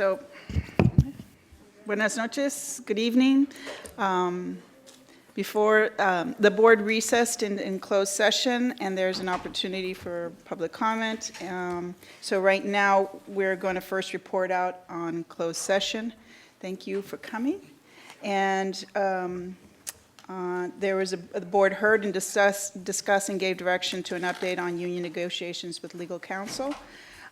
So, buenas noches, good evening. Before the board recessed in closed session, and there's an opportunity for public comment. So right now, we're going to first report out on closed session. Thank you for coming. And there was the board heard and discussed and gave direction to an update on union negotiations with legal counsel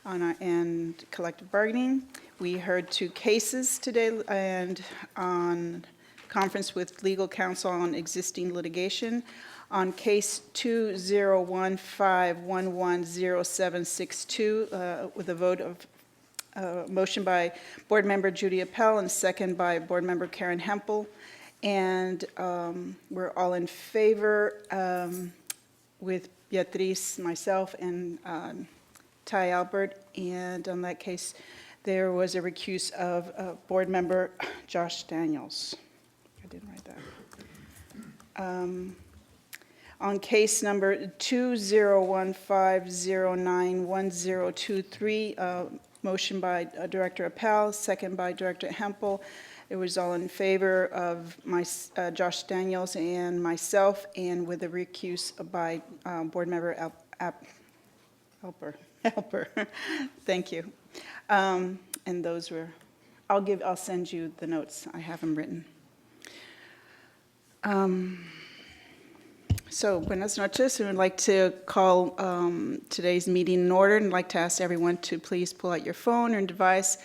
and collective bargaining. We heard 2 cases today and on conference with legal counsel on existing litigation. On case 2015110762, with a vote of motion by board member Judy Appel and second by board member Karen Hempel. And we're all in favor with Beatriz, myself, and Ty Albert. And on that case, there was a recuse of board member Josh Daniels. I didn't write that. On case number 2015091023, motion by Director Appel, second by Director Hempel. It was all in favor of Josh Daniels and myself, and with a recuse by board member Helper. Thank you. And those were, I'll send you the notes. I have them written. So, buenas noches. I'd like to call today's meeting in order, and I'd like to ask everyone to please pull out your phone or device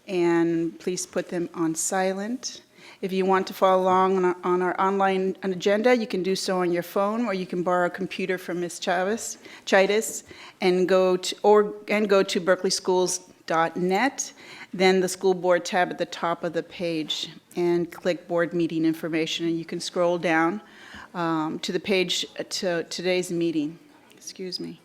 and please put them on silent. If you want to follow along on our online agenda, you can do so on your phone, or you can borrow a computer from Ms. Chaitis and go to berkeleyschools.net, then the school board tab at the top of the page, and click board meeting information, and you can scroll down to the page to today's meeting. Excuse me.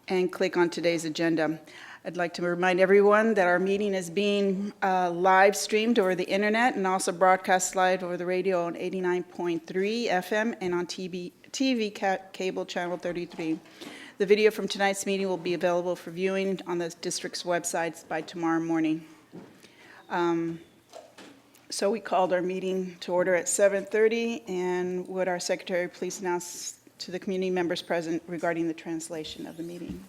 And click on today's agenda. I'd like to remind everyone that our meeting is being live streamed over the internet and also broadcast live over the radio on 89.3 FM and on TV cable channel 33. The video from tonight's meeting will be available for viewing on the district's websites by tomorrow morning. So we called our meeting to order at 7:30, and would our secretary please announce to the community members present regarding the translation of the meeting.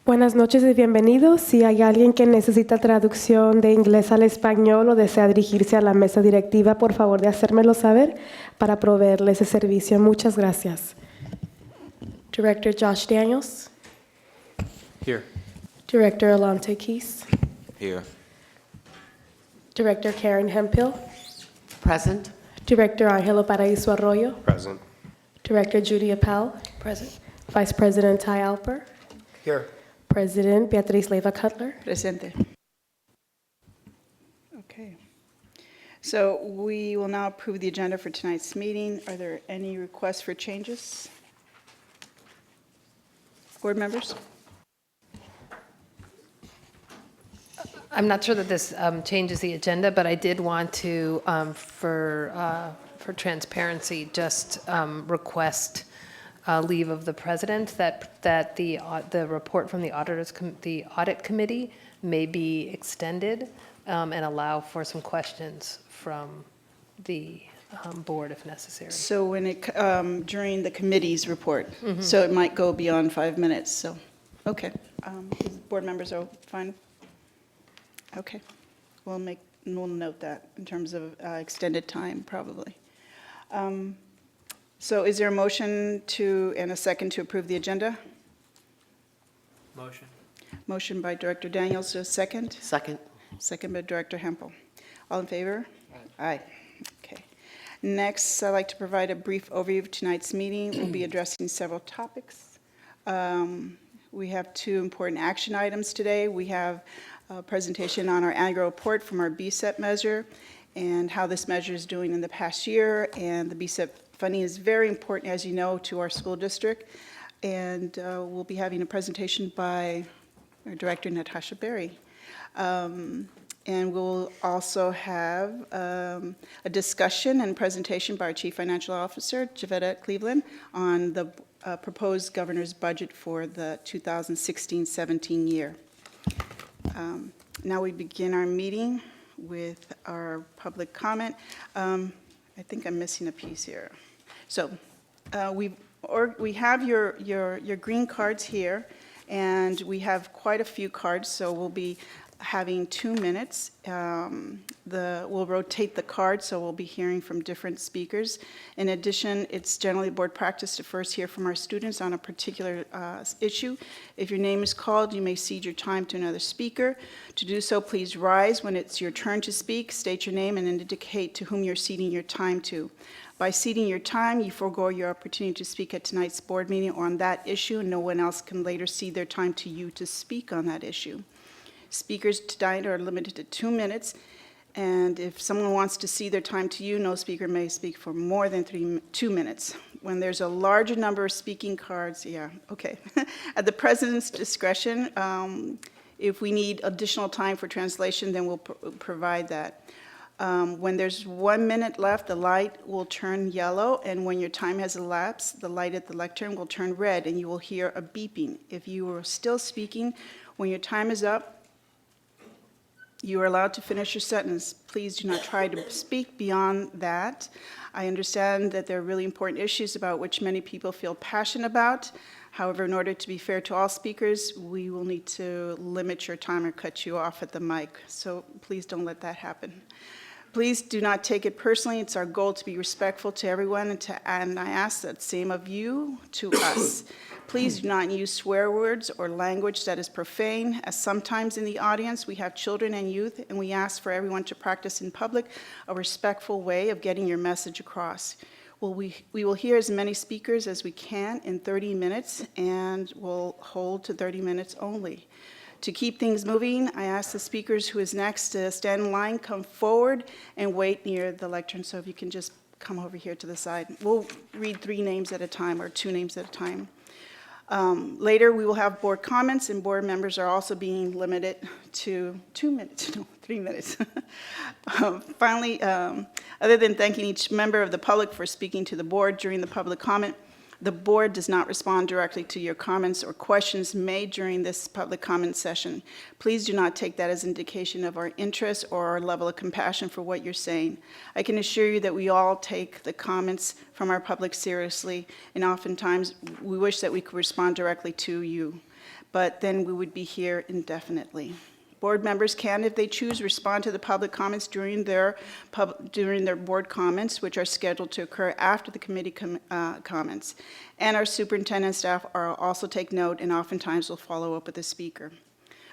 Buenas noches y bienvenidos. Si hay alguien que necesita traducción de inglés al español o desea dirigirse a la mesa directiva, por favor de hacérmelo saber para proveerle ese servicio. Muchas gracias. Director Josh Daniels. Here. Director Alante Keys. Here. Director Karen Hempel. Present. Director Angelo Paraíso Arroyo. Present. Director Judy Appel. Present. Vice President Ty Alper. Here. President Beatriz Leiva Cutler. Presente. Okay. So we will now approve the agenda for tonight's meeting. Are there any requests for changes? Board members? I'm not sure that this changes the agenda, but I did want to, for transparency, just request leave of the president that the report from the audit committee may be extended and allow for some questions from the board if necessary. So when it during the committee's report, so it might go beyond 5 minutes. So, okay, board members are fine. Okay, we'll note that in terms of extended time, probably. So is there a motion and a second to approve the agenda? Motion. Motion by Director Daniels, a second. Second. Second by Director Hempel. All in favor? Aye. Okay. Next, I'd like to provide a brief overview of tonight's meeting. We'll be addressing several topics. We have 2 important action items today. We have a presentation on our annual report from our BSEP measure and how this measure is doing in the past year. And the BSEP funding is very important, as you know, to our school district. And we'll be having a presentation by our director, Natasha Berry. And we'll also have a discussion and presentation by our Chief Financial Officer, Javetta Cleveland, on the proposed governor's budget for the 2016-17 year. Now we begin our meeting with our public comment. I think I'm missing a piece here. So we have your green cards here, and we have quite a few cards, so we'll be having 2 minutes. We'll rotate the cards, so we'll be hearing from different speakers. In addition, it's generally board practice to first hear from our students on a particular issue. If your name is called, you may cede your time to another speaker. To do so, please rise when it's your turn to speak, state your name, and indicate to whom you're ceding your time to. By ceding your time, you forego your opportunity to speak at tonight's board meeting or on that issue, and no one else can later cede their time to you to speak on that issue. Speakers tonight are limited to 2 minutes, and if someone wants to cede their time to you, no speaker may speak for more than 2 minutes. When there's a larger number of speaking cards, at the president's discretion, if we need additional time for translation, then we'll provide that. When there's 1 minute left, the light will turn yellow, and when your time has elapsed, the light at the lectern will turn red, and you will hear a beeping. If you are still speaking, when your time is up, you are allowed to finish your sentence. Please do not try to speak beyond that. I understand that there are really important issues about which many people feel passionate about. However, in order to be fair to all speakers, we will need to limit your time or cut you off at the mic. So please don't let that happen. Please do not take it personally. It's our goal to be respectful to everyone, and I ask that same of you to us. Please do not use swear words or language that is profane, as sometimes in the audience we have children and youth, and we ask for everyone to practice in public a respectful way of getting your message across. We will hear as many speakers as we can in 30 minutes, and we'll hold to 30 minutes only. To keep things moving, I ask the speakers who is next to stand in line, come forward, and wait near the lectern. So if you can just come over here to the side. We'll read 3 names at a time or 2 names at a time. Later, we will have board comments, and board members are also being limited to 2 minutes, no, 3 minutes. Finally, other than thanking each member of the public for speaking to the board during the public comment, the board does not respond directly to your comments or questions made during this public comment session. Please do not take that as indication of our interest or our level of compassion for what you're saying. I can assure you that we all take the comments from our public seriously, and oftentimes we wish that we could respond directly to you, but then we would be here indefinitely. Board members can, if they choose, respond to the public comments during their board comments, which are scheduled to occur after the committee comments. And our superintendent staff are also take note and oftentimes will follow up with the speaker.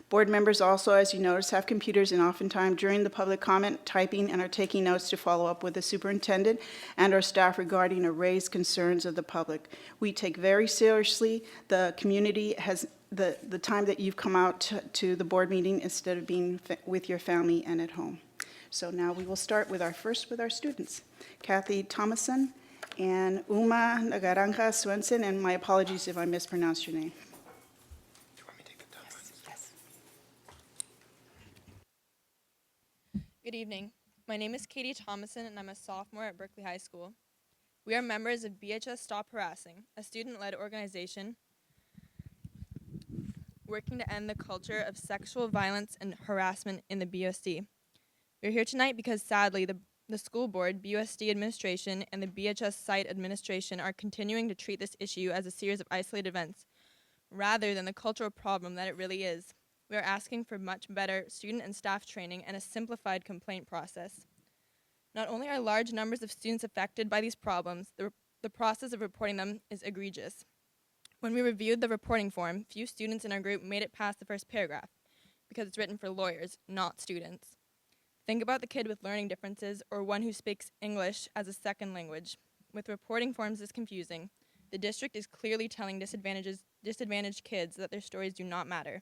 Board members also, as you notice, have computers and oftentimes during the public comment, typing and are taking notes to follow up with the superintendent and our staff regarding raised concerns of the public. We take very seriously the community has the time that you've come out to the board meeting instead of being with your family and at home. So now we will start with our students. Kathy Thomason and Uma Nagaranja Swenson, and my apologies if I mispronounced your name. Good evening. My name is Katie Thomason, and I'm a sophomore at Berkeley High School. We are members of BHS Stop Harassing, a student-led organization working to end the culture of sexual violence and harassment in the BUSD. We're here tonight because, sadly, the school board, BUSD administration, and the BHS site administration are continuing to treat this issue as a series of isolated events, rather than the cultural problem that it really is. We are asking for much better student and staff training and a simplified complaint process. Not only are large numbers of students affected by these problems, the process of reporting them is egregious. When we reviewed the reporting form, few students in our group made it past the first paragraph because it's written for lawyers, not students. Think about the kid with learning differences or one who speaks English as a second language. With reporting forms this confusing, the district is clearly telling disadvantaged kids that their stories do not matter.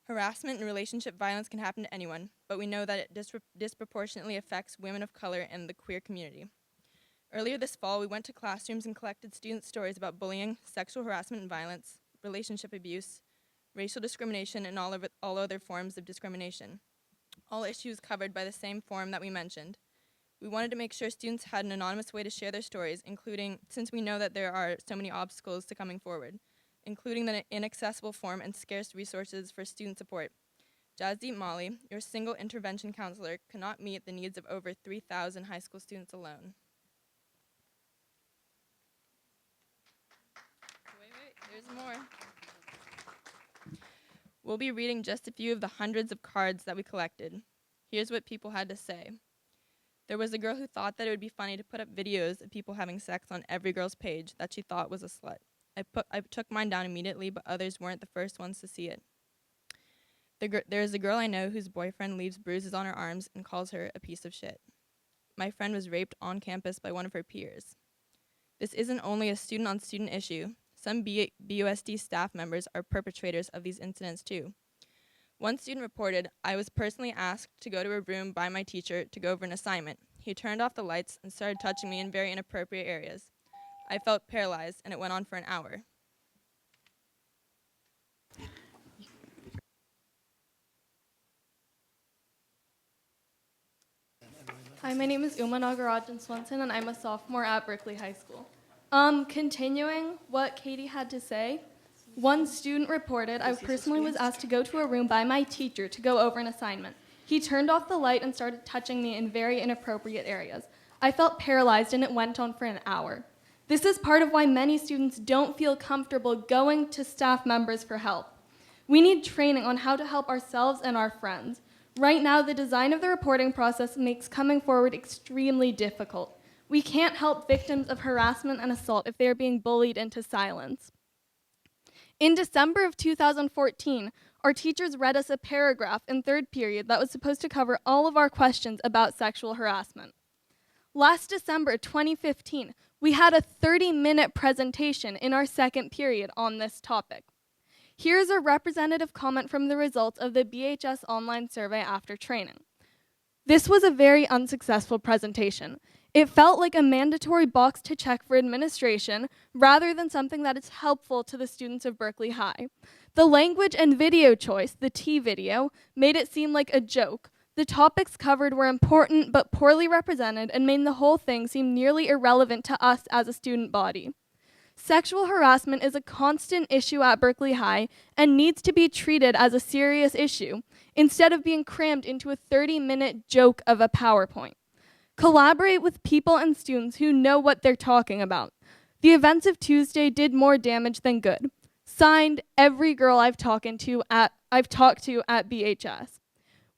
Harassment and relationship violence can happen to anyone, but we know that it disproportionately affects women of color and the queer community. Earlier this fall, we went to classrooms and collected students' stories about bullying, sexual harassment and violence, relationship abuse, racial discrimination, and all other forms of discrimination. all issues covered by the same form that we mentioned. We wanted to make sure students had an anonymous way to share their stories, including, since we know that there are so many obstacles to coming forward, including the inaccessible form and scarce resources for student support. Jazdeep Mali, your single intervention counselor, cannot meet the needs of over 3,000 high school students alone. Wait, there's more. We'll be reading just a few of the hundreds of cards that we collected. Here's what people had to say. There was a girl who thought that it would be funny to put up videos of people having sex on every girl's page that she thought was a slut. I took mine down immediately, but others weren't the first ones to see it. There is a girl I know whose boyfriend leaves bruises on her arms and calls her a piece of shit. My friend was raped on campus by one of her peers. This isn't only a student-on-student issue. Some BUSD staff members are perpetrators of these incidents too. One student reported, I was personally asked to go to a room by my teacher to go over an assignment. He turned off the lights and started touching me in very inappropriate areas. I felt paralyzed, and it went on for an hour. Hi, my name is Uma Nagarajan Swenson, and I'm a sophomore at Berkeley High School. Continuing what Katie had to say, one student reported, I personally was asked to go to a room by my teacher to go over an assignment. He turned off the light and started touching me in very inappropriate areas. I felt paralyzed, and it went on for an hour. This is part of why many students don't feel comfortable going to staff members for help. We need training on how to help ourselves and our friends. Right now, the design of the reporting process makes coming forward extremely difficult. We can't help victims of harassment and assault if they are being bullied into silence. In December of 2014, our teachers read us a paragraph in third period that was supposed to cover all of our questions about sexual harassment. Last December 2015, we had a 30-minute presentation in our second period on this topic. Here's a representative comment from the results of the BHS online survey after training. This was a very unsuccessful presentation. It felt like a mandatory box to check for administration rather than something that is helpful to the students of Berkeley High. The language and video choice, the T video, made it seem like a joke. The topics covered were important but poorly represented and made the whole thing seem nearly irrelevant to us as a student body. Sexual harassment is a constant issue at Berkeley High and needs to be treated as a serious issue instead of being crammed into a 30-minute joke of a PowerPoint. Collaborate with people and students who know what they're talking about. The events of Tuesday did more damage than good. Signed, every girl I've talked to at BHS.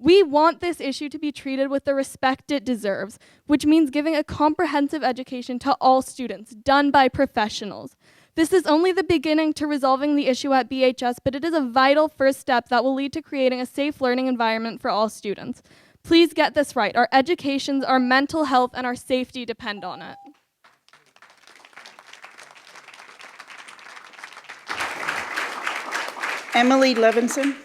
We want this issue to be treated with the respect it deserves, which means giving a comprehensive education to all students, done by professionals. This is only the beginning to resolving the issue at BHS, but it is a vital first step that will lead to creating a safe learning environment for all students. Please get this right. Our educations, our mental health, and our safety depend on it. Emily Levinson.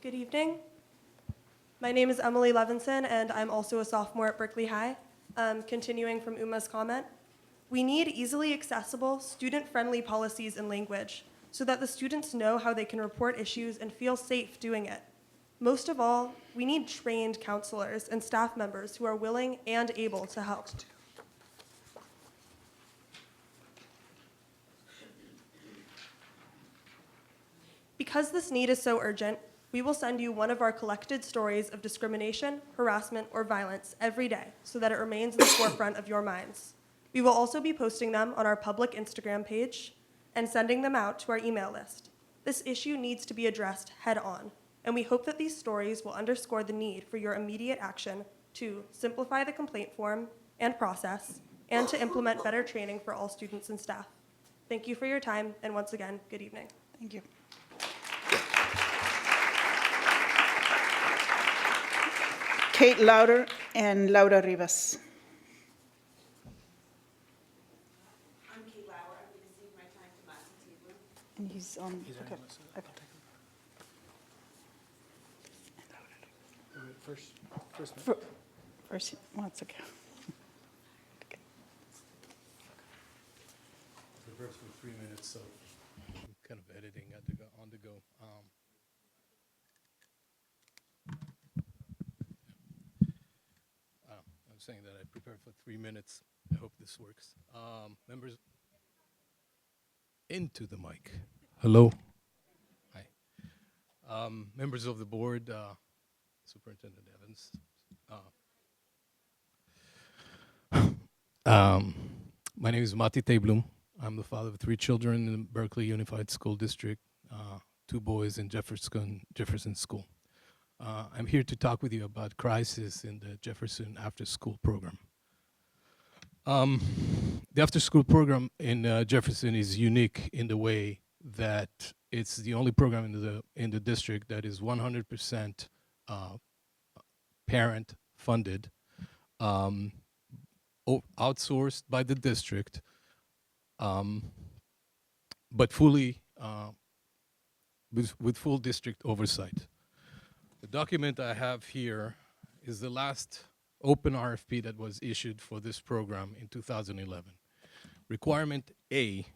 Good evening. My name is Emily Levinson, and I'm also a sophomore at Berkeley High. Continuing from Uma's comment, we need easily accessible, student-friendly policies and language so that the students know how they can report issues and feel safe doing it. Most of all, we need trained counselors and staff members who are willing and able to help. Because this need is so urgent, we will send you one of our collected stories of discrimination, harassment, or violence every day so that it remains in the forefront of your minds. We will also be posting them on our public Instagram page and sending them out to our email list. This issue needs to be addressed head on, and we hope that these stories will underscore the need for your immediate action to simplify the complaint form and process, and to implement better training for all students and staff. Thank you for your time, and once again, good evening. Thank you. Kate Lauder and Laura Rivas. I'm Kate Lauer. I'm going to cede my time to Martin Tibler. And he's on. Okay. Okay. First, once ago. Okay. Reverse for 3 minutes, so I'm kind of editing on the go. saying that I prepared for 3 minutes. I hope this works. Members, into the mic. Hello. Hi. Members of the board, Superintendent Evans. My name is Mati Teiblum. I'm the father of 3 children in the Berkeley Unified School District, 2 boys in Jefferson School. I'm here to talk with you about crisis in the Jefferson after-school program. The after-school program in Jefferson is unique in the way that it's the only program in the district that is 100% parent-funded, outsourced by the district, but fully with full district oversight. The document I have here is the last open RFP that was issued for this program in 2011. Requirement A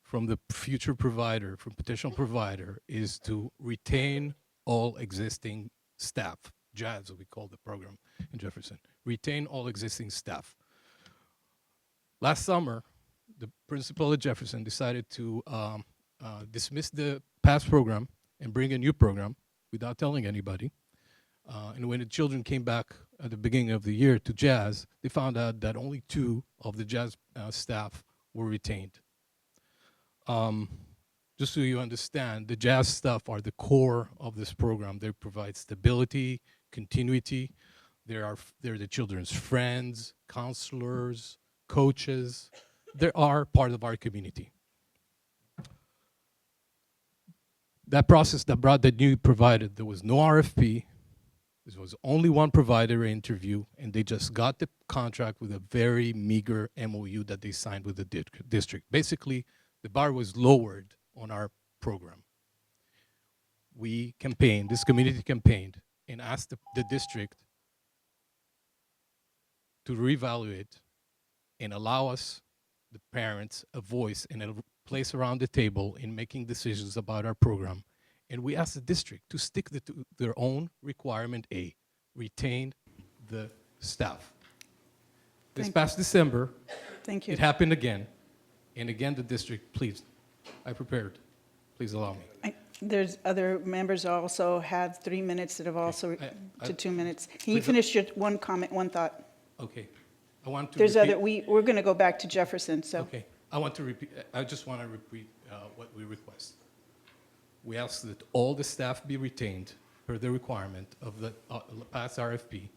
from the future provider, from potential provider, is to retain all existing staff. JAS, we call the program in Jefferson. Retain all existing staff. Last summer, the principal at Jefferson decided to dismiss the past program and bring a new program without telling anybody. And when the children came back at the beginning of the year to JAS, they found out that only 2 of the JAS staff were retained. Just so you understand, the JAS staff are the core of this program. They provide stability, continuity. They're the children's friends, counselors, coaches. They are part of our community. That process that brought the new provider, there was no RFP. There was only one provider interview, and they just got the contract with a very meager MOU that they signed with the district. Basically, the bar was lowered on our program. We campaigned, this community campaigned, and asked the district to reevaluate and allow us, the parents, a voice and a place around the table in making decisions about our program. And we asked the district to stick to their own requirement A, retain the staff. This past December, Thank you. it happened again. And again, the district, please, I prepared. Please allow me. There's other members also had 3 minutes that have also I- to 2 minutes. Can you please- finish your one comment, one thought? Okay. I want to There's repeat. other, we're going to go back to Jefferson, so. Okay. I want to repeat. I just want to repeat what we request. We ask that all the staff be retained per the requirement of the past RFP.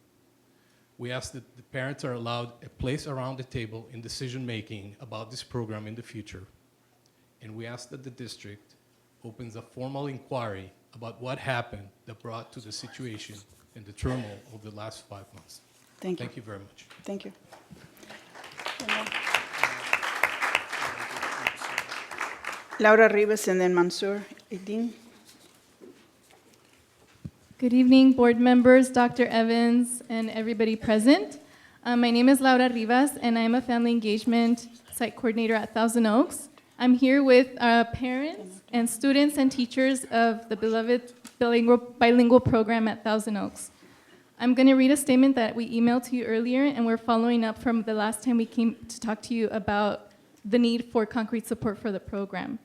We ask that the parents are allowed a place around the table in decision-making about this program in the future. And we ask that the district opens a formal inquiry about what happened that brought to the situation and the turmoil of the last 5 months. Thank you. Thank you very much. Thank you. Laura Rivas and then Mansour Eddin. Good evening, board members, Dr. Evans, and everybody present. My name is Laura Rivas, and I'm a family engagement site coordinator at Thousand Oaks. I'm here with parents and students and teachers of the beloved bilingual program at Thousand Oaks. I'm going to read a statement that we emailed to you earlier, and we're following up from the last time we came to talk to you about the need for concrete support for the program.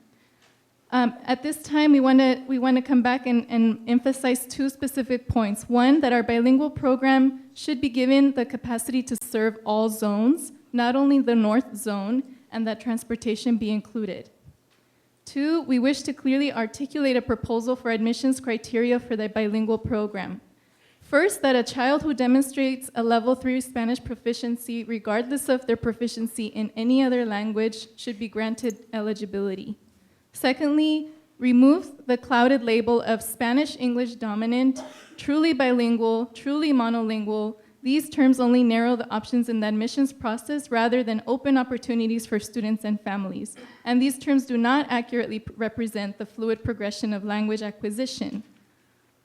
At this time, we want to come back and emphasize 2 specific points. One, that our bilingual program should be given the capacity to serve all zones, not only the North Zone, and that transportation be included. 2, we wish to clearly articulate a proposal for admissions criteria for the bilingual program. First, that a child who demonstrates a level 3 Spanish proficiency, regardless of their proficiency in any other language, should be granted eligibility. Secondly, remove the clouded label of Spanish-English dominant, truly bilingual, truly monolingual. These terms only narrow the options in the admissions process rather than open opportunities for students and families. And these terms do not accurately represent the fluid progression of language acquisition.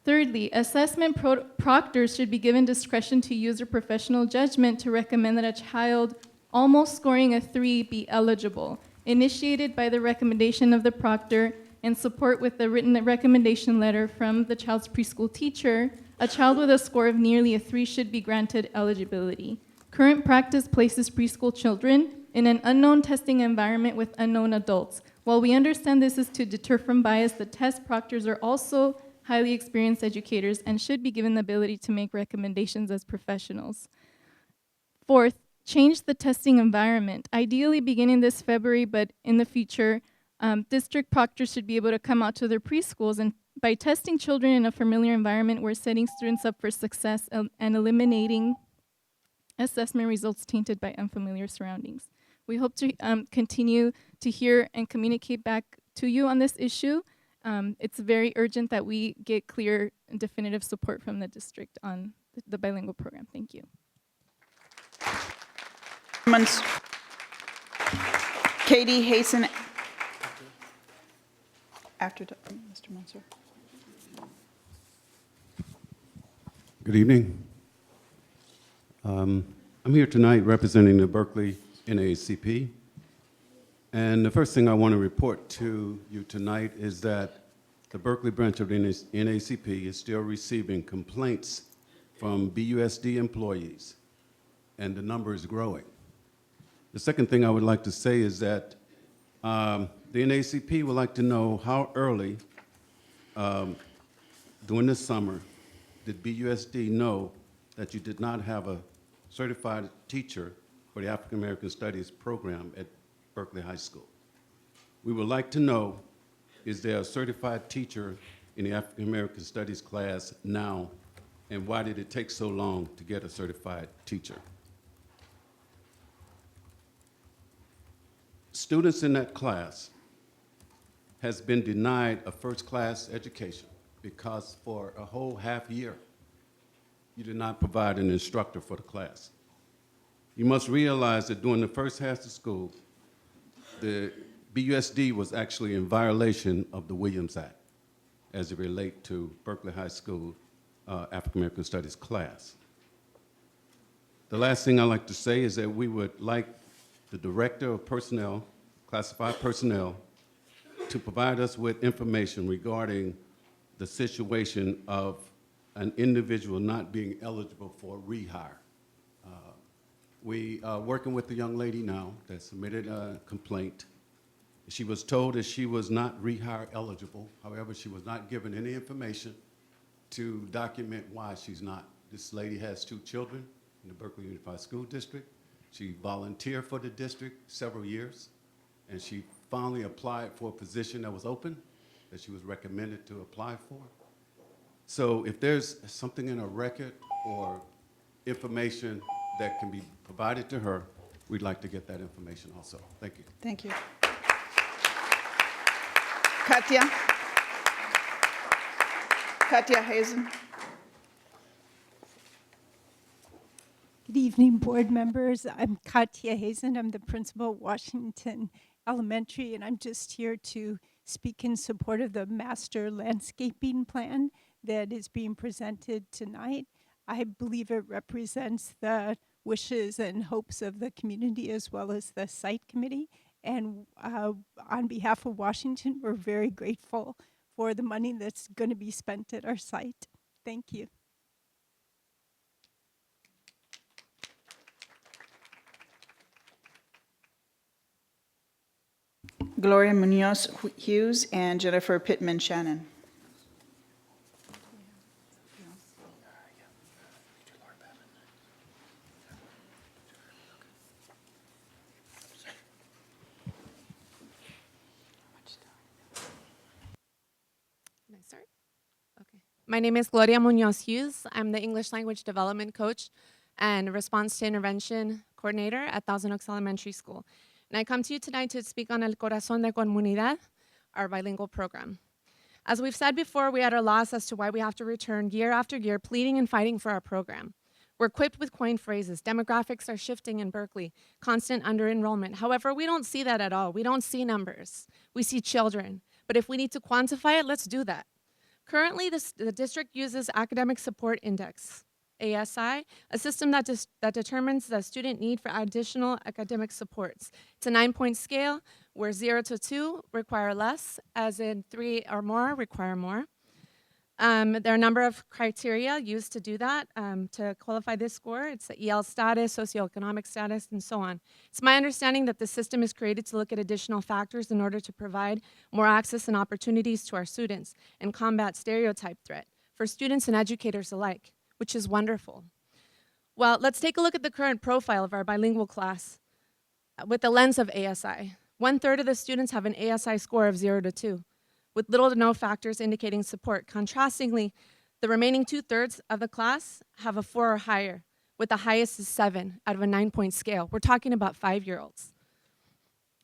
Thirdly, assessment proctors should be given discretion to use their professional judgment to recommend that a child almost scoring a 3 be eligible, initiated by the recommendation of the proctor in support with the written recommendation letter from the child's preschool teacher. A child with a score of nearly a 3 should be granted eligibility. Current practice places preschool children in an unknown testing environment with unknown adults. While we understand this is to deter from bias, the test proctors are also highly experienced educators and should be given the ability to make recommendations as professionals. Fourth, change the testing environment. Ideally beginning this February, but in the future, district proctors should be able to come out to their preschools and by testing children in a familiar environment, we're setting students up for success and eliminating assessment results tainted by unfamiliar surroundings. We hope to continue to hear and communicate back to you on this issue. It's very urgent that we get clear and definitive support from the district on the bilingual program. Thank you. Katie Hazen. After Mr. Mansour. Good evening. I'm here tonight representing the Berkeley NAACP. And the first thing I want to report to you tonight is that the Berkeley branch of the NAACP is still receiving complaints from BUSD employees, and the number is growing. The second thing I would like to say is that the NAACP would like to know how early during the summer did BUSD know that you did not have a certified teacher for the African American Studies program at Berkeley High School? We would like to know, is there a certified teacher in the African American Studies class now, and why did it take so long to get a certified teacher? Students in that class has been denied a first-class education because for a whole half year, you did not provide an instructor for the class. You must realize that during the first half of school, the BUSD was actually in violation of the Williams Act as it relates to Berkeley High School African American Studies class. The last thing I'd like to say is that we would like the Director of Personnel, Classified Personnel, to provide us with information regarding the situation of an individual not being eligible for rehire. We are working with the young lady now that submitted a complaint. She was told that she was not rehire eligible. However, she was not given any information to document why she's not. This lady has 2 children in the Berkeley Unified School District. She volunteered for the district several years, and she finally applied for a position that was open that she was recommended to apply for. So if there's something in a record or information that can be provided to her, we'd like to get that information also. Thank you. Thank you. Katya? Katya Hazen. Good evening, board members. I'm Katya Hazen. I'm the principal at Washington Elementary, and I'm just here to speak in support of the master landscaping plan that is being presented tonight. I believe it represents the wishes and hopes of the community as well as the site committee. And on behalf of Washington, we're very grateful for the money that's going to be spent at our site. Thank you. Gloria Munoz Hughes and Jennifer Pittman Shannon. Can I start? Okay. My name is Gloria Munoz Hughes. I'm the English Language Development Coach and Response to Intervention Coordinator at Thousand Oaks Elementary School. And I come to you tonight to speak on El Corazón de Comunidad, our bilingual program. As we've said before, we had our loss as to why we have to return year after year pleading and fighting for our program. We're equipped with coined phrases. Demographics are shifting in Berkeley, constant under-enrollment. However, we don't see that at all. We don't see numbers. We see children. But if we need to quantify it, let's do that. Currently, the district uses Academic Support Index, ASI, a system that determines the student need for additional academic supports. It's a 9-point scale where 0 to 2 require less, as in 3 or more require more. There are a number of criteria used to do that, to qualify this score. It's the EL status, socioeconomic status, and so on. It's my understanding that the system is created to look at additional factors in order to provide more access and opportunities to our students and combat stereotype threat for students and educators alike, which is wonderful. Well, let's take a look at the current profile of our bilingual class with the lens of ASI. 1/3 of the students have an ASI score of 0 to 2, with little to no factors indicating support. Contrastingly, the remaining 2/3 of the class have a 4 or higher, with the highest is 7 out of a 9-point scale. We're talking about 5-year-olds.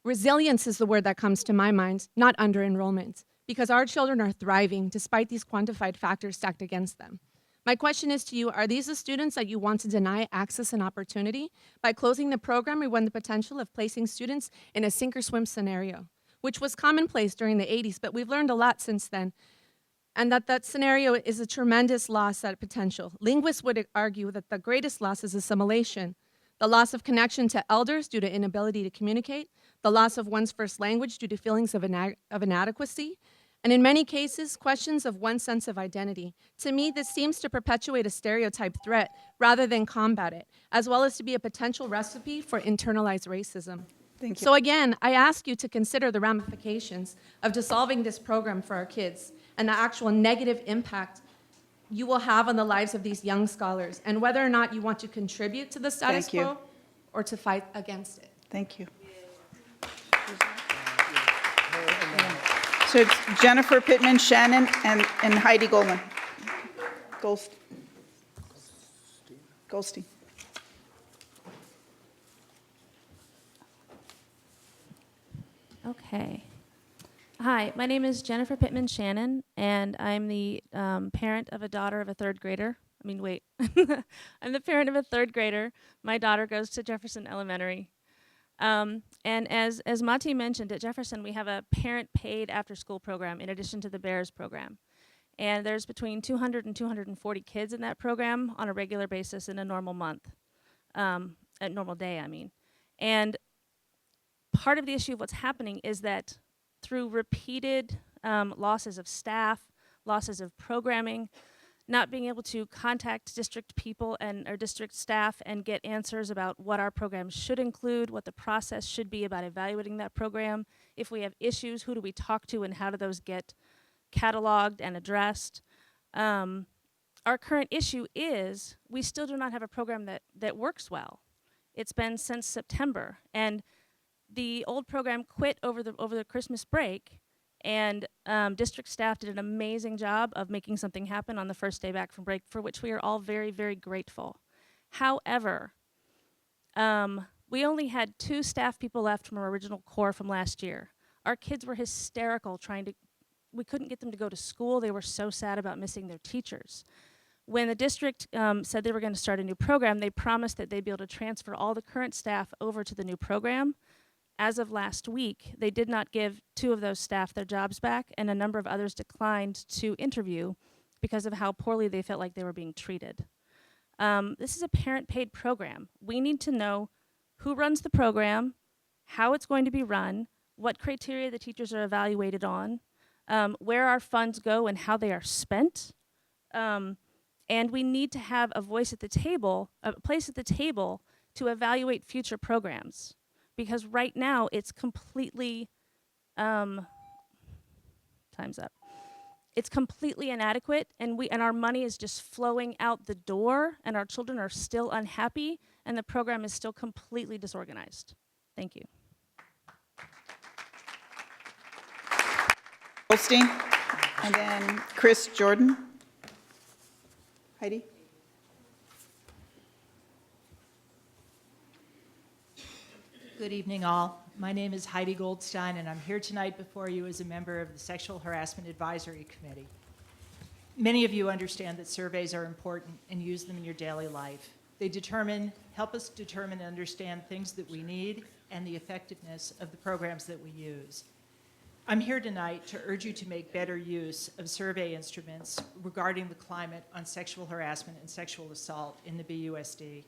Resilience is the word that comes to my mind, not under-enrollment, because our children are thriving despite these quantified factors stacked against them. My question is to you, are these the students that you want to deny access and opportunity? By closing the program, we run the potential of placing students in a sink or swim scenario, which was commonplace during the 80s, but we've learned a lot since then. And that scenario is a tremendous loss at potential. Linguists would argue that the greatest loss is assimilation, the loss of connection to elders due to inability to communicate, the loss of one's first language due to feelings of inadequacy, and in many cases, questions of one's sense of identity. To me, this seems to perpetuate a stereotype threat rather than combat it, as well as to be a potential recipe for internalized racism. Thank you. So again, I ask you to consider the ramifications of dissolving this program for our kids and the actual negative impact you will have on the lives of these young scholars, and whether or not you want to contribute to the status Thank you. quo or to fight against it. Thank you. So it's Jennifer Pittman Shannon and Heidi Goldman. Goldstein. Okay. Hi, my name is Jennifer Pittman Shannon, and I'm the parent of a daughter of a third grader. I'm the parent of a third grader. My daughter goes to Jefferson Elementary. And as Mati mentioned, at Jefferson, we have a parent-paid after-school program in addition to the Bears program. And there's between 200 and 240 kids in that program on a regular basis in a normal month, a normal day, I mean. And part of the issue of what's happening is that through repeated losses of staff, losses of programming, not being able to contact district people or district staff and get answers about what our program should include, what the process should be about evaluating that program. If we have issues, who do we talk to and how do those get cataloged and addressed? Our current issue is we still do not have a program that works well. It's been since September, and the old program quit over the Christmas break, and district staff did an amazing job of making something happen on the first day back from break, for which we are all very, very grateful. However, we only had 2 staff people left from our original core from last year. Our kids were hysterical we couldn't get them to go to school. They were so sad about missing their teachers. When the district said they were going to start a new program, they promised that they'd be able to transfer all the current staff over to the new program. As of last week, they did not give 2 of those staff their jobs back, and a number of others declined to interview because of how poorly they felt like they were being treated. This is a parent-paid program. We need to know who runs the program, how it's going to be run, what criteria the teachers are evaluated on, where our funds go and how they are spent. And we need to have a voice at the table, a place at the table to evaluate future programs. Because right now it's completely, time's up. It's completely inadequate, and our money is just flowing out the door, and our children are still unhappy, and the program is still completely disorganized. Thank you. Goldstein, and then Chris Jordan. Heidi? Good evening, all. My name is Heidi Goldstein, and I'm here tonight before you as a member of the Sexual Harassment Advisory Committee. Many of you understand that surveys are important and use them in your daily life. They help us determine and understand things that we need and the effectiveness of the programs that we use. I'm here tonight to urge you to make better use of survey instruments regarding the climate on sexual harassment and sexual assault in the BUSD.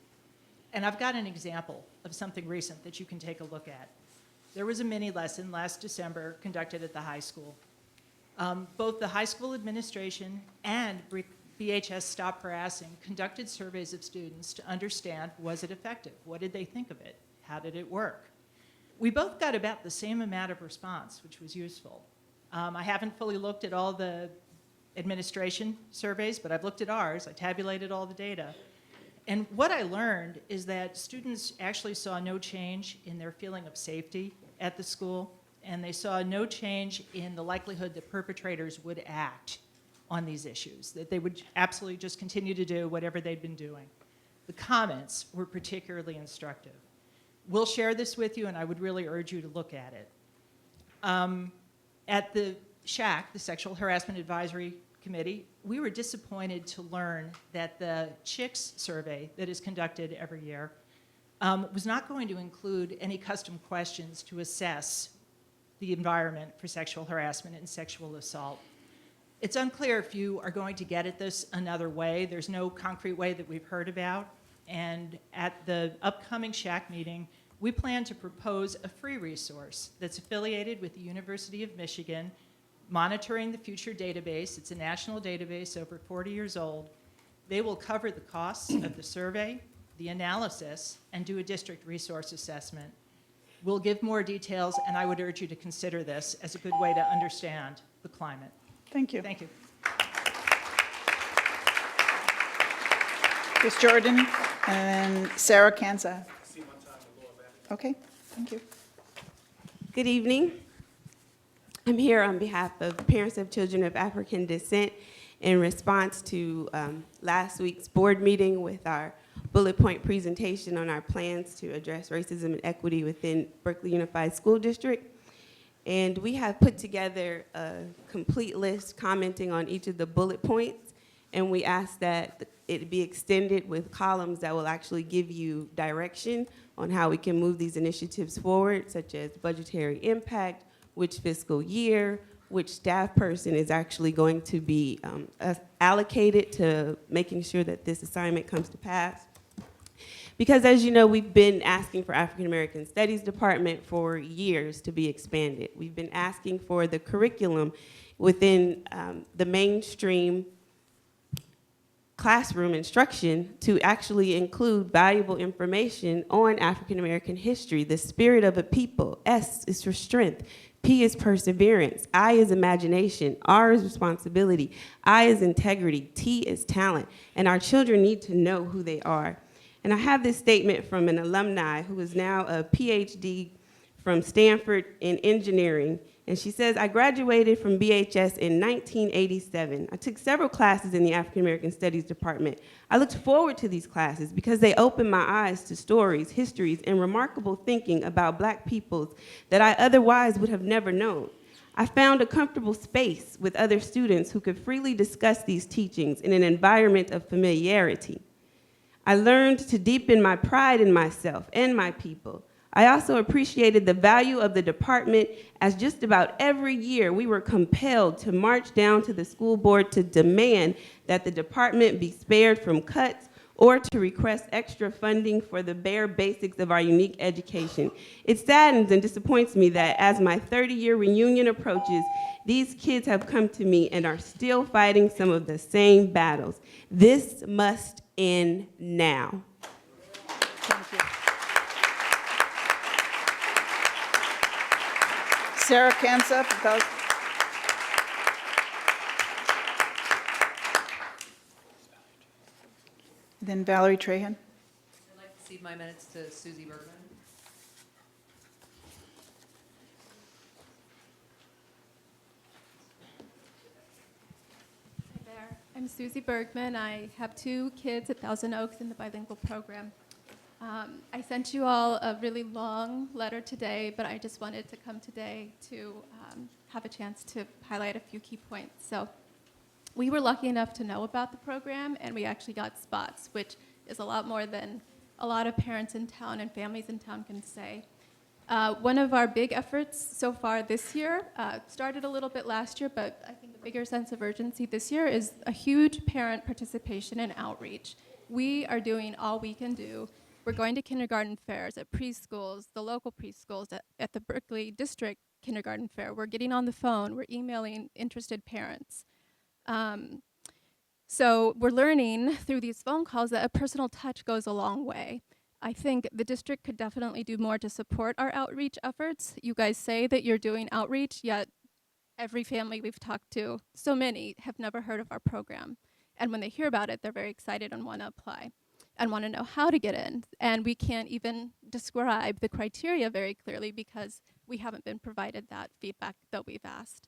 And I've got an example of something recent that you can take a look at. There was a mini lesson last December conducted at the high school. Both the high school administration and BHS Stop Harassing conducted surveys of students to understand, was it effective? What did they think of it? How did it work? We both got about the same amount of response, which was useful. I haven't fully looked at all the administration surveys, but I've looked at ours. I tabulated all the data. And what I learned is that students actually saw no change in their feeling of safety at the school, and they saw no change in the likelihood that perpetrators would act on these issues, that they would absolutely just continue to do whatever they'd been doing. The comments were particularly instructive. We'll share this with you, and I would really urge you to look at it. At the SHAC, the Sexual Harassment Advisory Committee, we were disappointed to learn that the CHICS survey that is conducted every year was not going to include any custom questions to assess the environment for sexual harassment and sexual assault. It's unclear if you are going to get at this another way. There's no concrete way that we've heard about. And at the upcoming SHAC meeting, we plan to propose a free resource that's affiliated with the University of Michigan, Monitoring the Future database. It's a national database over 40 years old. They will cover the costs of the survey, the analysis, and do a district resource assessment. We'll give more details, and I would urge you to consider this as a good way to understand the climate. Thank you. Thank you. Ms. Jordan and Sarah Kanza. Okay, thank you. Good evening. I'm here on behalf of parents of children of African descent in response to last week's board meeting with our bullet point presentation on our plans to address racism and equity within Berkeley Unified School District. And we have put together a complete list commenting on each of the bullet points, and we ask that it be extended with columns that will actually give you direction on how we can move these initiatives forward, such as budgetary impact, which fiscal year, which staff person is actually going to be allocated to making sure that this assignment comes to pass. Because as you know, we've been asking for African American Studies Department for years to be expanded. We've been asking for the curriculum within the mainstream classroom instruction to actually include valuable information on African American history, the spirit of a people. S is for strength. P is perseverance. I is imagination. R is responsibility. I is integrity. T is talent. And our children need to know who they are. And I have this statement from an alumni who is now a PhD from Stanford in engineering. And she says, I graduated from BHS in 1987. I took several classes in the African American Studies Department. I looked forward to these classes because they opened my eyes to stories, histories, and remarkable thinking about Black peoples that I otherwise would have never known. I found a comfortable space with other students who could freely discuss these teachings in an environment of familiarity. I learned to deepen my pride in myself and my people. I also appreciated the value of the department, as just about every year we were compelled to march down to the school board to demand that the department be spared from cuts or to request extra funding for the bare basics of our unique education. It saddens and disappoints me that as my 30-year reunion approaches, these kids have come to me and are still fighting some of the same battles. This must end now. Thank you. Sarah Kanza, then Valerie Trahan. I'd like to cede my minutes to Susie Bergman. Hi there. I'm Susie Bergman. I have 2 kids at Thousand Oaks in the bilingual program. I sent you all a really long letter today, but I just wanted to come today to have a chance to highlight a few key points. So we were lucky enough to know about the program, and we actually got spots, which is a lot more than a lot of parents in town and families in town can say. One of our big efforts so far this year, started a little bit last year, but I think the bigger sense of urgency this year is a huge parent participation and outreach. We are doing all we can do. We're going to kindergarten fairs at preschools, the local preschools at the Berkeley district kindergarten fair. We're getting on the phone, we're emailing interested parents. So we're learning through these phone calls that a personal touch goes a long way. I think the district could definitely do more to support our outreach efforts. You guys say that you're doing outreach, yet every family we've talked to, so many, have never heard of our program. And when they hear about it, they're very excited and want to apply and want to know how to get in. And we can't even describe the criteria very clearly because we haven't been provided that feedback that we've asked.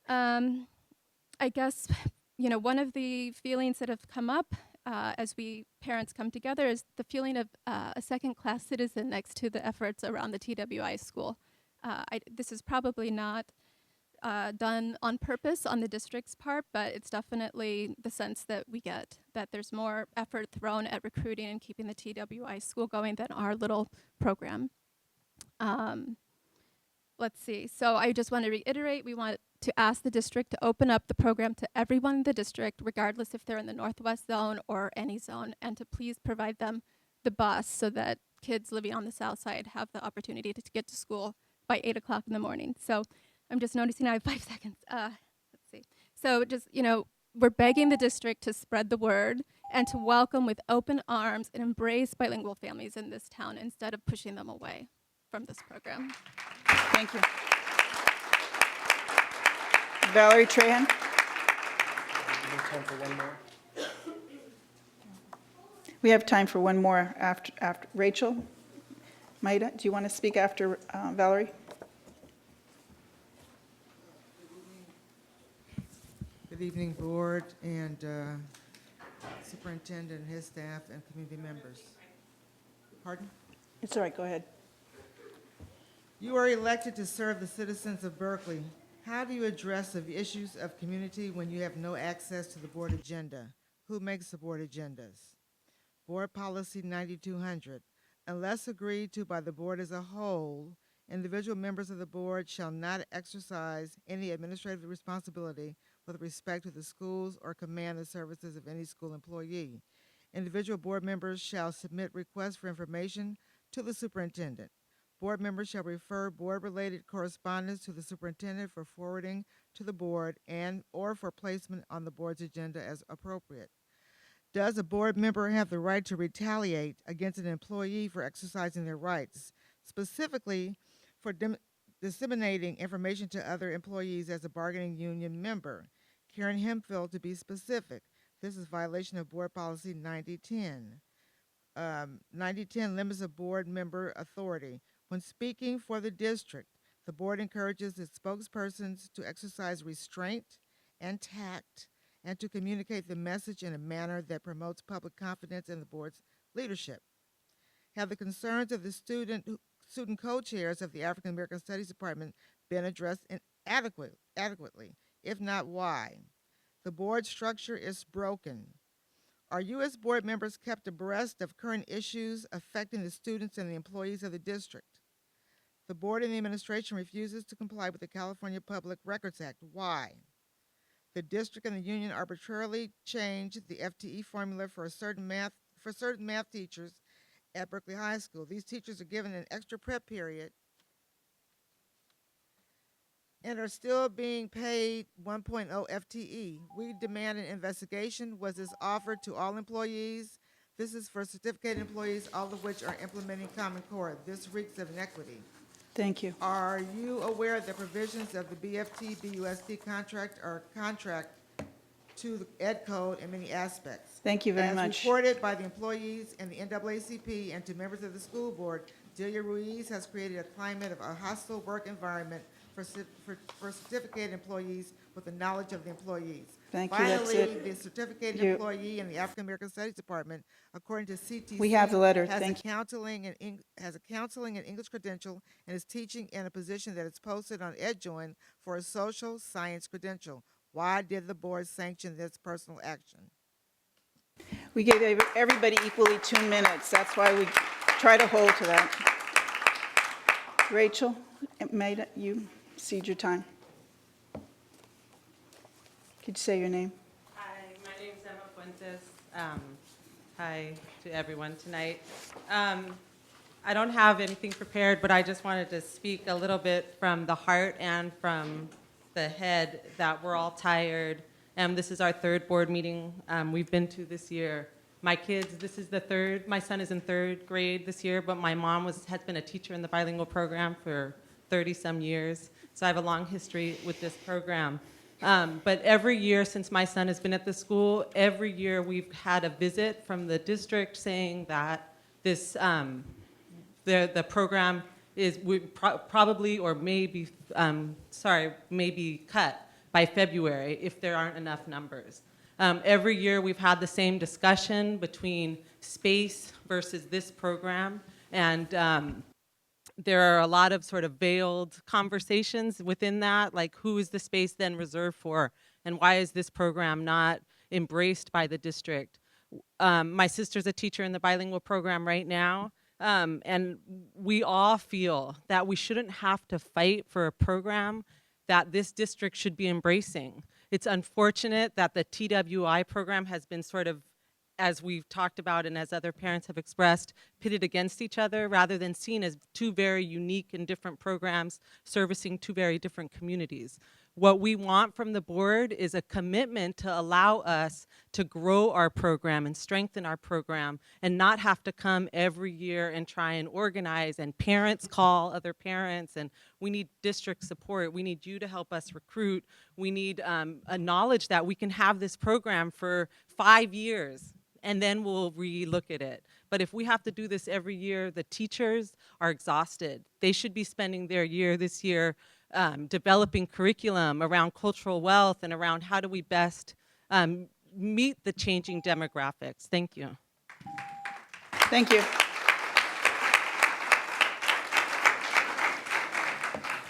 I guess, you know, one of the feelings that have come up as we parents come together is the feeling of a second-class citizen next to the efforts around the TWI school. This is probably not done on purpose on the district's part, but it's definitely the sense that we get, that there's more effort thrown at recruiting and keeping the TWI school going than our little program. Let's see, so I just want to reiterate, we want to ask the district to open up the program to everyone in the district, regardless if they're in the Northwest Zone or any zone, and to please provide them the bus so that kids living on the South Side have the opportunity to get to school by 8 o'clock in the morning. So I'm just noticing I have 5 seconds. Let's see. So just, you know, we're begging the district to spread the word and to welcome with open arms and embrace bilingual families in this town instead of pushing them away from this program. Thank you. Valerie Trahan. We have time for one more after Rachel. Maida, do you want to speak after Valerie? Good evening, board and superintendent and his staff and community members. Pardon? It's all right, go ahead. You are elected to serve the citizens of Berkeley. How do you address the issues of community when you have no access to the board agenda? Who makes the board agendas? Board Policy 9200. Unless agreed to by the board as a whole, individual members of the board shall not exercise any administrative responsibility with respect to the schools or command the services of any school employee. Individual board members shall submit requests for information to the superintendent. Board members shall refer board-related correspondence to the superintendent for forwarding to the board and or for placement on the board's agenda as appropriate. Does a board member have the right to retaliate against an employee for exercising their rights, specifically for disseminating information to other employees as a bargaining union member? Karen Hemphill, to be specific. This is violation of Board Policy 9010. 9010 limits a board member authority. When speaking for the district, the board encourages its spokespersons to exercise restraint and tact and to communicate the message in a manner that promotes public confidence in the board's leadership. Have the concerns of the student co-chairs of the African American Studies Department been addressed adequately? If not, why? The board structure is broken. Are you as board members kept abreast of current issues affecting the students and the employees of the district? The board and the administration refuses to comply with the California Public Records Act. Why? The district and the union arbitrarily changed the FTE formula for certain math teachers at Berkeley High School. These teachers are given an extra prep period and are still being paid 1.0 FTE. We demand an investigation. Was this offered to all employees? This is for certificated employees, all of which are implementing Common Core. This reeks of inequity. Thank you. Are you aware that provisions of the BFT-BUSD contract are contract to the Ed Code in many aspects? Thank you very much. As reported by the employees and the NAACP and to members of the school board, Delia Ruiz has created a climate of a hostile work environment for certificated employees with the knowledge of the employees. Thank you, Finally, that's it. the certificated employee in the African American Studies Department, according to CTC, We have the letter. has Thank a counseling and English credential and is teaching in a position that is posted on EdJoin for a social science credential. Why did the board sanction this personal action? We gave everybody equally 2 minutes. That's why we try to hold to that. Rachel, Maida, you cede your time. Could you say your name? Hi, my name is Emma Fuentes. Hi to everyone tonight. I don't have anything prepared, but I just wanted to speak a little bit from the heart and from the head that we're all tired. This is our third board meeting we've been to this year. My kids, this is the third. My son is in third grade this year, but my mom has been a teacher in the bilingual program for 30-some years. So I have a long history with this program. But every year since my son has been at the school, every year we've had a visit from the district saying that this, the program is probably or maybe, maybe cut by February if there aren't enough numbers. Every year we've had the same discussion between space versus this program, and there are a lot of sort of veiled conversations within that, like who is the space then reserved for, and why is this program not embraced by the district? My sister's a teacher in the bilingual program right now, and we all feel that we shouldn't have to fight for a program that this district should be embracing. It's unfortunate that the TWI program has been sort of, as we've talked about and as other parents have expressed, pitted against each other rather than seen as two very unique and different programs servicing two very different communities. What we want from the board is a commitment to allow us to grow our program and strengthen our program and not have to come every year and try and organize, and parents call other parents, and we need district support. We need you to help us recruit. We need a knowledge that we can have this program for 5 years and then we'll re-look at it. But if we have to do this every year, the teachers are exhausted. They should be spending their year this year developing curriculum around cultural wealth and around how do we best meet the changing demographics. Thank you. Thank you.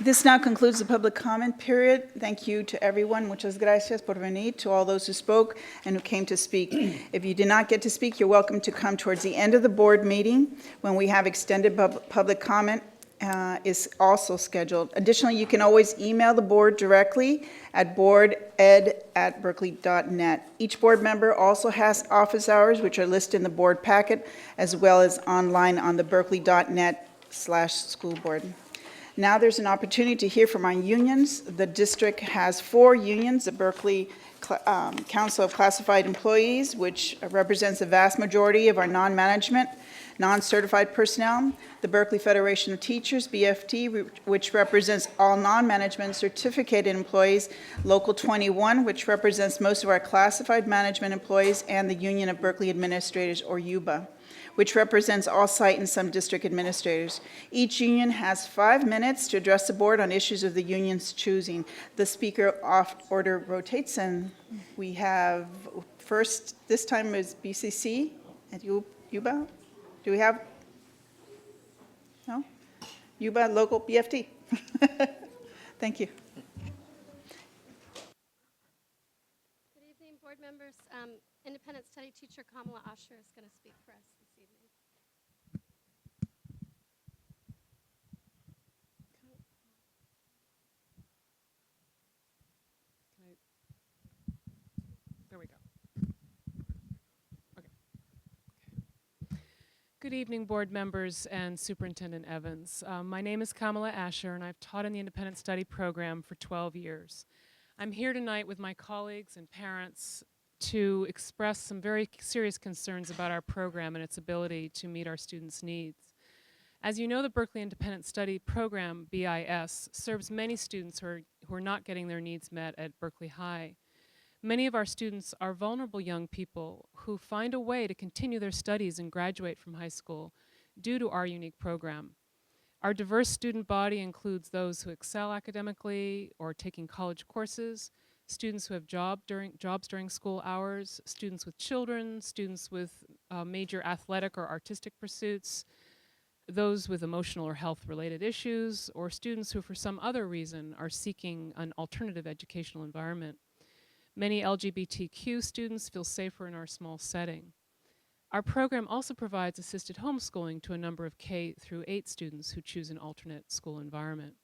This now concludes the public comment period. Thank you to everyone. Muchas gracias por venir, to all those who spoke and who came to speak. If you did not get to speak, you're welcome to come towards the end of the board meeting when we have extended public comment is also scheduled. Additionally, you can always email the board directly at boarded@berkeley.net. Each board member also has office hours, which are listed in the board packet, as well as online on the berkeley.net/school board. Now there's an opportunity to hear from our unions. The district has 4 unions, the Berkeley Council of Classified Employees, which represents the vast majority of our non-management, non-certified personnel, the Berkeley Federation of Teachers, BFT, which represents all non-management certificated employees, Local 21, which represents most of our classified management employees, and the Union of Berkeley Administrators, or UBA, which represents all site and some district administrators. Each union has 5 minutes to address the board on issues of the union's choosing. The speaker off order rotates, and we have first, this time is BCC and UBA. Do we have? No? UBA, local, BFT. Thank you. Good evening, board members. Independent study teacher Kamala Asher is going to speak for us this evening. There we go. Okay. Good evening, board members and Superintendent Evans. My name is Kamala Asher, and I've taught in the Independent Study Program for 12 years. I'm here tonight with my colleagues and parents to express some very serious concerns about our program and its ability to meet our students' needs. As you know, the Berkeley Independent Study Program, BIS, serves many students who are not getting their needs met at Berkeley High. Many of our students are vulnerable young people who find a way to continue their studies and graduate from high school due to our unique program. Our diverse student body includes those who excel academically or taking college courses, students who have jobs during school hours, students with children, students with major athletic or artistic pursuits, those with emotional or health-related issues, or students who for some other reason are seeking an alternative educational environment. Many LGBTQ students feel safer in our small setting. Our program also provides assisted homeschooling to a number of K through 8 students who choose an alternate school environment.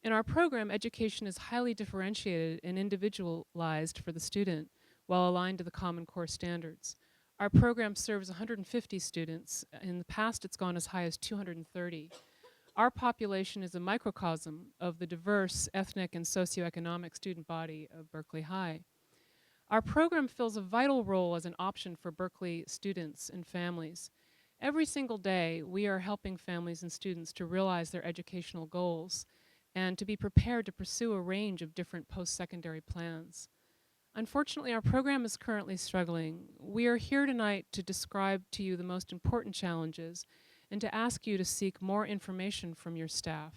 In our program, education is highly differentiated and individualized for the student while aligned to the Common Core standards. Our program serves 150 students. In the past, it's gone as high as 230. Our population is a microcosm of the diverse ethnic and socioeconomic student body of Berkeley High. Our program fills a vital role as an option for Berkeley students and families. Every single day, we are helping families and students to realize their educational goals and to be prepared to pursue a range of different post-secondary plans. Unfortunately, our program is currently struggling. We are here tonight to describe to you the most important challenges and to ask you to seek more information from your staff.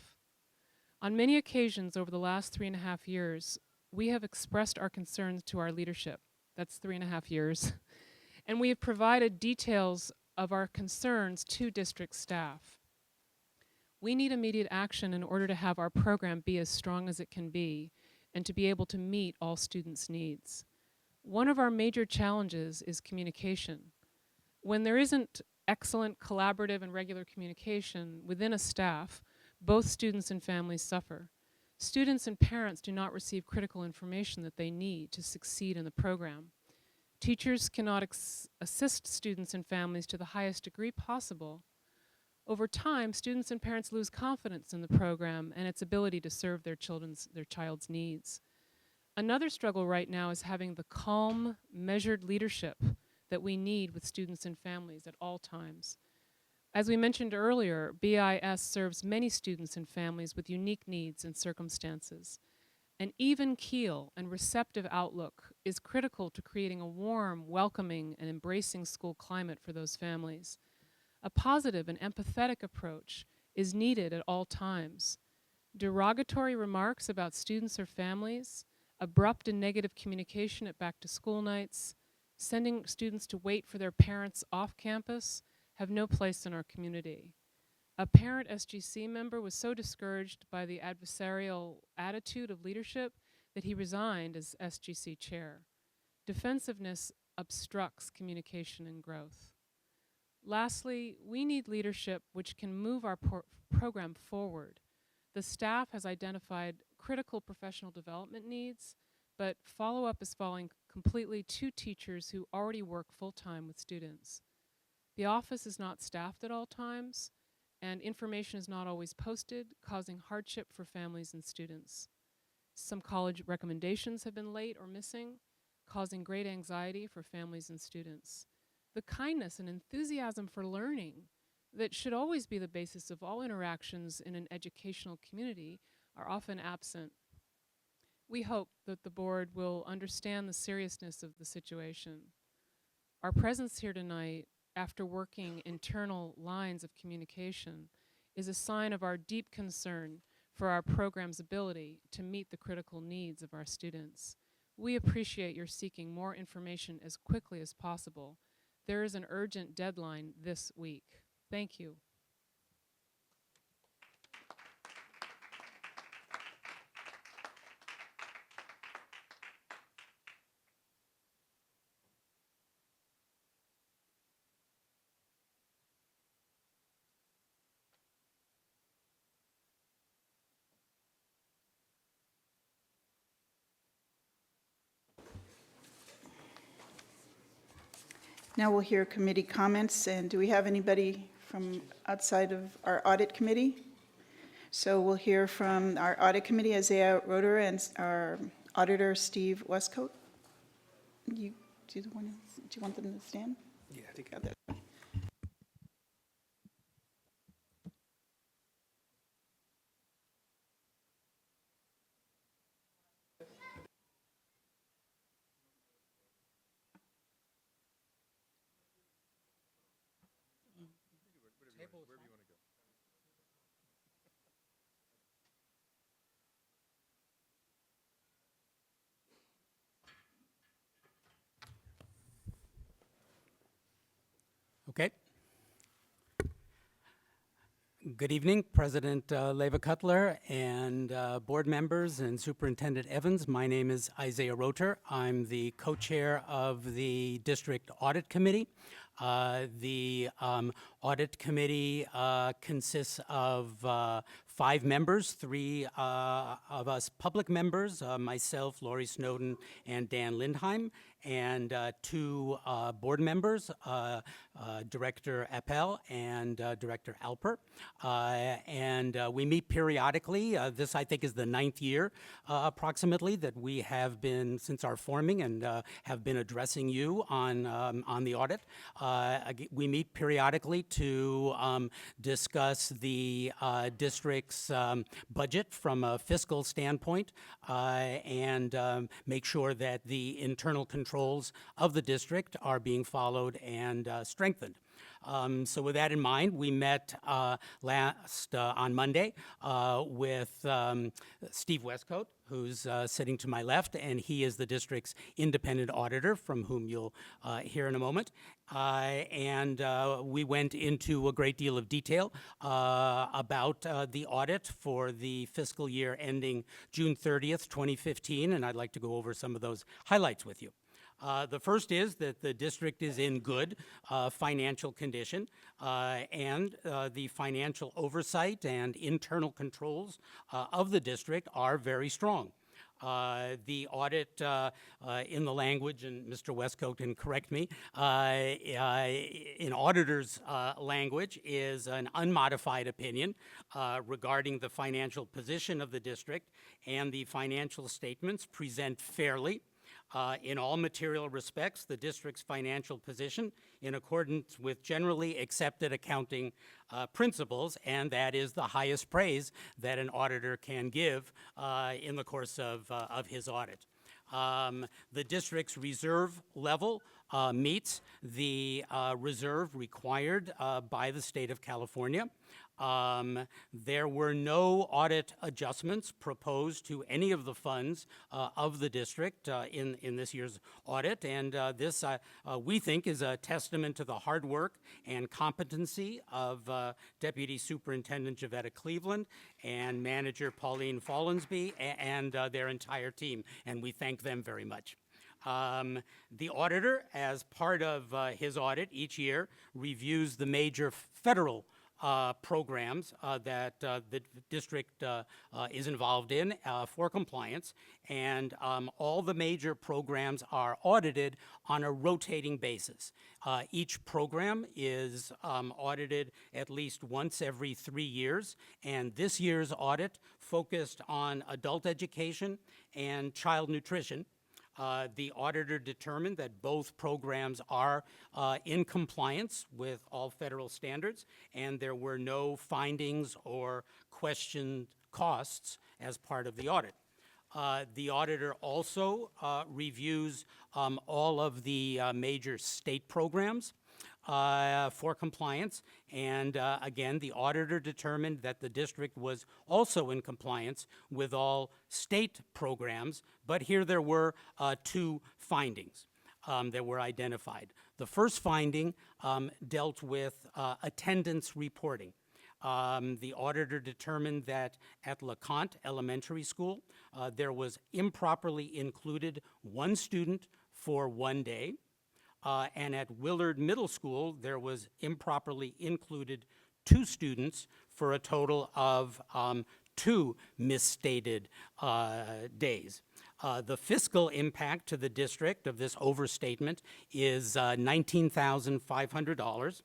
On many occasions over the last 3.5 years, we have expressed our concerns to our leadership. That's 3.5 years. And we have provided details of our concerns to district staff. We need immediate action in order to have our program be as strong as it can be and to be able to meet all students' needs. One of our major challenges is communication. When there isn't excellent collaborative and regular communication within a staff, both students and families suffer. Students and parents do not receive critical information that they need to succeed in the program. Teachers cannot assist students and families to the highest degree possible. Over time, students and parents lose confidence in the program and its ability to serve their child's needs. Another struggle right now is having the calm, measured leadership that we need with students and families at all times. As we mentioned earlier, BIS serves many students and families with unique needs and circumstances. An even keel and receptive outlook is critical to creating a warm, welcoming, and embracing school climate for those families. A positive and empathetic approach is needed at all times. Derogatory remarks about students or families, abrupt and negative communication at back-to-school nights, sending students to wait for their parents off campus have no place in our community. A parent SGC member was so discouraged by the adversarial attitude of leadership that he resigned as SGC chair. Defensiveness obstructs communication and growth. Lastly, we need leadership which can move our program forward. The staff has identified critical professional development needs, but follow-up is falling completely to teachers who already work full-time with students. The office is not staffed at all times, and information is not always posted, causing hardship for families and students. Some college recommendations have been late or missing, causing great anxiety for families and students. The kindness and enthusiasm for learning that should always be the basis of all interactions in an educational community are often absent. We hope that the board will understand the seriousness of the situation. Our presence here tonight, after working internal lines of communication, is a sign of our deep concern for our program's ability to meet the critical needs of our students. We appreciate your seeking more information as quickly as possible. There is an urgent deadline this week. Thank you. Now we'll hear committee comments, and do we have anybody from outside of our audit committee? So we'll hear from our audit committee, Isaiah Roeder, and our auditor, Steve Westcoat. Do you want them to stand? Yeah, I think Got that. Okay. Good evening, President Leva Cutler and board members and Superintendent Evans. My name is Isaiah Roeder. I'm the co-chair of the District Audit Committee. The Audit Committee consists of 5 members, 3 of us public members, myself, Laurie Snowden, and Dan Lindheim, and 2 board members, Director Appel and Director Alper. And we meet periodically. This, I think, is the 9th year, approximately, that we have been, since our forming, and have been addressing you on the audit. We meet periodically to discuss the district's budget from a fiscal standpoint and make sure that the internal controls of the district are being followed and strengthened. So with that in mind, we met last on Monday with Steve Westcoat, who's sitting to my left, and he is the district's independent auditor, from whom you'll hear in a moment. And we went into a great deal of detail about the audit for the fiscal year ending June 30th, 2015, and I'd like to go over some of those highlights with you. The first is that the district is in good financial condition, and the financial oversight and internal controls of the district are very strong. The audit, in the language, and Mr. Westcoat can correct me, in auditor's language, is an unmodified opinion regarding the financial position of the district, and the financial statements present fairly, in all material respects, the district's financial position in accordance with generally accepted accounting principles, and that is the highest praise that an auditor can give in the course of his audit. The district's reserve level meets the reserve required by the state of California. There were no audit adjustments proposed to any of the funds of the district in this year's audit, and this, we think, is a testament to the hard work and competency of Deputy Superintendent Javetta Cleveland and Manager Pauline Follensby and their entire team, and we thank them very much. The auditor, as part of his audit each year, reviews the major federal programs that the district is involved in for compliance, and all the major programs are audited on a rotating basis. Each program is audited at least once every 3 years, and this year's audit focused on adult education and child nutrition. The auditor determined that both programs are in compliance with all federal standards, and there were no findings or questioned costs as part of the audit. The auditor also reviews all of the major state programs for compliance, and again, the auditor determined that the district was also in compliance with all state programs, but here there were 2 findings that were identified. The first finding dealt with attendance reporting. The auditor determined that at LeConte Elementary School, there was improperly included 1 student for 1 day, and at Willard Middle School, there was improperly included 2 students for a total of 2 misstated days. The fiscal impact to the district of this overstatement is $19,500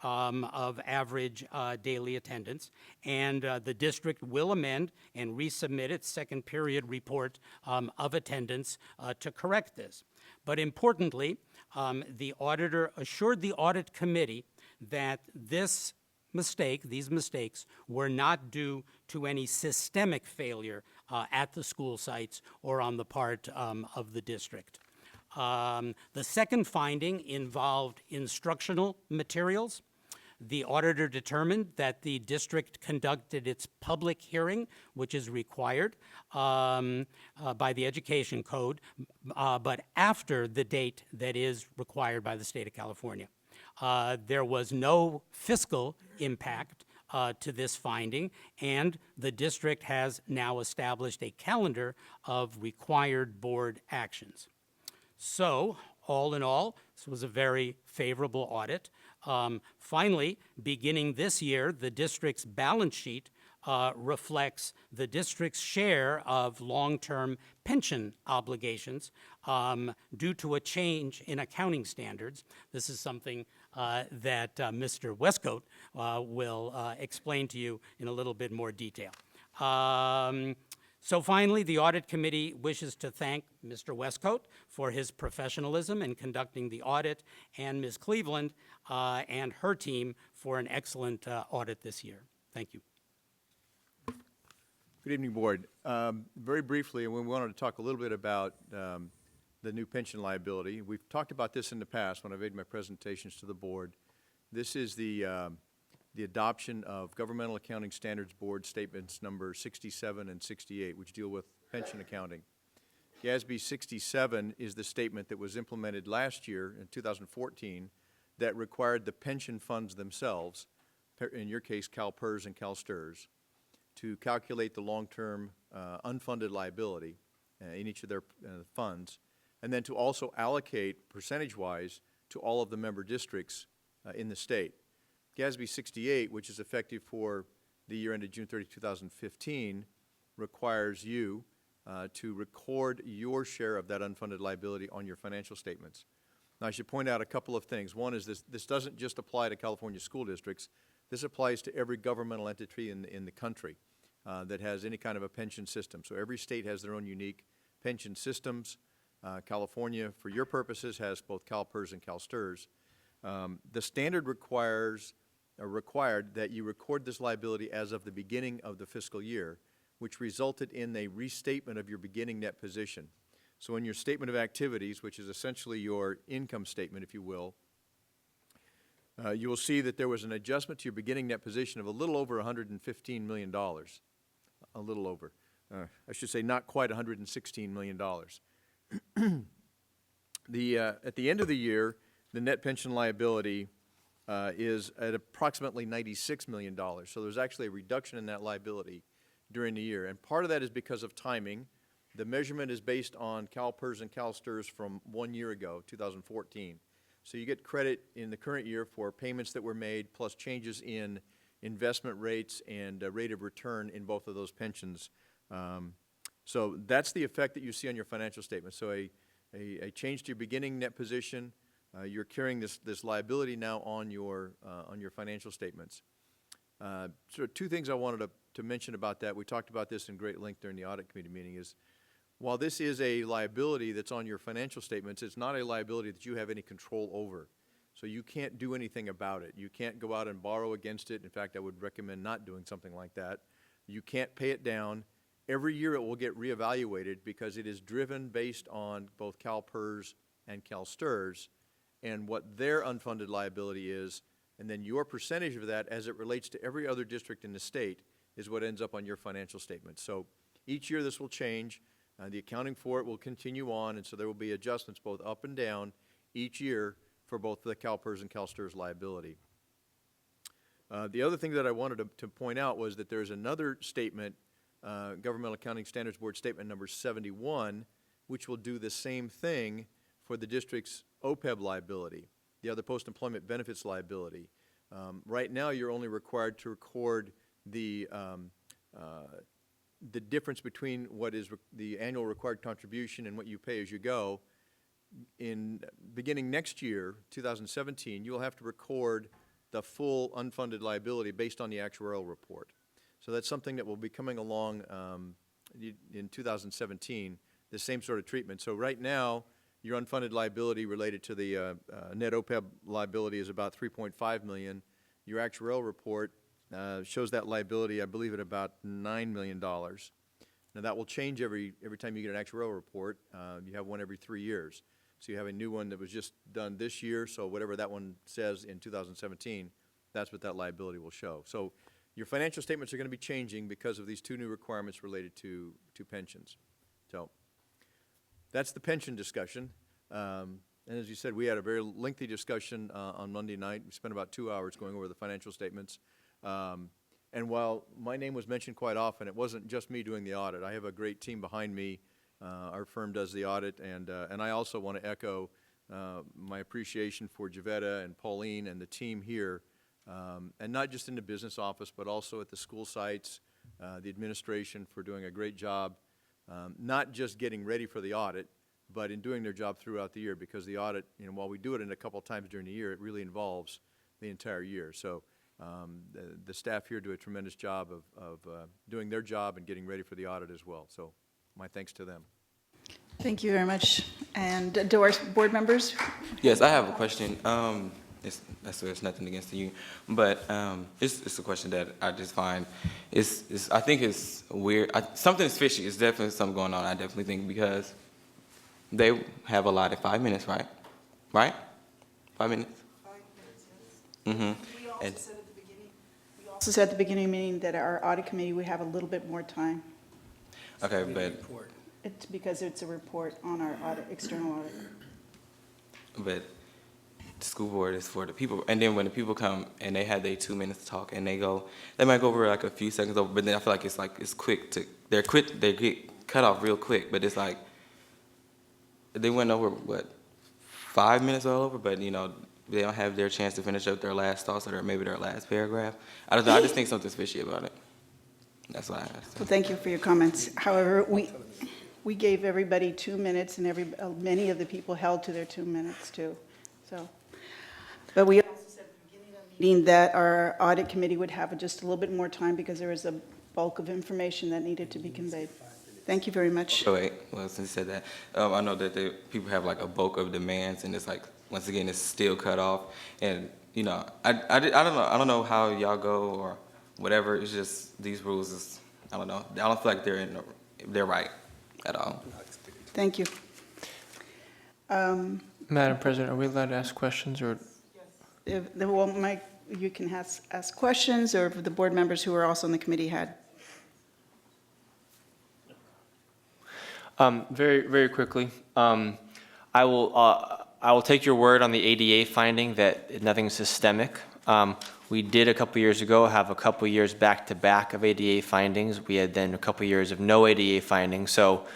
of average daily attendance, and the district will amend and resubmit its second period report of attendance to correct this. But importantly, the auditor assured the audit committee that these mistakes were not due to any systemic failure at the school sites or on the part of the district. The second finding involved instructional materials. The auditor determined that the district conducted its public hearing, which is required by the Education Code, but after the date that is required by the state of California. There was no fiscal impact to this finding, and the district has now established a calendar of required board actions. So, all in all, this was a very favorable audit. Finally, beginning this year, the district's balance sheet reflects the district's share of long-term pension obligations due to a change in accounting standards. This is something that Mr. Westcoat will explain to you in a little bit more detail. So finally, the Audit Committee wishes to thank Mr. Westcoat for his professionalism in conducting the audit, and Ms. Cleveland and her team for an excellent audit this year. Thank you. Good evening, Board. Very briefly, we wanted to talk a little bit about the new pension liability. We've talked about this in the past when I made my presentations to the Board. This is the adoption of Governmental Accounting Standards Board Statements number 67 and 68, which deal with pension accounting. GASB 67 is the statement that was implemented last year in 2014 that required the pension funds themselves, in your case CalPERS and CalSTRS, to calculate the long-term unfunded liability in each of their funds, and then to also allocate percentage-wise to all of the member districts in the state. GASB 68, which is effective for the year ended June 30, 2015, requires you to record your share of that unfunded liability on your financial statements. Now, I should point out a couple of things. One is this doesn't just apply to California school districts. This applies to every governmental entity in the country that has any kind of a pension system. So every state has their own unique pension systems. California, for your purposes, has both CalPERS and CalSTRS. The standard required that you record this liability as of the beginning of the fiscal year, which resulted in a restatement of your beginning net position. So in your statement of activities, which is essentially your income statement, if you will see that there was an adjustment to your beginning net position of a little over $115 million. A little over. I should say not quite $116 million. At the end of the year, the net pension liability is at approximately $96 million. So there's actually a reduction in that liability during the year. And part of that is because of timing. The measurement is based on CalPERS and CalSTRS from 1 year ago, 2014. So you get credit in the current year for payments that were made plus changes in investment rates and rate of return in both of those pensions. So that's the effect that you see on your financial statement. So a change to your beginning net position, you're carrying this liability now on your financial statements. So two things I wanted to mention about that. We talked about this in great length during the audit committee meeting is, while this is a liability that's on your financial statements, it's not a liability that you have any control over. So you can't do anything about it. You can't go out and borrow against it. In fact, I would recommend not doing something like that. You can't pay it down. Every year it will get reevaluated because it is driven based on both CalPERS and CalSTRS and what their unfunded liability is, and then your percentage of that as it relates to every other district in the state is what ends up on your financial statement. So each year this will change. The accounting for it will continue on, and so there will be adjustments both up and down each year for both the CalPERS and CalSTRS liability. The other thing that I wanted to point out was that there's another statement, Governmental Accounting Standards Board Statement number 71, which will do the same thing for the district's OPEB liability, the other post-employment benefits liability. Right now, you're only required to record the difference between what is the annual required contribution and what you pay as you go. In beginning next year, 2017, you will have to record the full unfunded liability based on the actuarial report. So that's something that will be coming along in 2017, the same sort of treatment. So right now, your unfunded liability related to the net OPEB liability is about $3.5 million. Your actuarial report shows that liability, I believe, at about $9 million. Now, that will change every time you get an actuarial report. You have one every 3 years. So you have a new one that was just done this year, so whatever that one says in 2017, that's what that liability will show. So your financial statements are going to be changing because of these two new requirements related to pensions. So that's the pension discussion. And as you said, we had a very lengthy discussion on Monday night. We spent about 2 hours going over the financial statements. And while my name was mentioned quite often, it wasn't just me doing the audit. I have a great team behind me. Our firm does the audit, and I also want to echo my appreciation for Javetta and Pauline and the team here, and not just in the business office, but also at the school sites, the administration for doing a great job, not just getting ready for the audit, but in doing their job throughout the year, because the audit, while we do it in a couple times during the year, it really involves the entire year. So the staff here do a tremendous job of doing their job and getting ready for the audit as well. So my thanks to them. Thank you very much. And do our board members? Yes, I have a question. It's nothing against you, but it's a question that I just find I think it's weird. Something's fishy. It's definitely something going on. I definitely think, because they have allotted 5 minutes, right? Right? 5 minutes. 5 minutes, yes. Mm-hmm. We also said at the beginning of the meeting that our audit committee would have a little bit more time. Okay, but It's because it's a report on our audit, external audit. But the school board is for the people, and then when the people come and they have their 2 minutes to talk, and they might go over like a few seconds over, but then I feel like it's quick they get cut off real quick, but it's like they went over 5 minutes all over, but they don't have their chance to finish up their last thoughts or maybe their last paragraph. I don't know. I just think something's fishy about it. That's why I asked. Well, thank you for your comments. However, we gave everybody 2 minutes, and many of the people held to their 2 minutes too. So, but we also said at the beginning of the meeting that our audit committee would have just a little bit more time because there was a bulk of information that needed to be conveyed. Thank you very much. Oh, wait. Well, since you said that, I know that people have like a bulk of demands, and it's like, once again, it's still cut off. And I don't know how y'all go or whatever. It's just these rules is, I don't know. I don't feel like they're right at all. Thank you. Madam President, are we allowed to ask questions, or? You can ask questions, or if the board members who are also on the committee had. Very, very quickly, I will take your word on the ADA finding that nothing systemic. We did a couple years ago have a couple years back-to-back of ADA findings. We had then a couple years of no ADA findings. So,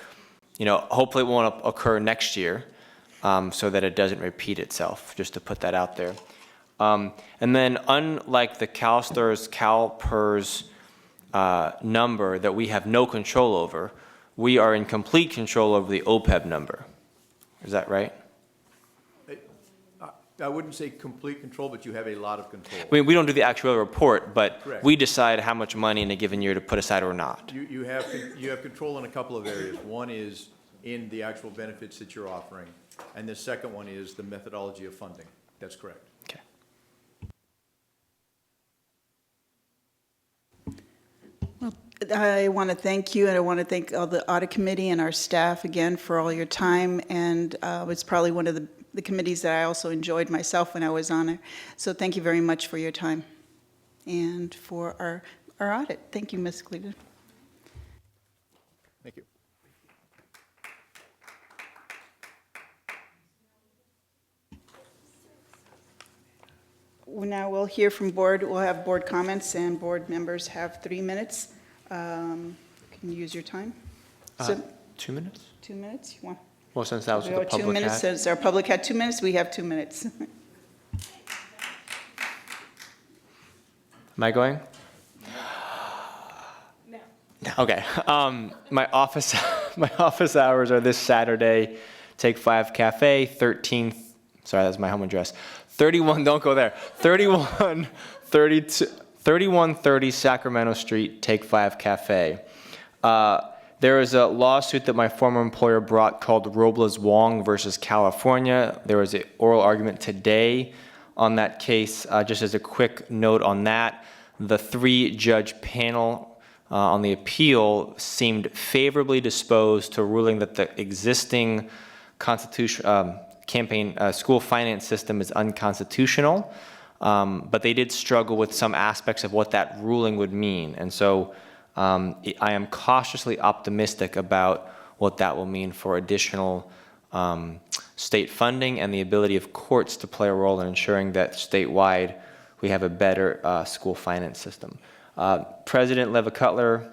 hopefully it won't occur next year, so that it doesn't repeat itself, just to put that out there. And then unlike the CalSTRS, CalPERS number that we have no control over, we are in complete control over the OPEB number. Is that right? I wouldn't say complete control, but you have a lot of control. I mean, we don't do the actual report, but Correct. we decide how much money in a given year to put aside or not. You have control in a couple of areas. One is in the actual benefits that you're offering, and the second one is the methodology of funding. That's correct. Okay. Well, I want to thank you, and I want to thank all the audit committee and our staff again for all your time, and it's probably one of the committees that I also enjoyed myself when I was on it. So thank you very much for your time and for our audit. Thank you, Ms. Cleveland. Thank you. Now we'll hear from board. We'll have board comments, and board members have 3 minutes. Can you use your time? 2 minutes? 2 minutes? You want? Well, since that was We what have the 2 public minutes. had. Since our public had 2 minutes, we have 2 minutes. Am I going? No. Okay. My office hours are this Saturday. Take 5 Cafe, 13th. Sorry, that's my home address. 31. Don't go there. 3130 Sacramento Street. Take 5 Cafe. There is a lawsuit that my former employer brought called Robles-Wong versus California. There was an oral argument today on that case. Just as a quick note on that, the 3-judge panel on the appeal seemed favorably disposed to ruling that the existing school finance system is unconstitutional, but they did struggle with some aspects of what that ruling would mean. And so I am cautiously optimistic about what that will mean for additional state funding and the ability of courts to play a role in ensuring that statewide we have a better school finance system. President Leva Cutler,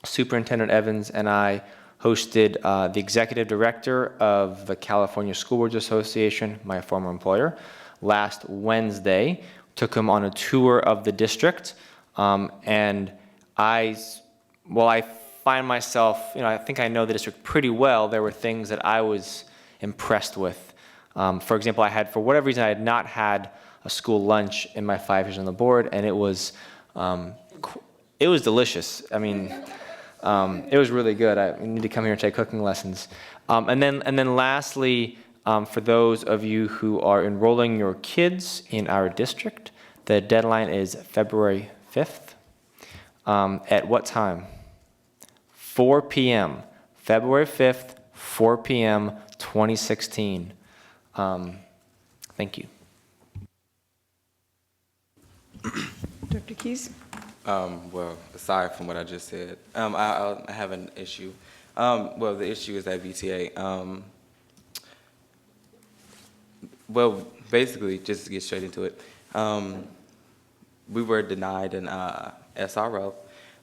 Superintendent Evans, and I hosted the executive director of the California School Boards Association, my former employer, last Wednesday. Took him on a tour of the district, and I while I find myself, I think I know the district pretty well, there were things that I was impressed with. For example, for whatever reason, I had not had a school lunch in my 5 years on the board, and it was delicious. I mean, it was really good. I need to come here and take cooking lessons. And then lastly, for those of you who are enrolling your kids in our district, the deadline is February 5th. At what time? 4 p.m. February 5th, 4 p.m., 2016. Thank you. Dr. Keyes? Well, aside from what I just said, I have an issue. Well, the issue is that VTA. Well, basically, just to get straight into it, we were denied an SRO.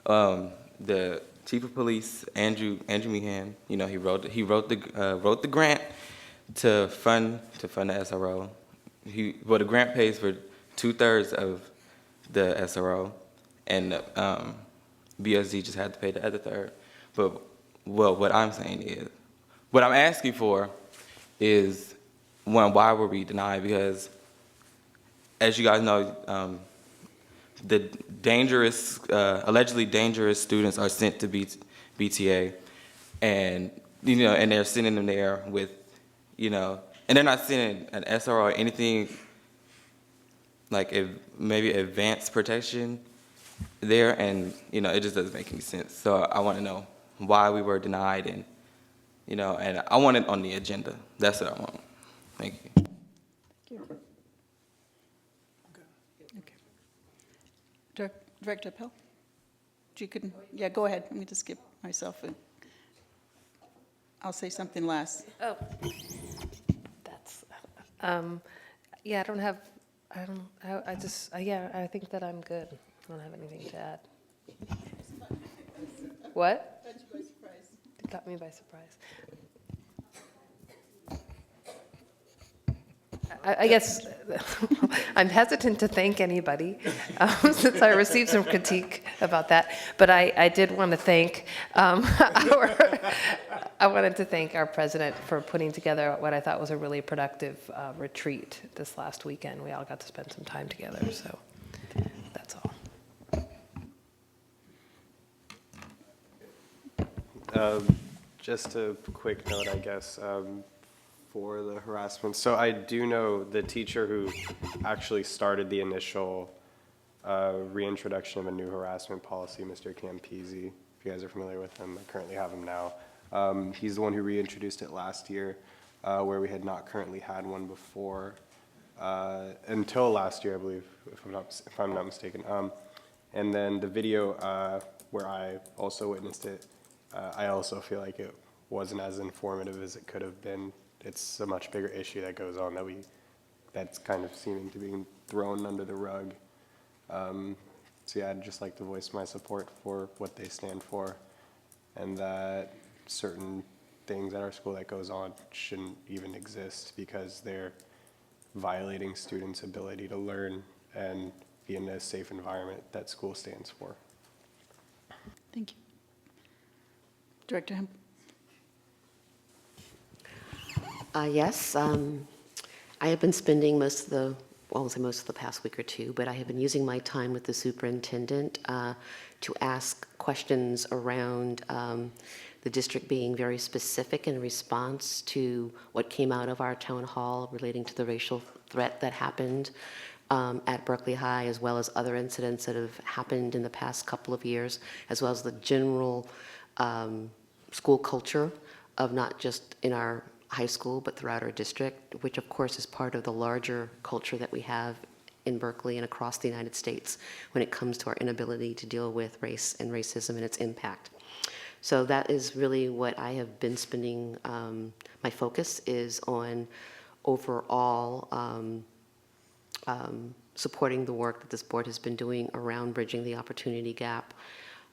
The chief of police, Andrew Meehan, he wrote the grant to fund the SRO. The grant pays for 2/3 of the SRO, and BSD just had to pay the other third. But what I'm saying is, what I'm asking for is, one, why were we denied? Because, as you guys know, the allegedly dangerous students are sent to BTA, and and they're sending them there with, and they're not sending an SRO or anything like maybe advanced protection there, and it just doesn't make any sense. So I want to know why we were denied, and and I want it on the agenda. That's what I want. Thank you. Thank you. Okay. Director Appel? Yeah, go ahead. Let me just skip myself. I'll say something last. Oh, that's, yeah, I think that I'm good. I don't have anything to add. What? It got me by surprise. I guess I'm hesitant to thank anybody since I received some critique about that. But I did want to thank I wanted to thank our president for putting together what I thought was a really productive retreat this last weekend. We all got to spend some time together, so that's all. Just a quick note, I guess, for the harassment. So I do know the teacher who actually started the initial reintroduction of a new harassment policy, Mr. Campisi. If you guys are familiar with him, I currently have him now. He's the one who reintroduced it last year, where we had not currently had one before, until last year, I believe, if I'm not mistaken. And then the video where I also witnessed it, I also feel like it wasn't as informative as it could have been. It's a much bigger issue that goes on that's kind of seeming to be thrown under the rug. So yeah, I'd just like to voice my support for what they stand for, and that certain things at our school that goes on shouldn't even exist because they're violating students' ability to learn and be in a safe environment that school stands for. Thank you. Director Hempel? Yes, I have been spending most of the past week or two, but I have been using my time with the superintendent to ask questions around the district being very specific in response to what came out of our town hall relating to the racial threat that happened at Berkeley High, as well as other incidents that have happened in the past couple of years, as well as the general school culture of not just in our high school, but throughout our district, which of course is part of the larger culture that we have in Berkeley and across the United States when it comes to our inability to deal with race and racism and its impact. So that is really what I have been spending, my focus is on overall supporting the work that this board has been doing around bridging the opportunity gap,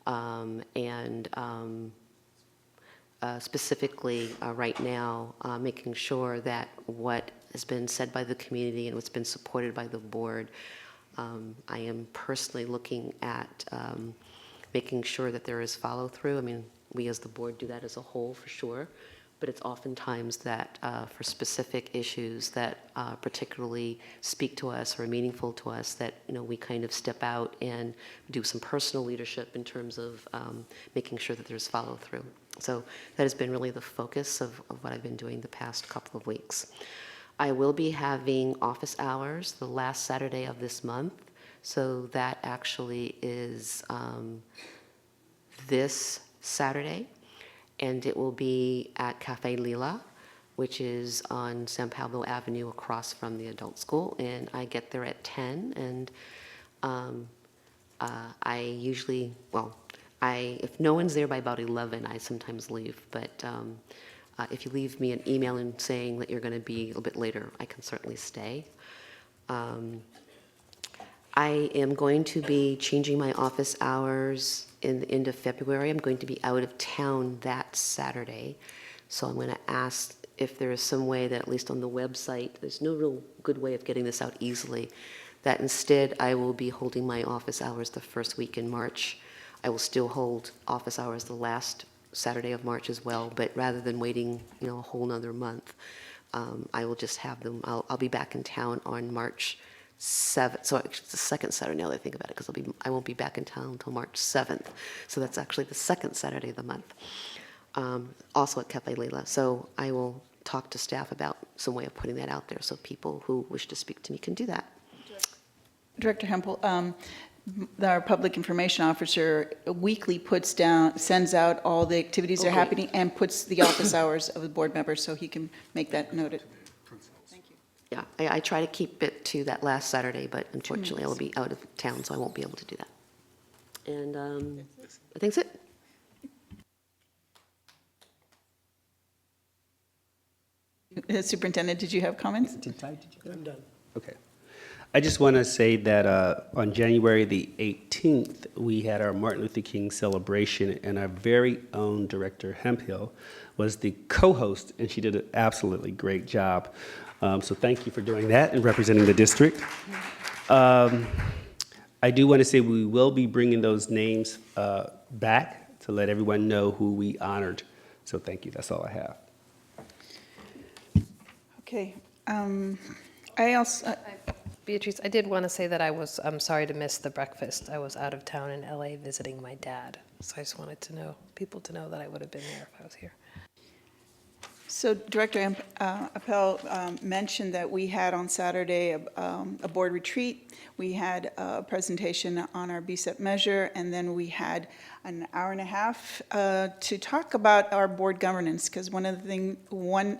and specifically right now, making sure that what has been said by the community and what's been supported by the board, I am personally looking at making sure that there is follow-through. I mean, we as the board do that as a whole for sure, but it's oftentimes that for specific issues that particularly speak to us or are meaningful to us, that we kind of step out and do some personal leadership in terms of making sure that there's follow-through. So that has been really the focus of what I've been doing the past couple of weeks. I will be having office hours the last Saturday of this month. So that actually is this Saturday, and it will be at Cafe Lila, which is on San Pablo Avenue across from the adult school. And I get there at 10, and I usually, if no one's there by about 11, I sometimes leave. But if you leave me an email and saying that you're going to be a little bit later, I can certainly stay. I am going to be changing my office hours in the end of February. I'm going to be out of town that Saturday. So I'm going to ask if there is some way that, at least on the website, there's no real good way of getting this out easily, that instead I will be holding my office hours the first week in March. I will still hold office hours the last Saturday of March as well, but rather than waiting, a whole nother month, I will just have them. I'll be back in town on March 7th. So it's the second Saturday now that I think about it, because I won't be back in town until March 7th. So that's actually the second Saturday of the month. Also at Cafe Lila. So I will talk to staff about some way of putting that out there so people who wish to speak to me can do that. Director Hempel, our public information officer weekly sends out all the activities that are happening and puts the office hours of the board members, so he can make that noted. Yeah, I try to keep it to that last Saturday, but unfortunately I will be out of town, so I won't be able to do that. And I think that's it. Superintendent, did you have comments? I'm done. Okay. I just want to say that on January the 18th, we had our Martin Luther King celebration, and our very own Director Hemphill was the co-host, and she did an absolutely great job. So thank you for doing that and representing the district. I do want to say we will be bringing those names back to let everyone know who we honored. So thank you. That's all I have. Okay. I also... Beatrice, I did want to say that I'm sorry to miss the breakfast. I was out of town in LA visiting my dad. So I just wanted people to know that I would have been there if I was here. So Director Appel mentioned that we had on Saturday a board retreat. We had a presentation on our BSEP measure, and then we had an hour and a half to talk about our board governance, because one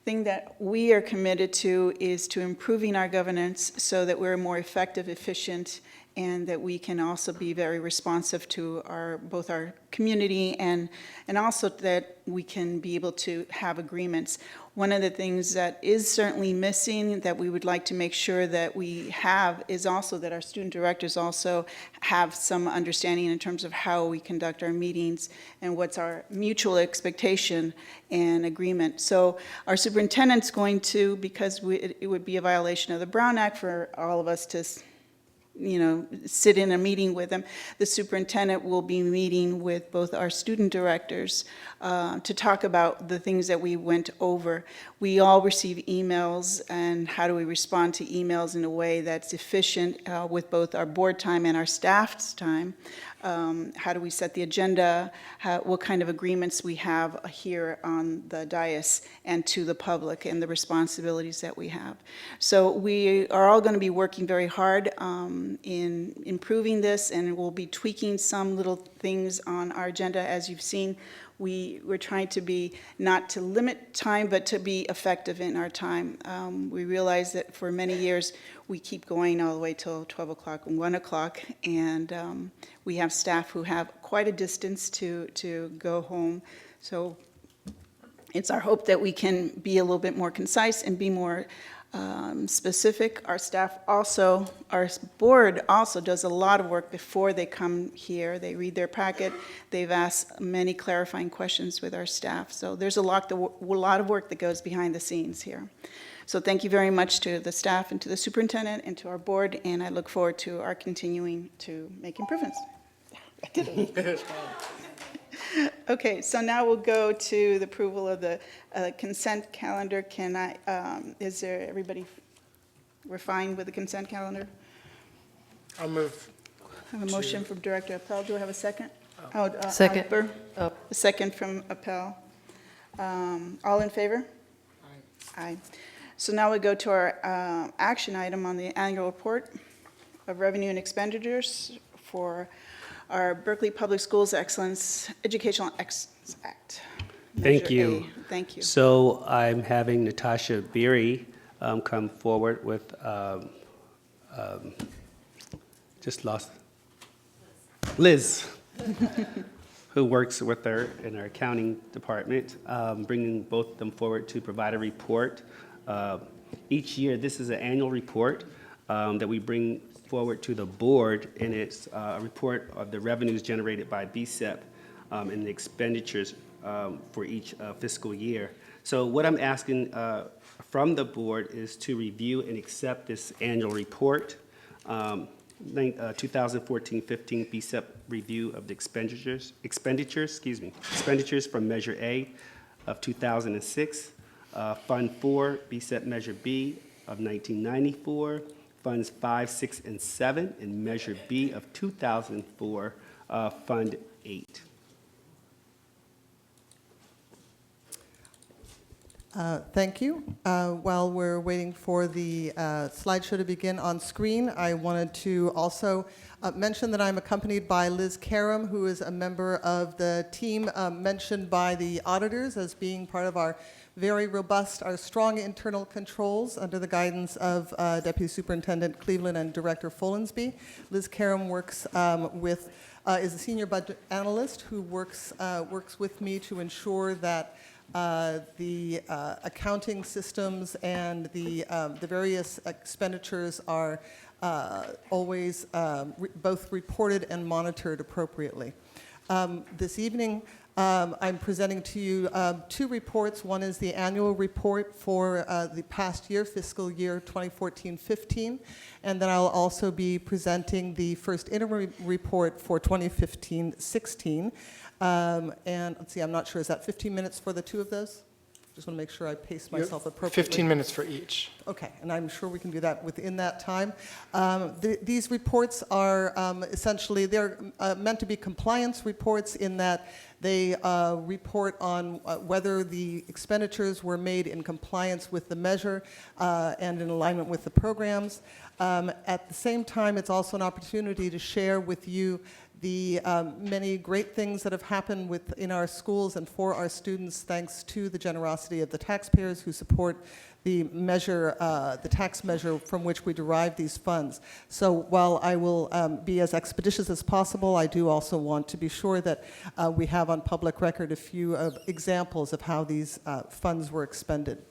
thing that we are committed to is to improving our governance so that we're more effective, efficient, and that we can also be very responsive to both our community and also that we can be able to have agreements. One of the things that is certainly missing that we would like to make sure that we have is also that our student directors also have some understanding in terms of how we conduct our meetings and what's our mutual expectation and agreement. So our superintendent's going to, because it would be a violation of the Brown Act for all of us to sit in a meeting with them. The superintendent will be meeting with both our student directors to talk about the things that we went over. We all receive emails, and how do we respond to emails in a way that's efficient with both our board time and our staff's time? How do we set the agenda? What kind of agreements we have here on the dais and to the public, and the responsibilities that we have. So we are all going to be working very hard in improving this, and we'll be tweaking some little things on our agenda. As you've seen, we're trying to be, not to limit time, but to be effective in our time. We realize that for many years, we keep going all the way till 12 o'clock and 1 o'clock, and we have staff who have quite a distance to go home. So it's our hope that we can be a little bit more concise and be more specific. Our staff also, our board also does a lot of work before they come here. They read their packet. They've asked many clarifying questions with our staff. So there's a lot of work that goes behind the scenes here. So thank you very much to the staff and to the superintendent and to our board, and I look forward to our continuing to make improvements. Okay, so now we'll go to the approval of the consent calendar. Can I, is there, everybody, we're fine with the consent calendar? I'll move. I have a motion from Director Appel. Do I have a second? Second. Alper. A second from Appel. All in favor? Aye. So now we go to our action item on the annual report of revenue and expenditures for our Berkeley Public Schools Educational Excellence Act. Thank Measure you. A. Thank you. So I'm having Natasha Beery come forward with, just lost, Liz, who works with her in our accounting department, bringing both of them forward to provide a report. Each year, this is an annual report that we bring forward to the board, and it's a report of the revenues generated by BSEP and the expenditures for each fiscal year. So what I'm asking from the board is to review and accept this annual report, 2014-15 BSEP review of the expenditures from Measure A of 2006, Fund 4, BSEP Measure B of 1994, Funds 5, 6, and 7, and Measure B of 2004, Fund 8. Thank you. While we're waiting for the slideshow to begin on screen, I wanted to also mention that I'm accompanied by Liz Karam, who is a member of the team mentioned by the auditors as being part of our very robust, our strong internal controls under the guidance of Deputy Superintendent Cleveland and Director Folensby. Liz Karam works is a senior budget analyst who works with me to ensure that the accounting systems and the various expenditures are always both reported and monitored appropriately. This evening, I'm presenting to you two reports. One is the annual report for the past year, fiscal year 2014-15, and then I'll also be presenting the first interim report for 2015-16. And let's see, I'm not sure, is that 15 minutes for the two of those? Just want to make sure I pace myself appropriately. 15 minutes for each. Okay, and I'm sure we can do that within that time. These reports are essentially, they're meant to be compliance reports in that they report on whether the expenditures were made in compliance with the measure and in alignment with the programs. At the same time, it's also an opportunity to share with you the many great things that have happened in our schools and for our students, thanks to the generosity of the taxpayers who support the measure, the tax measure from which we derive these funds. So while I will be as expeditious as possible, I do also want to be sure that we have on public record a few examples of how these funds were expended.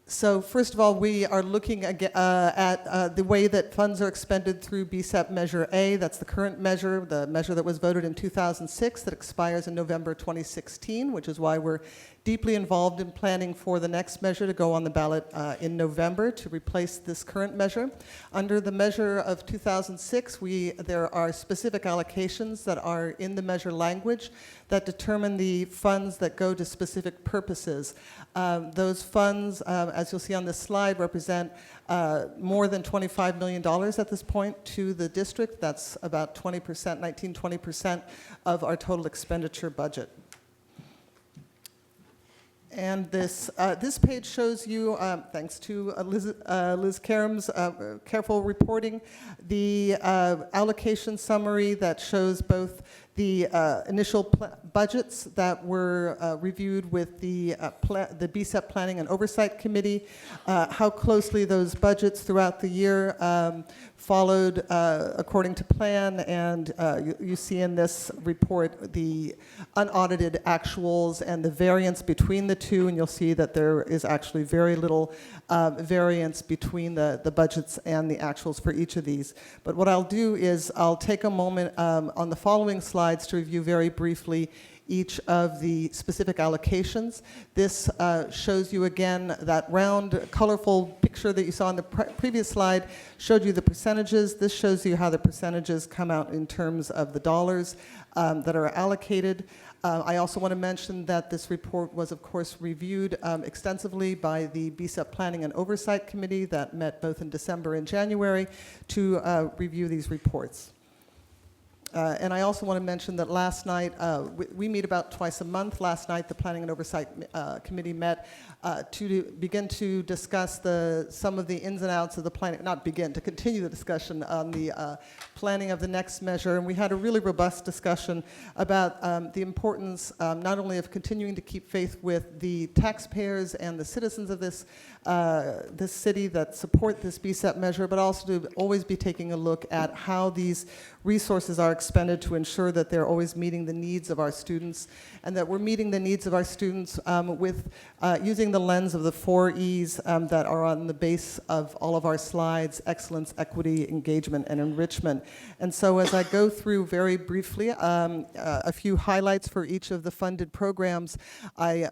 So first of all, we are looking at the way that funds are expended through BSEP Measure A. That's the current measure, the measure that was voted in 2006 that expires in November 2016, which is why we're deeply involved in planning for the next measure to go on the ballot in November to replace this current measure. Under the measure of 2006, there are specific allocations that are in the measure language that determine the funds that go to specific purposes. Those funds, as you'll see on this slide, represent more than $25 million at this point to the district. That's about 20%, 19-20% of our total expenditure budget. And this page shows you, thanks to Liz Karam's careful reporting, the allocation summary that shows both the initial budgets that were reviewed with the BSEP Planning and Oversight Committee, how closely those budgets throughout the year followed according to plan, and you see in this report the unaudited actuals and the variance between the two, and you'll see that there is actually very little variance between the budgets and the actuals for each of these. But what I'll do is I'll take a moment on the following slides to review very briefly each of the specific allocations. This shows you again that round, colorful picture that you saw on the previous slide showed you the percentages. This shows you how the percentages come out in terms of the dollars that are allocated. I also want to mention that this report was, of course, reviewed extensively by the BSEP Planning and Oversight Committee that met both in December and January to review these reports. And I also want to mention that last night, we meet about twice a month. Last night, the Planning and Oversight Committee met to begin to discuss some of the ins and outs of the planning, not begin, to continue the discussion on the planning of the next measure. And we had a really robust discussion about the importance not only of continuing to keep faith with the taxpayers and the citizens of this city that support this BSEP measure, but also to always be taking a look at how these resources are expended to ensure that they're always meeting the needs of our students, and that we're meeting the needs of our students with using the lens of the 4 E's that are on the base of all of our slides: excellence, equity, engagement, and enrichment. And so as I go through very briefly a few highlights for each of the funded programs, I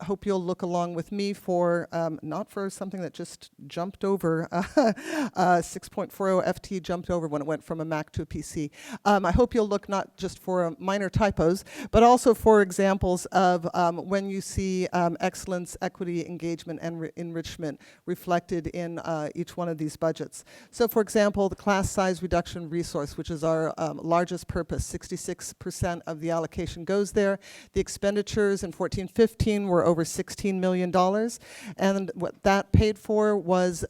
hope you'll look along with me for, not for something that just jumped over, 6.40 FT jumped over when it went from a Mac to a PC. I hope you'll look not just for minor typos, but also for examples of when you see excellence, equity, engagement, and enrichment reflected in each one of these budgets. So for example, the class size reduction resource, which is our largest purpose, 66% of the allocation goes there. The expenditures in 14-15 were over $16 million, and what that paid for was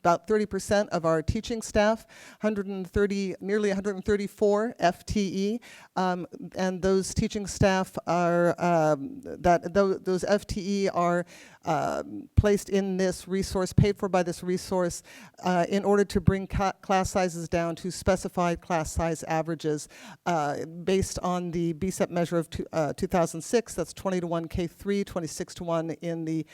about 30% of our teaching staff, nearly 134 FTE, and those teaching staff are, those FTE are placed in this resource, paid for by this resource, in order to bring class sizes down to specified class size averages based on the BSEP measure of 2006. That's 20-1 K3, 26-1 in the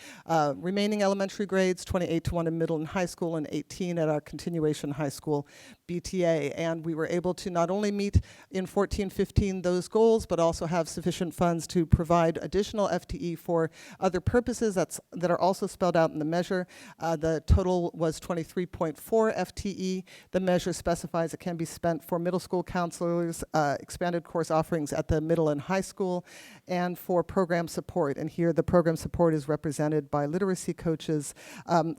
remaining elementary grades, 28-1 in middle and high school, and 18 at our continuation high school BTA. And we were able to not only meet in 14-15 those goals, but also have sufficient funds to provide additional FTE for other purposes that are also spelled out in the measure. The total was 23.4 FTE. The measure specifies it can be spent for middle school counselors, expanded course offerings at the middle and high school, and for program support. And here the program support is represented by literacy coaches,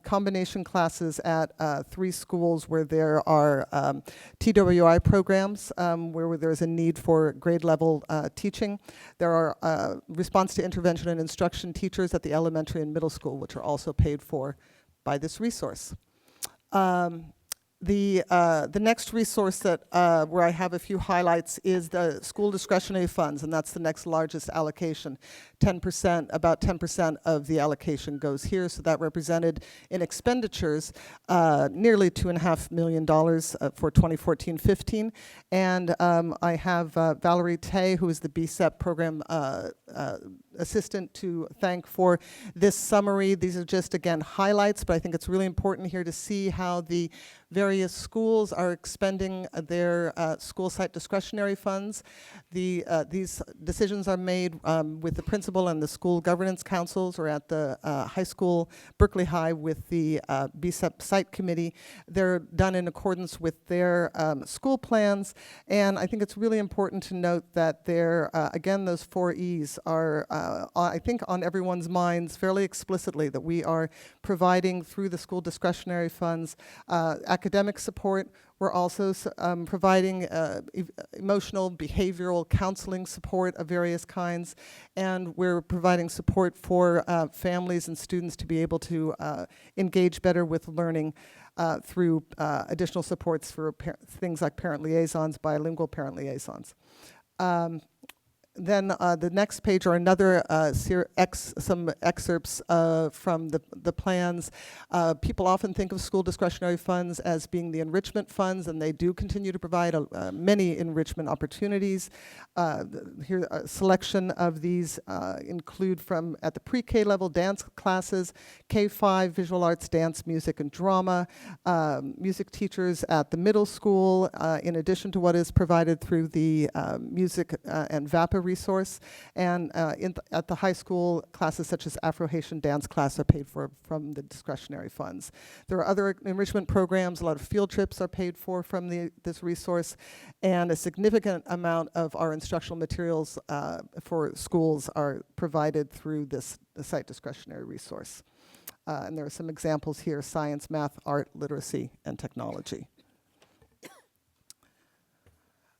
combination classes at 3 schools where there are TWI programs where there's a need for grade level teaching. There are response to intervention and instruction teachers at the elementary and middle school, which are also paid for by this resource. The next resource that where I have a few highlights is the school discretionary funds, and that's the next largest allocation. 10%, about 10% of the allocation goes here, so that represented in expenditures nearly $2.5 million for 2014-15. And I have Valerie Tay, who is the BSEP program assistant, to thank for this summary. These are just, again, highlights, but I think it's really important here to see how the various schools are expending their school site discretionary funds. These decisions are made with the principal and the school governance councils, or at the high school, Berkeley High, with the BSEP site committee. They're done in accordance with their school plans, and I think it's really important to note that they're, again, those 4 E's are, I think, on everyone's minds fairly explicitly, that we are providing through the school discretionary funds academic support. We're also providing emotional, behavioral counseling support of various kinds, and we're providing support for families and students to be able to engage better with learning through additional supports for things like parent liaisons, bilingual parent liaisons. Then the next page are another some excerpts from the plans. People often think of school discretionary funds as being the enrichment funds, and they do continue to provide many enrichment opportunities. Here, a selection of these include from at the pre-K level dance classes, K-5 visual arts, dance, music, and drama, music teachers at the middle school, in addition to what is provided through the music and VAPA resource. And at the high school, classes such as Afro-Haitian dance class are paid for from the discretionary funds. There are other enrichment programs. A lot of field trips are paid for from this resource. And a significant amount of our instructional materials for schools are provided through this site discretionary resource. And there are some examples here: science, math, art, literacy, and technology.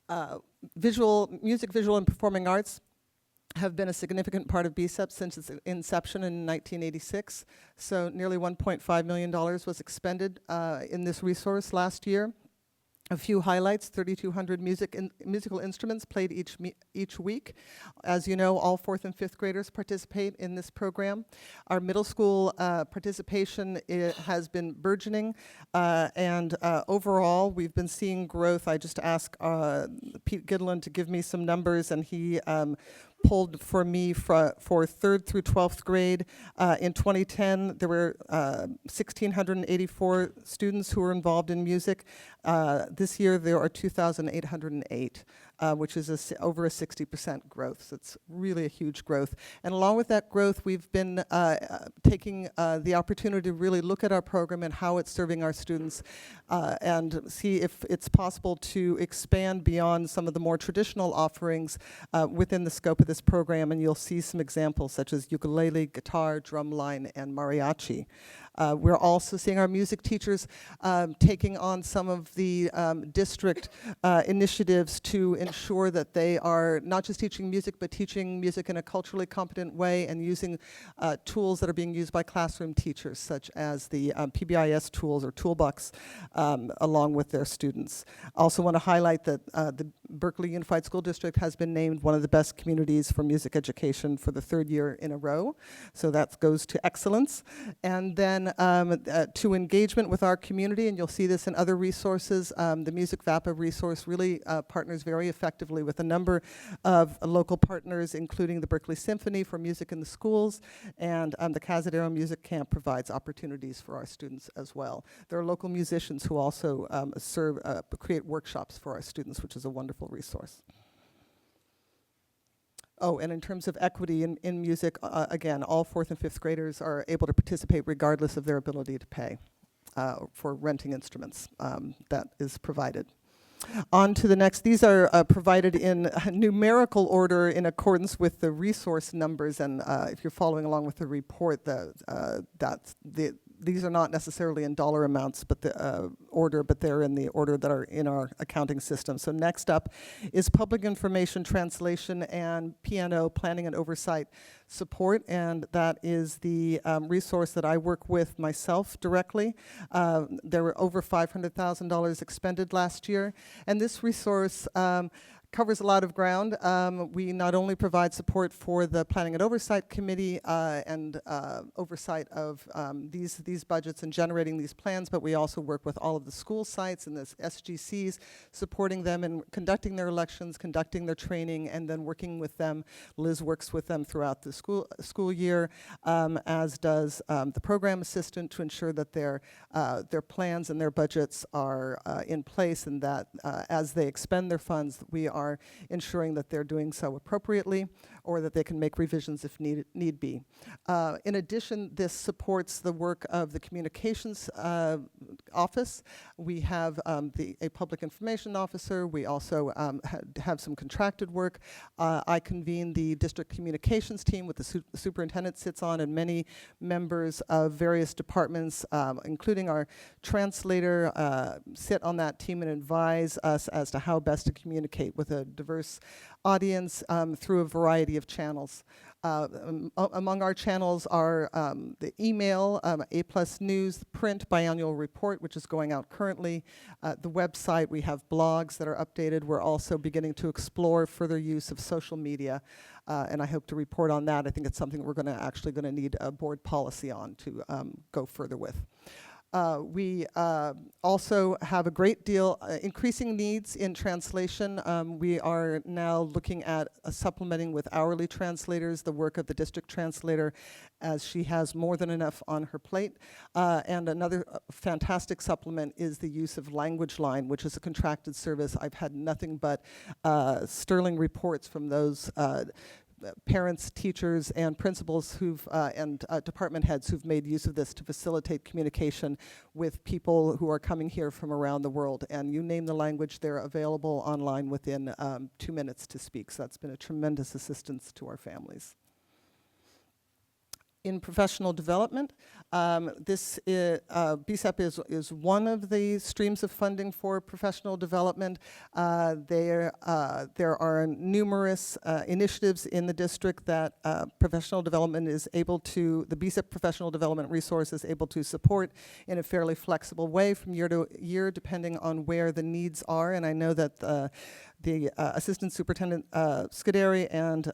Music, visual, and performing arts have been a significant part of BSEP since its inception in 1986. So nearly $1.5 million was expended in this resource last year. A few highlights: 3,200 musical instruments played each week. As you know, all 4th and 5th graders participate in this program. Our middle school participation has been burgeoning, and overall, we've been seeing growth. I just asked Pete Gidlin to give me some numbers, and he pulled for me for 3rd through 12th grade. In 2010, there were 1,684 students who were involved in music. This year, there are 2,808, which is over a 60% growth. So it's really a huge growth. And along with that growth, we've been taking the opportunity to really look at our program and how it's serving our students, and see if it's possible to expand beyond some of the more traditional offerings within the scope of this program. And you'll see some examples such as ukulele, guitar, drumline, and mariachi. We're also seeing our music teachers taking on some of the district initiatives to ensure that they are not just teaching music, but teaching music in a culturally competent way and using tools that are being used by classroom teachers, such as the PBIS tools or toolbox, along with their students. I also want to highlight that the Berkeley Unified School District has been named one of the best communities for music education for the 3rd year in a row. So that goes to excellence. And then to engagement with our community, and you'll see this in other resources. The Music VAPA resource really partners very effectively with a number of local partners, including the Berkeley Symphony for music in the schools, and the Cazadero Music Camp provides opportunities for our students as well. There are local musicians who also create workshops for our students, which is a wonderful resource. Oh, and in terms of equity in music, again, all 4th and 5th graders are able to participate regardless of their ability to pay for renting instruments. That is provided. On to the next. These are provided in numerical order in accordance with the resource numbers, and if you're following along with the report, these are not necessarily in dollar amounts, but the order, but they're in the order that are in our accounting system. So next up is public information translation and P&O, planning and oversight support, and that is the resource that I work with myself directly. There were over $500,000 expended last year, and this resource covers a lot of ground. We not only provide support for the Planning and Oversight Committee and oversight of these budgets and generating these plans, but we also work with all of the school sites and the SGCs, supporting them in conducting their elections, conducting their training, and then working with them. Liz works with them throughout the school year, as does the program assistant, to ensure that their plans and their budgets are in place, and that as they expend their funds, we are ensuring that they're doing so appropriately, or that they can make revisions if need be. In addition, this supports the work of the communications office. We have a public information officer. We also have some contracted work. I convene the district communications team with the superintendent sits on, and many members of various departments, including our translator, sit on that team and advise us as to how best to communicate with a diverse audience through a variety of channels. Among our channels are the email, A+ News, the print biannual report, which is going out currently, the website. We have blogs that are updated. We're also beginning to explore further use of social media, and I hope to report on that. I think it's something we're actually going to need a board policy on to go further with. We also have a great deal, increasing needs in translation. We are now looking at supplementing with hourly translators the work of the district translator, as she has more than enough on her plate. And another fantastic supplement is the use of Language Line, which is a contracted service. I've had nothing but sterling reports from those parents, teachers, and principals and department heads who've made use of this to facilitate communication with people who are coming here from around the world. And you name the language, they're available online within 2 minutes to speak. So that's been a tremendous assistance to our families. In professional development, BSEP is one of the streams of funding for professional development. There are numerous initiatives in the district that professional development is able to, the BSEP professional development resource is able to support in a fairly flexible way from year to year, depending on where the needs are. And I know that the Assistant Superintendent Scuderi and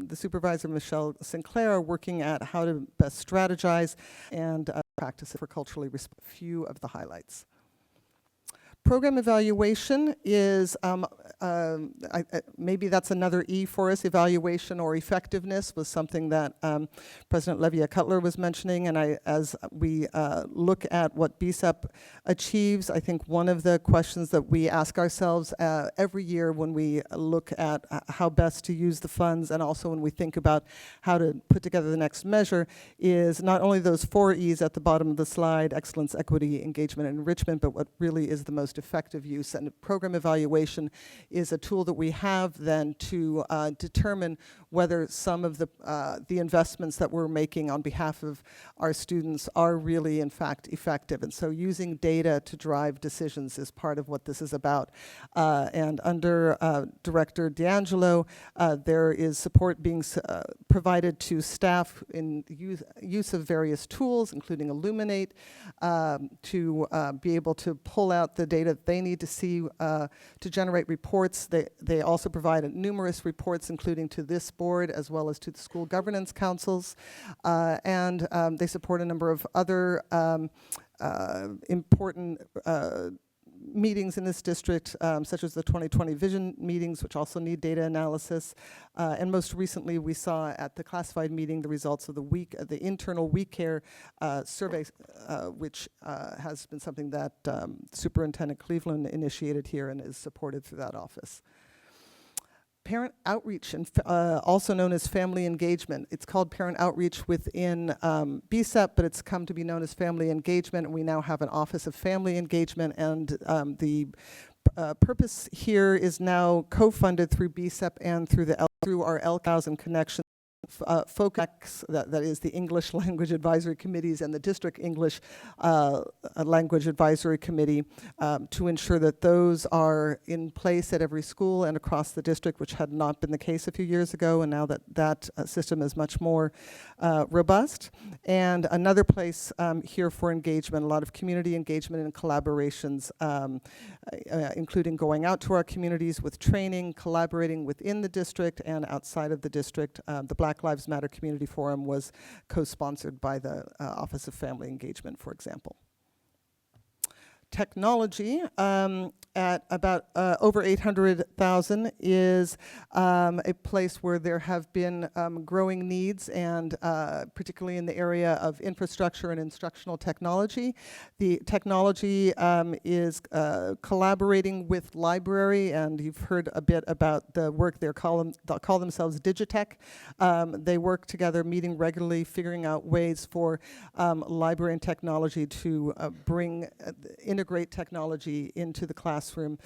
the Supervisor Michelle Sinclair are working at how to best strategize and practice it for culturally few of the highlights. Program evaluation is, maybe that's another E for us, evaluation or effectiveness was something that President Levia Cutler was mentioning, and as we look at what BSEP achieves, I think one of the questions that we ask ourselves every year when we look at how best to use the funds, and also when we think about how to put together the next measure, is not only those 4 E's at the bottom of the slide, excellence, equity, engagement, and enrichment, but what really is the most effective use. And program evaluation is a tool that we have then to determine whether some of the investments that we're making on behalf of our students are really in fact effective. And so using data to drive decisions is part of what this is about. And under Director D'Angelo, there is support being provided to staff in use of various tools, including Illuminate, to be able to pull out the data that they need to see to generate reports. They also provide numerous reports, including to this board as well as to the school governance councils. And they support a number of other important meetings in this district, such as the 2020 vision meetings, which also need data analysis. And most recently, we saw at the classified meeting the results of the internal week care survey, which has been something that Superintendent Cleveland initiated here and is supported through that office. Parent outreach, and also known as family engagement. It's called parent outreach within BSEP, but it's come to be known as family engagement. And we now have an Office of Family Engagement, and the purpose here is now co-funded through BSEP and through our LCAS and Connections. FOCAX, that is the English Language Advisory Committees and the District English Language Advisory Committee, to ensure that those are in place at every school and across the district, which had not been the case a few years ago, and now that system is much more robust. And another place here for engagement, a lot of community engagement and collaborations, including going out to our communities with training, collaborating within the district and outside of the district. The Black Lives Matter Community Forum was co-sponsored by the Office of Family Engagement, for example. Technology at about over 800,000 is a place where there have been growing needs, and particularly in the area of infrastructure and instructional technology. The technology is collaborating with library, and you've heard a bit about the work they'll call themselves Digitech. They work together, meeting regularly, figuring out ways for library and technology to integrate technology into the classroom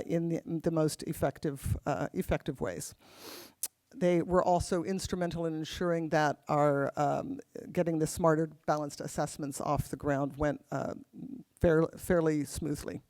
in the most effective ways. They were also instrumental in ensuring that our getting the smarter, balanced assessments off the ground went fairly smoothly.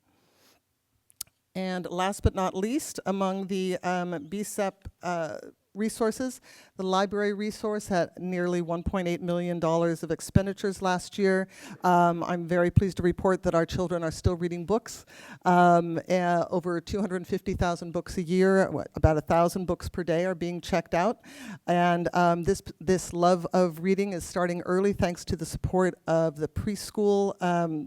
And last but not least, among the BSEP resources, The library resource had nearly $1.8 million of expenditures last year. I'm very pleased to report that our children are still reading books. Over 250,000 books a year, about 1,000 books per day are being checked out. And this love of reading is starting early thanks to the support of the preschool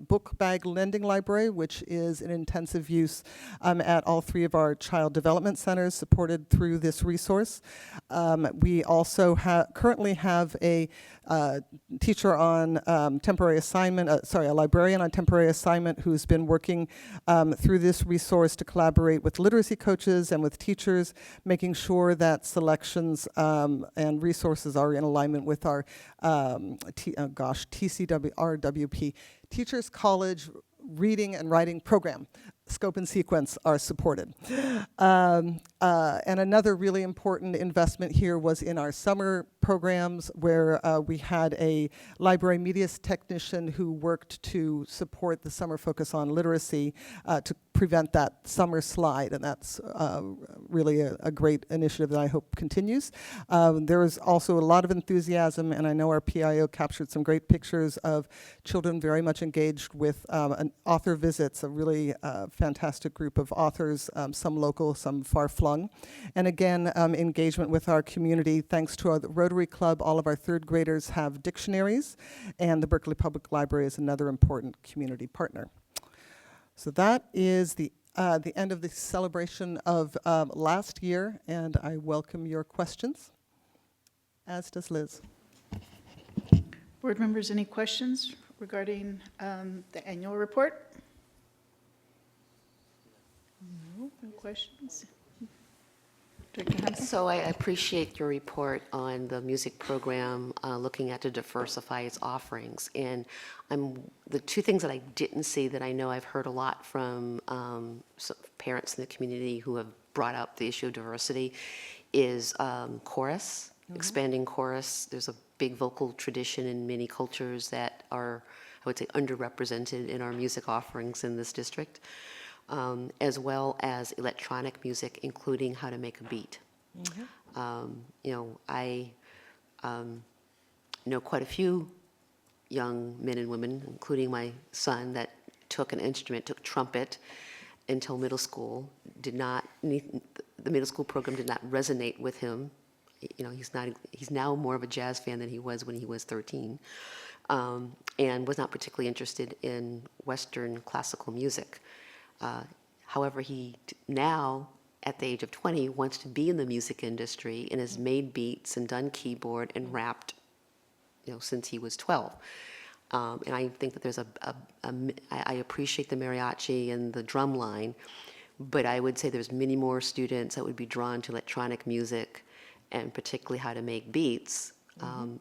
book bag lending library, which is in intensive use at all 3 of our child development centers supported through this resource. We also currently have a teacher on temporary assignment, a librarian on temporary assignment who's been working through this resource to collaborate with literacy coaches and with teachers, making sure that selections and resources are in alignment with our RWP, Teachers College Reading and Writing Program. Scope and sequence are supported. And another really important investment here was in our summer programs, where we had a library media technician who worked to support the summer focus on literacy to prevent that summer slide, and that's really a great initiative that I hope continues. There was also a lot of enthusiasm, and I know our PIO captured some great pictures of children very much engaged with an author visits, a really fantastic group of authors, some local, some far-flung. And again, engagement with our community. Thanks to our Rotary Club, all of our 3rd graders have dictionaries, and the Berkeley Public Library is another important community partner. So that is the end of the celebration of last year, and I welcome your questions, as does Liz. Board members, any questions regarding the annual report? No questions. Director Hunt? So I appreciate your report on the music program, looking at to diversify its offerings. And the 2 things that I didn't see that I know I've heard a lot from parents in the community who have brought up the issue of diversity is chorus, expanding chorus. There's a big vocal tradition in many cultures that are, I would say, underrepresented in our music offerings in this district. As well as electronic music, including how to make a beat. I know quite a few young men and women, including my son, that took an instrument, took trumpet until middle school. The middle school program did not resonate with him. He's now more of a jazz fan than he was when he was 13, and was not particularly interested in Western classical music. However, he now, at the age of 20, wants to be in the music industry and has made beats and done keyboard and rapped, since he was 12. And I think that there's I appreciate the mariachi and the drum line, but I would say there's many more students that would be drawn to electronic music and particularly how to make beats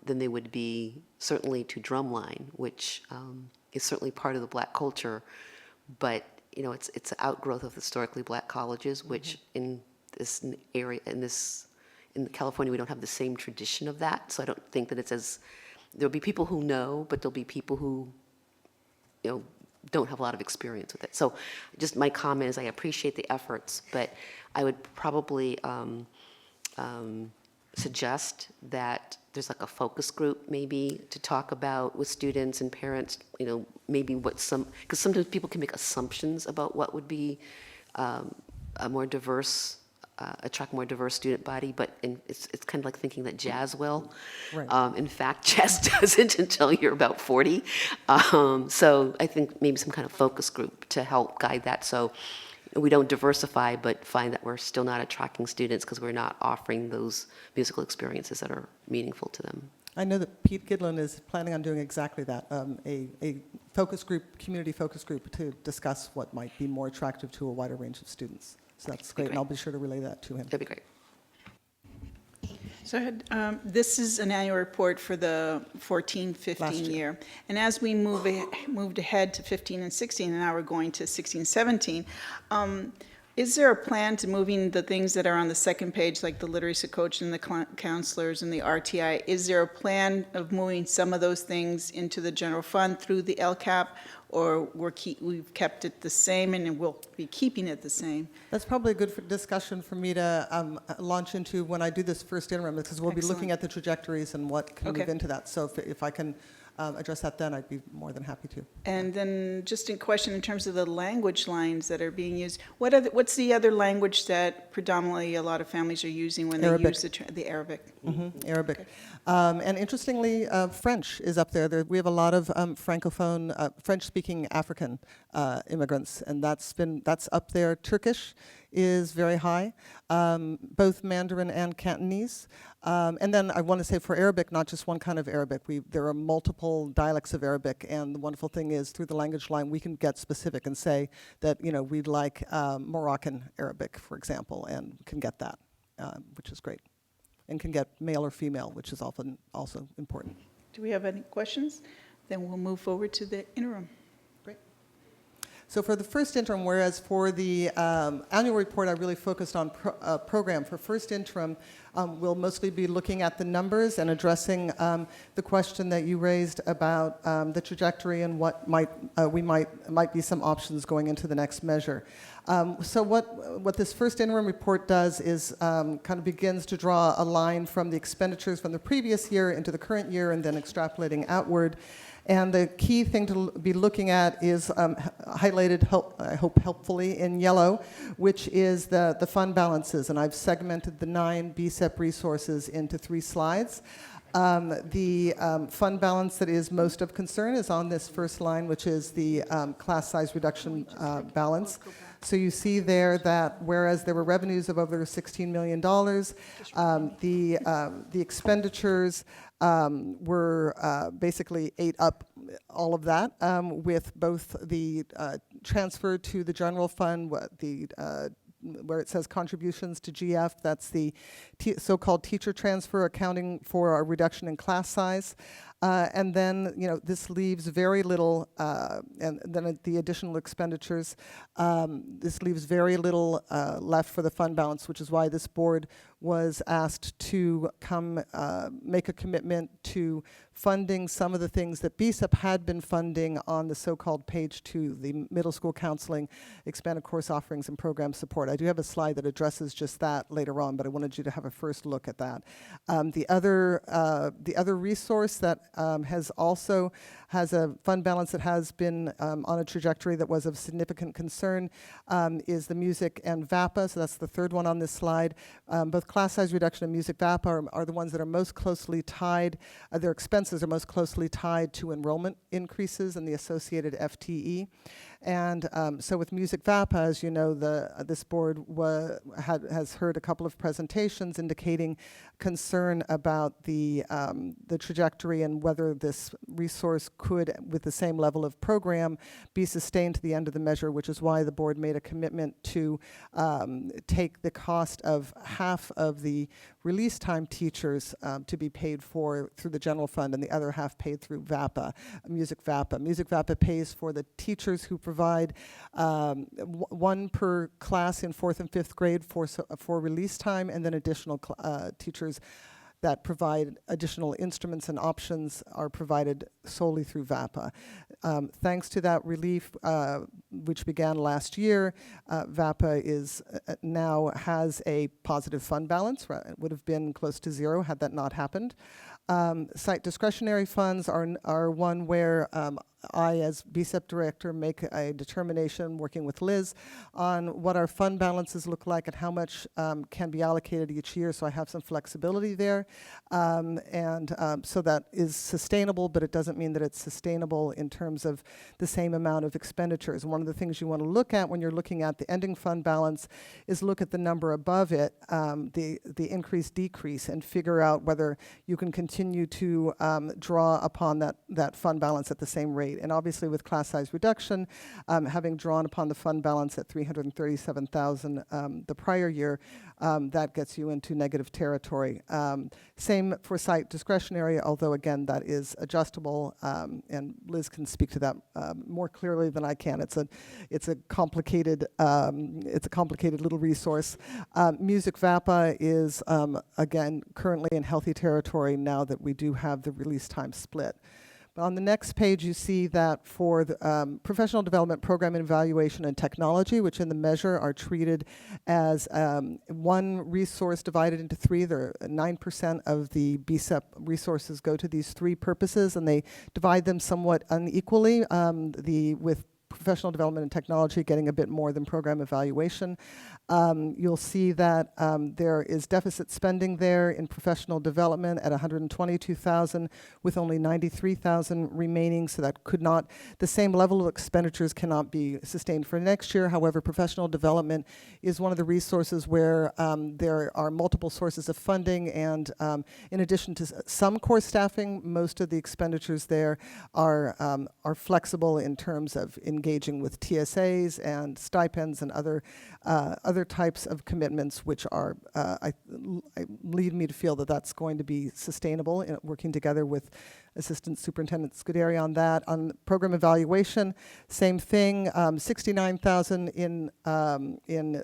than they would be certainly to drumline, which is certainly part of the Black culture, but it's an outgrowth of historically Black colleges, which in this area, in California, we don't have the same tradition of that. So I don't think that there'll be people who know, but there'll be people who, don't have a lot of experience with it. So just my comment is I appreciate the efforts, but I would probably suggest that there's like a focus group maybe to talk about with students and parents, maybe because sometimes people can make assumptions about what would be a more diverse, attract more diverse student body, but it's kind of like thinking that jazz will. Right. In fact, jazz doesn't until you're about 40. So I think maybe some kind of focus group to help guide that. So we don't diversify, but find that we're still not attracting students because we're not offering those musical experiences that are meaningful to them. I know that Pete Gidlin is planning on doing exactly that, a focus group, community focus group to discuss what might be more attractive to a wider range of students. So that's great, and I'll be sure to relay that to him. That'd be great. So this is an annual report for the 14-15 year. And as we moved ahead to 15 and 16, and now we're going to 16-17, is there a plan to moving the things that are on the second page, like the literacy coach and the counselors and the RTI, is there a plan of moving some of those things into the general fund through the LCAP? or we've kept it the same and we'll be keeping it the same? That's probably a good discussion for me to launch into when I do this first interim, because we'll be looking at the trajectories and what can move into that. So if I can address that then, I'd be more than happy to. And then just in question in terms of the language lines that are being used, what's the other language that predominantly a lot of families are using when Arabic. they use the Arabic? Arabic. And interestingly, French is up there. We have a lot of Francophone, French-speaking African immigrants, and that's up there. Turkish is very high, both Mandarin and Cantonese. And then I want to say for Arabic, not just one kind of Arabic. There are multiple dialects of Arabic, and the wonderful thing is through the language line, we can get specific and say that, we'd like Moroccan Arabic, for example, and can get that, which is great. And can get male or female, which is often also important. Do we have any questions? Then we'll move forward to the interim. So for the first interim, whereas for the annual report, I really focused on program. For first interim, we'll mostly be looking at the numbers and addressing the question that you raised about the trajectory and what might be some options going into the next measure. So what this first interim report does is kind of begins to draw a line from the expenditures from the previous year into the current year and then extrapolating outward. And the key thing to be looking at is highlighted, I hope helpfully, in yellow, which is the fund balances. And I've segmented the 9 BSEP resources into 3 slides. The fund balance that is most of concern is on this first line, which is the class size reduction balance. So you see there that whereas there were revenues of over $16 million, the expenditures were basically ate up all of that with both the transfer to the general fund, where it says contributions to GF, that's the so-called teacher transfer accounting for a reduction in class size. And then, this leaves very little, and then the additional expenditures, this leaves very little left for the fund balance, which is why this board was asked to come make a commitment to funding some of the things that BSEP had been funding on the so-called page 2, the middle school counseling, expanded course offerings, and program support. I do have a slide that addresses just that later on, but I wanted you to have a first look at that. The other resource that has a fund balance that has been on a trajectory that was of significant concern is the music and VAPA, so that's the third one on this slide. Both class size reduction and music VAPA are the ones that are most closely tied, their expenses are most closely tied to enrollment increases and the associated FTE. And so with music VAPA, as you know, this board has heard a couple of presentations indicating concern about the trajectory and whether this resource could, with the same level of program, be sustained to the end of the measure, which is why the board made a commitment to take the cost of half of the release time teachers to be paid for through the general fund and the other half paid through VAPA, Music VAPA. Music VAPA pays for the teachers who provide one per class in 4th and 5th grade for release time, and then additional teachers that provide additional instruments and options are provided solely through VAPA. Thanks to that relief, which began last year, VAPA now has a positive fund balance. It would have been close to 0 had that not happened. Site discretionary funds are one where I, as BSEP director, make a determination, working with Liz, on what our fund balances look like and how much can be allocated each year, so I have some flexibility there. So that is sustainable, but it doesn't mean that it's sustainable in terms of the same amount of expenditures. One of the things you want to look at when you're looking at the ending fund balance is look at the number above it, the increase-decrease, and figure out whether you can continue to draw upon that fund balance at the same rate. And obviously with class size reduction, having drawn upon the fund balance at $337,000 the prior year, that gets you into negative territory. Same for site discretionary, although again that is adjustable, and Liz can speak to that more clearly than I can. It's a complicated little resource. Music VAPA is again currently in healthy territory now that we do have the release time split. On the next page, you see that for the professional development program and evaluation and technology, which in the measure are treated as one resource divided into three. 9% of the BSEP resources go to these three purposes, and they divide them somewhat unequally, with professional development and technology getting a bit more than program evaluation. You'll see that there is deficit spending there in professional development at $122,000 with only $93,000 remaining, so that could not, the same level of expenditures cannot be sustained for next year. However, professional development is one of the resources where there are multiple sources of funding, and in addition to some core staffing, most of the expenditures there are flexible in terms of engaging with TSAs and stipends and other types of commitments, which are lead me to feel that that's going to be sustainable. Working together with Assistant Superintendent Scuderi on that. On program evaluation, same thing. $69,000 in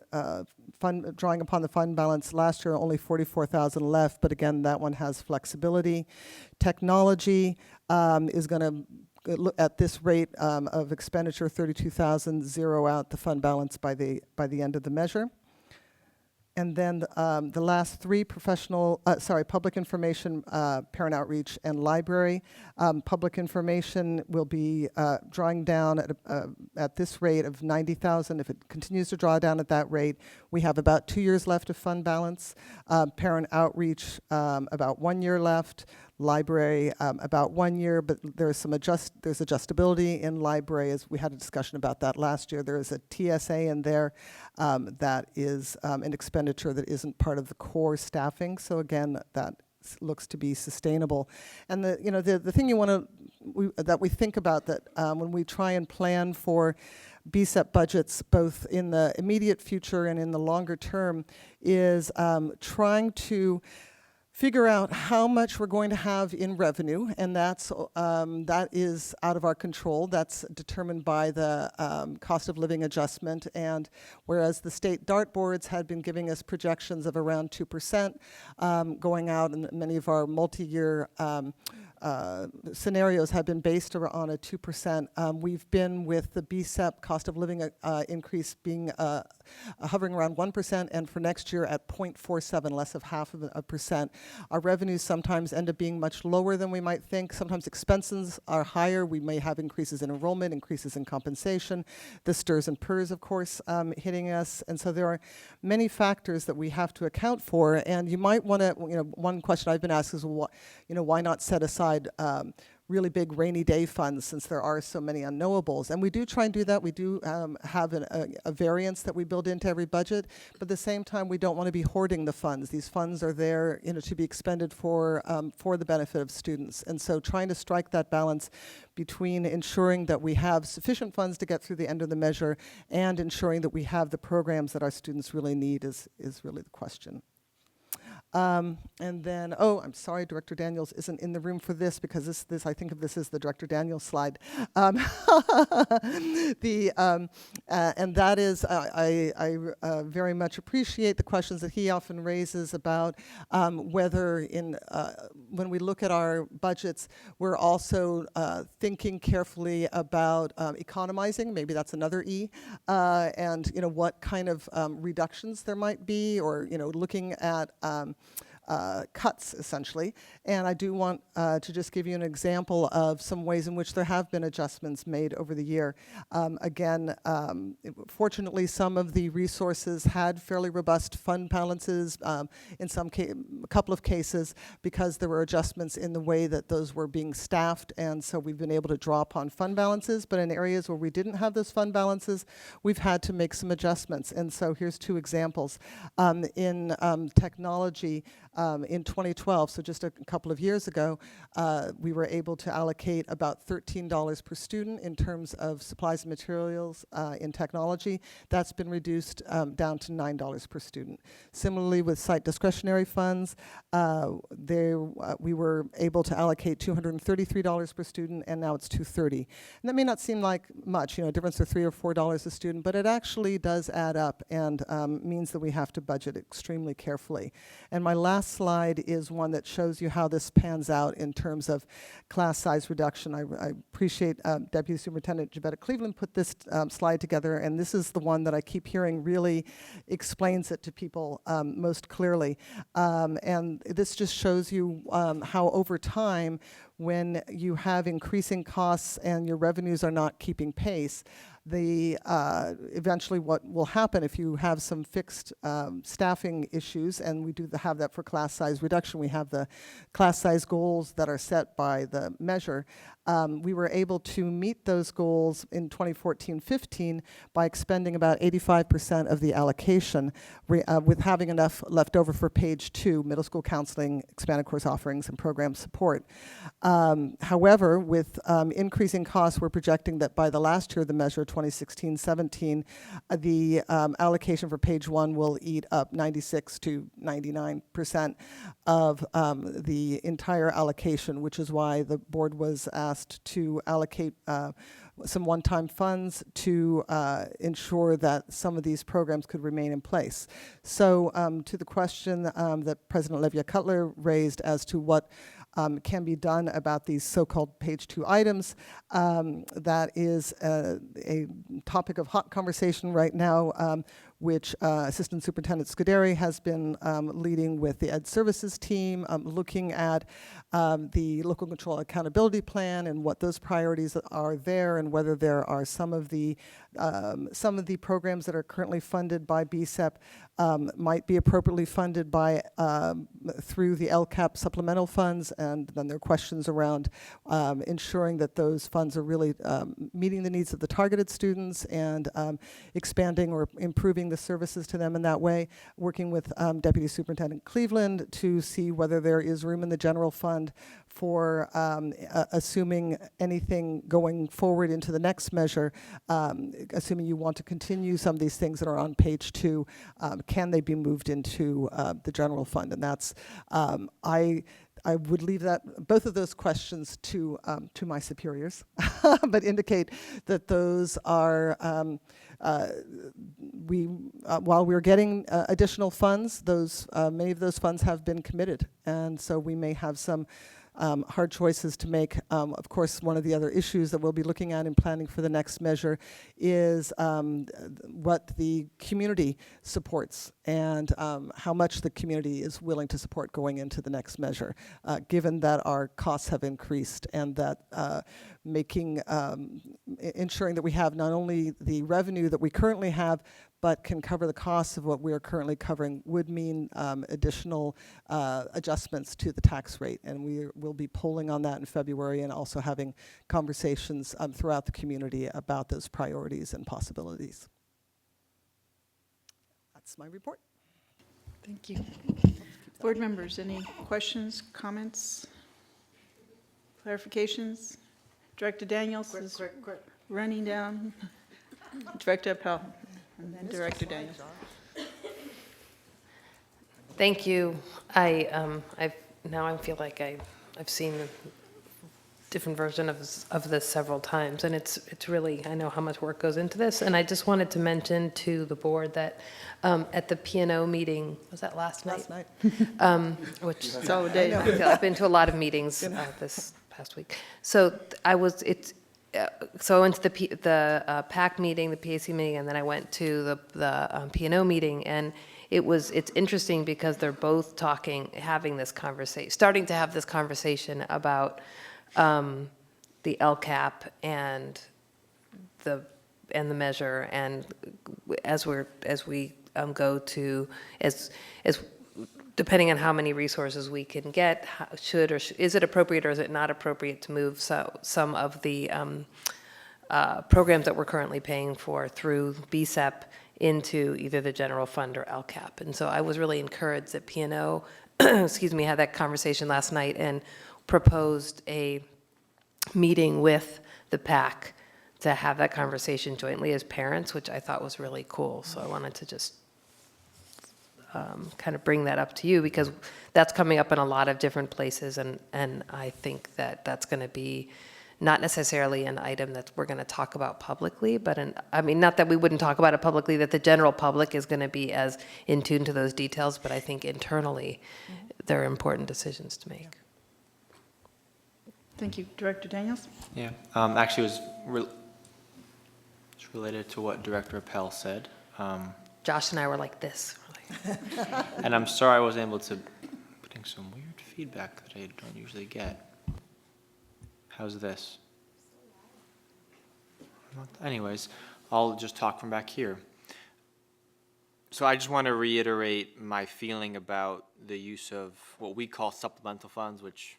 fund, drawing upon the fund balance last year. Only $44,000 left, but again, that one has flexibility. Technology is going to look at this rate of expenditure, $32,000, zero out the fund balance by the end of the measure. And then the last three, public information, parent outreach, and library. Public information will be drawing down at this rate of $90,000. If it continues to draw down at that rate, we have about 2 years left of fund balance. Parent outreach, about 1 year left. Library, about 1 year, but there's there's adjustability in library, as we had a discussion about that last year. There is a TSA in there that is an expenditure that isn't part of the core staffing. So again, that looks to be sustainable. And the thing that we think about that when we try and plan for BSEP budgets, both in the immediate future and in the longer term, is trying to figure out how much we're going to have in revenue, and that is out of our control. That's determined by the cost of living adjustment, and whereas the state dartboards had been giving us projections of around 2% going out, and many of our multi-year scenarios have been based on a 2%. We've been with the BSEP cost of living increase being hovering around 1%, and for next year at 0.47, less of half of a percent. Our revenues sometimes end up being much lower than we might think. Sometimes expenses are higher. We may have increases in enrollment, increases in compensation, the STRS and PERS, of course, hitting us. And so there are many factors that we have to account for. And you might want to, one question I've been asked is, why not set aside really big rainy day funds, since there are so many unknowables. And we do try and do that. We do have a variance that we build into every budget, but at the same time, we don't want to be hoarding the funds. These funds are there to be expended for the benefit of students. And so trying to strike that balance between ensuring that we have sufficient funds to get through the end of the measure and ensuring that we have the programs that our students really need is really the question. And then, I'm sorry, Director Daniels isn't in the room for this, because this I think of this as the Director Daniels slide. And that is, I very much appreciate the questions that he often raises about whether when we look at our budgets, we're also thinking carefully about economizing, maybe that's another E, and what kind of reductions there might be, or looking at cuts, essentially. And I do want to just give you an example of some ways in which there have been adjustments made over the year. Again, fortunately, some of the resources had fairly robust fund balances in a couple of cases, because there were adjustments in the way that those were being staffed, and so we've been able to draw upon fund balances. But in areas where we didn't have those fund balances, we've had to make some adjustments. And so here's two examples. In technology, in 2012, so just a couple of years ago, we were able to allocate about $13 per student in terms of supplies and materials in technology. That's been reduced down to $9 per student. Similarly, with site discretionary funds, we were able to allocate $233 per student, and now it's $230. And that may not seem like much, a difference of $3 or $4 a student, but it actually does add up, and means that we have to budget extremely carefully. And my last last slide is one that shows you how this pans out in terms of class size reduction. I appreciate Deputy Superintendent Jabetta Cleveland put this slide together, and this is the one that I keep hearing really explains it to people most clearly. And this just shows you how over time, when you have increasing costs and your revenues are not keeping pace, eventually what will happen if you have some fixed staffing issues, and we do have that for class size reduction. We have the class size goals that are set by the measure. We were able to meet those goals in 2014-15 by expending about 85% of the allocation, with having enough left over for page 2, middle school counseling, expanded course offerings, and program support. However, with increasing costs, we're projecting that by the last year of the measure, 2016-17, the allocation for page 1 will eat up 96 to 99% of the entire allocation, which is why the board was asked to allocate some one-time funds to ensure that some of these programs could remain in place. So to the question that President Levia Cutler raised as to what can be done about these so-called page 2 items, that is a topic of hot conversation right now, which Assistant Superintendent Scuderi has been leading with the Ed Services team, looking at the local control accountability plan and what those priorities are there, and whether there are some of the programs that are currently funded by BSEP might be appropriately funded by through the LCAP supplemental funds, and then there are questions around ensuring that those funds are really meeting the needs of the targeted students and expanding or improving the services to them in that way, working with Deputy Superintendent Cleveland to see whether there is room in the general fund for assuming anything going forward into the next measure, assuming you want to continue some of these things that are on page 2, can they be moved into the general fund? And that's, I would leave both of those questions to my superiors, but indicate that those are, while we're getting additional funds, many of those funds have been committed, and so we may have some hard choices to make. Of course, one of the other issues that we'll be looking at in planning for the next measure is what the community supports and how much the community is willing to support going into the next measure, given that our costs have increased and that ensuring that we have not only the revenue that we currently have, but can cover the costs of what we are currently covering would mean additional adjustments to the tax rate. And we will be polling on that in February and also having conversations throughout the community about those priorities and possibilities. That's my report. Thank you. Board members, any questions, comments, clarifications? Director Daniels is running down. Director Appel. And then Director Daniels. Thank you. I feel like I've seen a different version of this several times, and it's really, I know how much work goes into this, and I just wanted to mention to the board that at the P&O meeting, was that last night? Last night. Which It's all day. I've been to a lot of meetings this past week. So so I went to the PAC meeting, the PAC meeting, and then I went to the P&O meeting, and it's interesting because they're both starting to have this conversation about the LCAP and the measure, and as we go to depending on how many resources we can get, is it appropriate or is it not appropriate to move some of the programs that we're currently paying for through BSEP into either the general fund or LCAP. And so I was really encouraged that P&O, had that conversation last night and proposed a meeting with the PAC to have that conversation jointly as parents, which I thought was really cool. So I wanted to just kind of bring that up to you because that's coming up in a lot of different places, and I think that that's going to be not necessarily an item that we're going to talk about publicly, but I mean, not that we wouldn't talk about it publicly, that the general public is going to be as in tune to those details, but I think internally, there are important decisions to make. Thank you. Director Daniels? Yeah, actually, it's related to what Director Appel said. Josh and I were like this. And I'm sorry I wasn't able to, putting some weird feedback that I don't usually get. How's this? Anyways, I'll just talk from back here. So I just want to reiterate my feeling about the use of what we call supplemental funds, which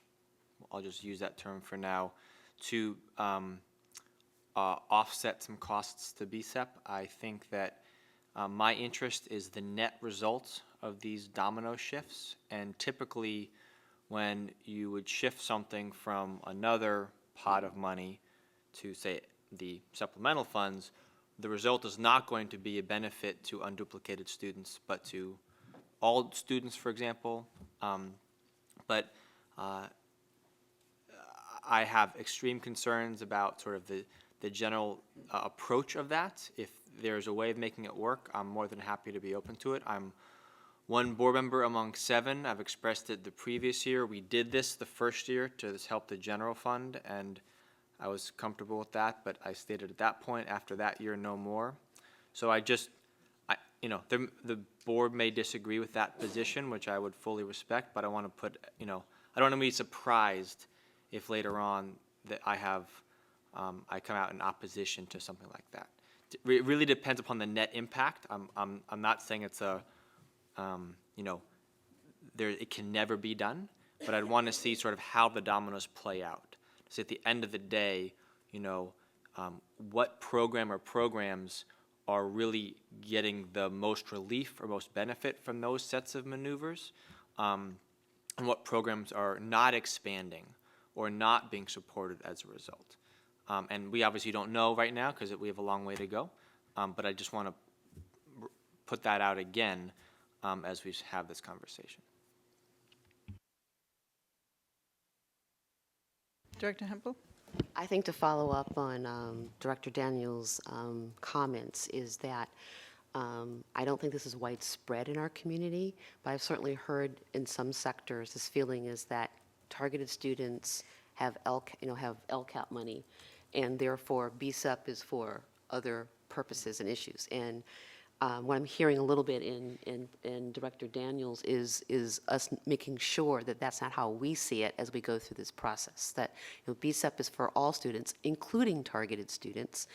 I'll just use that term for now, to offset some costs to BSEP. I think that my interest is the net result of these domino shifts, and typically when you would shift something from another pot of money to, say, the supplemental funds, the result is not going to be a benefit to unduplicated students, but to all students, for example. But I have extreme concerns about sort of the general approach of that. If there's a way of making it work, I'm more than happy to be open to it. I'm one board member among 7. I've expressed it the previous year. We did this the first year to help the general fund, and I was comfortable with that, but I stated at that point, after that year, no more. So the board may disagree with that position, which I would fully respect, but I want to put, I don't want to be surprised if later on that I come out in opposition to something like that. It really depends upon the net impact. I'm not saying it's it can never be done, but I'd want to see sort of how the dominoes play out. So at the end of the day, what program or programs are really getting the most relief or most benefit from those sets of maneuvers, and what programs are not expanding or not being supported as a result. And we obviously don't know right now because we have a long way to go, but I just want to put that out again as we have this conversation. Director Hempel? I think to follow up on Director Daniels' comments is that I don't think this is widespread in our community, but I've certainly heard in some sectors this feeling is that targeted students have LCAP money, and therefore BSEP is for other purposes and issues. And what I'm hearing a little bit in Director Daniels is us making sure that that's not how we see it as we go through this process, that BSEP is for all students, including targeted students,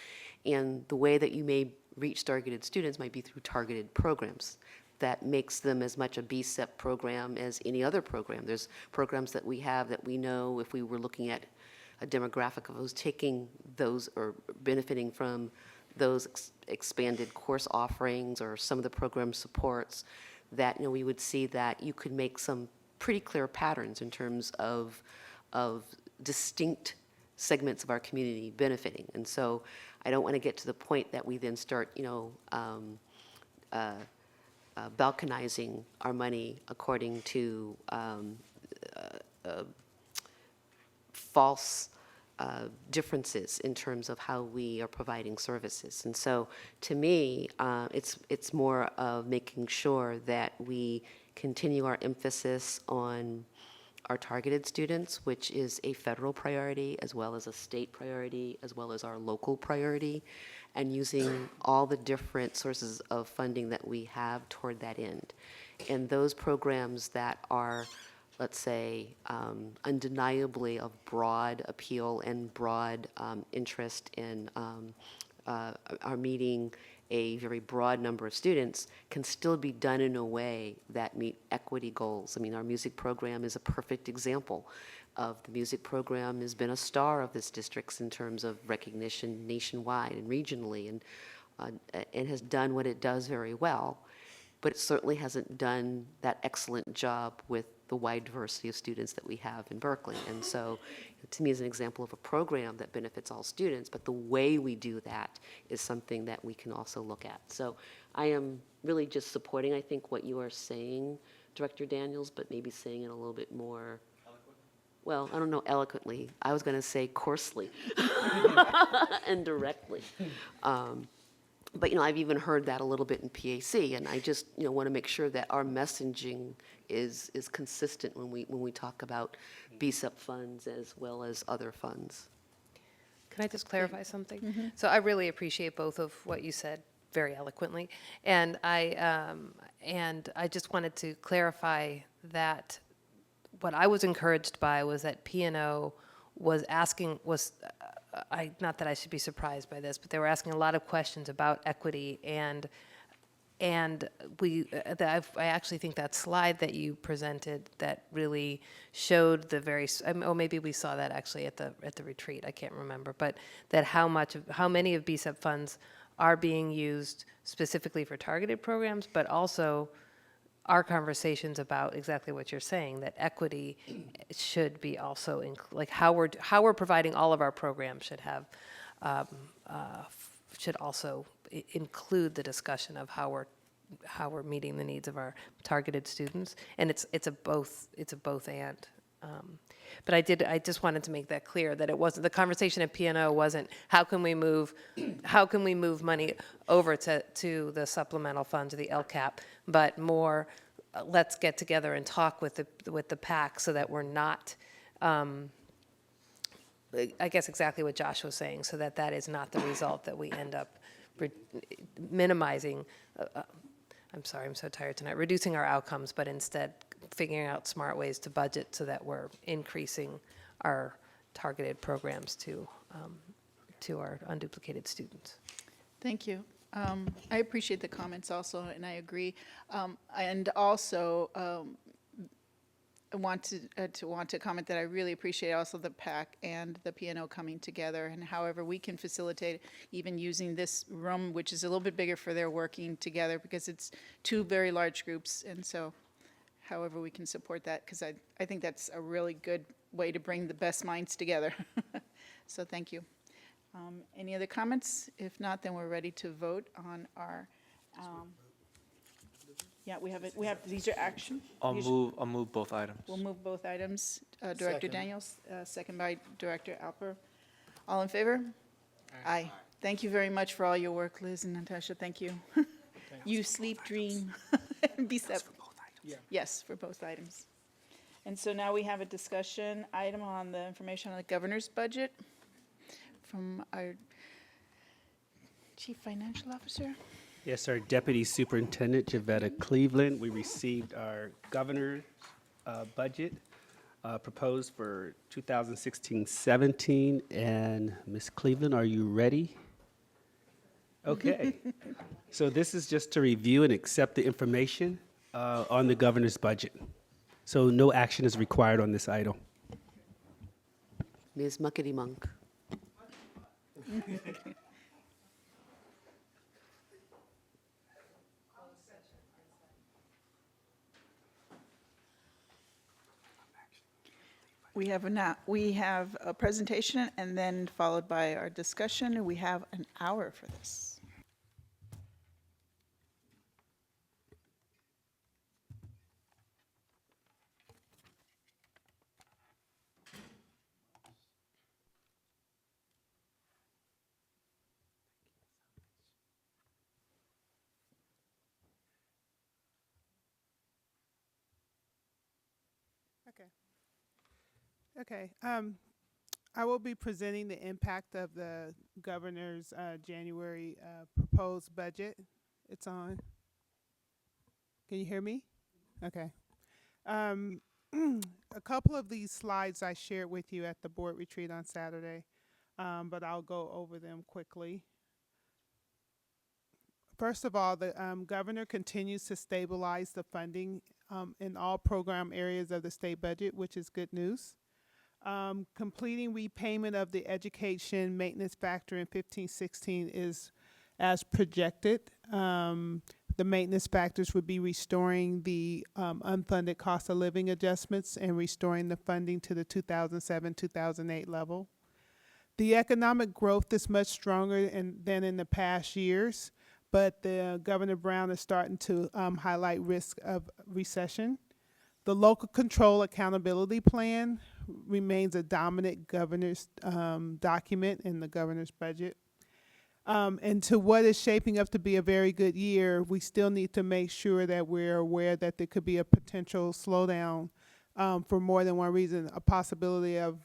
and the way that you may reach targeted students might be through targeted programs. That makes them as much a BSEP program as any other program. There's programs that we have that we know if we were looking at a demographic of those taking those or benefiting from those expanded course offerings or some of the program supports, that we would see that you could make some pretty clear patterns in terms of distinct segments of our community benefiting. And so I don't want to get to the point that we then start balkanizing our money according to false differences in terms of how we are providing services. And so to me, it's more of making sure that we continue our emphasis on our targeted students, which is a federal priority as well as a state priority as well as our local priority, and using all the different sources of funding that we have toward that end. And those programs that are, let's say, undeniably of broad appeal and broad interest in are meeting a very broad number of students can still be done in a way that meet equity goals. I mean, our music program is a perfect example of the music program has been a star of this district in terms of recognition nationwide and regionally, and has done what it does very well, but it certainly hasn't done that excellent job with the wide diversity of students that we have in Berkeley. And so to me is an example of a program that benefits all students, but the way we do that is something that we can also look at. So I am really just supporting, I think, what you are saying, Director Daniels, but maybe saying it a little bit more well, I don't know eloquently, I was going to say coarsely and directly. But, you know, I've even heard that a little bit in PAC, and I just, you know, want to make sure that our messaging is consistent when we talk about BSEP funds as well as other funds. Can I just clarify something? So I really appreciate both of what you said very eloquently, and I just wanted to clarify that what I was encouraged by was that P&O was asking, not that I should be surprised by this, but they were asking a lot of questions about equity, and I actually think that slide that you presented that really showed the very, oh, maybe we saw that actually at the retreat, I can't remember, but that how many of BSEP funds are being used specifically for targeted programs, but also our conversations about exactly what you're saying, that equity should be also, like how we're providing all of our programs should have, should also include the discussion of how we're meeting the needs of our targeted students, and it's a both and. But I just wanted to make that clear, that it wasn't, the conversation at P&O wasn't how can we move money over to the supplemental funds, the LCAP, but more let's get together and talk with the PAC so that we're not, I guess exactly what Josh was saying, so that is not the result that we end up minimizing, I'm sorry, I'm so tired tonight, reducing our outcomes, but instead figuring out smart ways to budget so that we're increasing our targeted programs to our unduplicated students. Thank you. I appreciate the comments also, and I agree. And also, I want to comment that I really appreciate also the PAC and the P&O coming together, and however we can facilitate even using this room, which is a little bit bigger for their working together, because it's two very large groups, and so however we can support that, because I think that's a really good way to bring the best minds together. So thank you. Any other comments? If not, then we're ready to vote on our, yeah, we have it. We have, these are action. I'll move both items. We'll move both items. Director Second. Daniels, second by Director Alper. All in favor? Aye. Thank you very much for all your work, Liz and Natasha. Thank you. You sleep, dream. Be safe. Yeah. Yes, for both items. And so now we have a discussion item on the information on the governor's budget from our Chief Financial Officer. Yes, our Deputy Superintendent, Javetta Cleveland. We received our governor's budget proposed for 2016-17. And Ms. Cleveland, are you ready? Okay. So this is just to review and accept the information on the governor's budget. So no action is required on this item. Ms. Muckety Monk. We have a presentation and then followed by our discussion. We have an hour for this. Okay. I will be presenting the impact of the governor's January proposed budget. It's on. Can you hear me? Okay. A couple of these slides I shared with you at the board retreat on Saturday, but I'll go over them quickly. First of all, the governor continues to stabilize the funding in all program areas of the state budget, which is good news. Completing repayment of the education maintenance factor in 15-16 is as projected. The maintenance factors would be restoring the unfunded cost of living adjustments and restoring the funding to the 2007-2008 level. The economic growth is much stronger than in the past years, but Governor Brown is starting to highlight risk of recession. The local control accountability plan remains a dominant governor's document in the governor's budget. And to what is shaping up to be a very good year, we still need to make sure that we're aware that there could be a potential slowdown for more than one reason, a possibility of,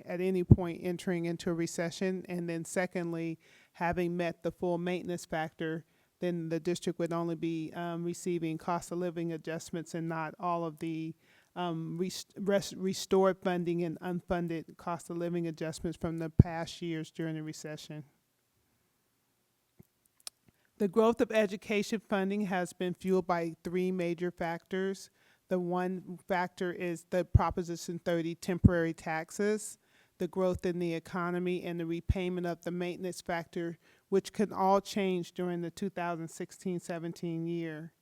at any point entering into a recession. And then secondly, having met the full maintenance factor, then the district would only be receiving cost of living adjustments and not all of the restored funding and unfunded cost of living adjustments from the past years during the recession. The growth of education funding has been fueled by three major factors. The one factor is the Proposition 30 temporary taxes, the growth in the economy, and the repayment of the maintenance factor, which can all change during the 2016-17 year.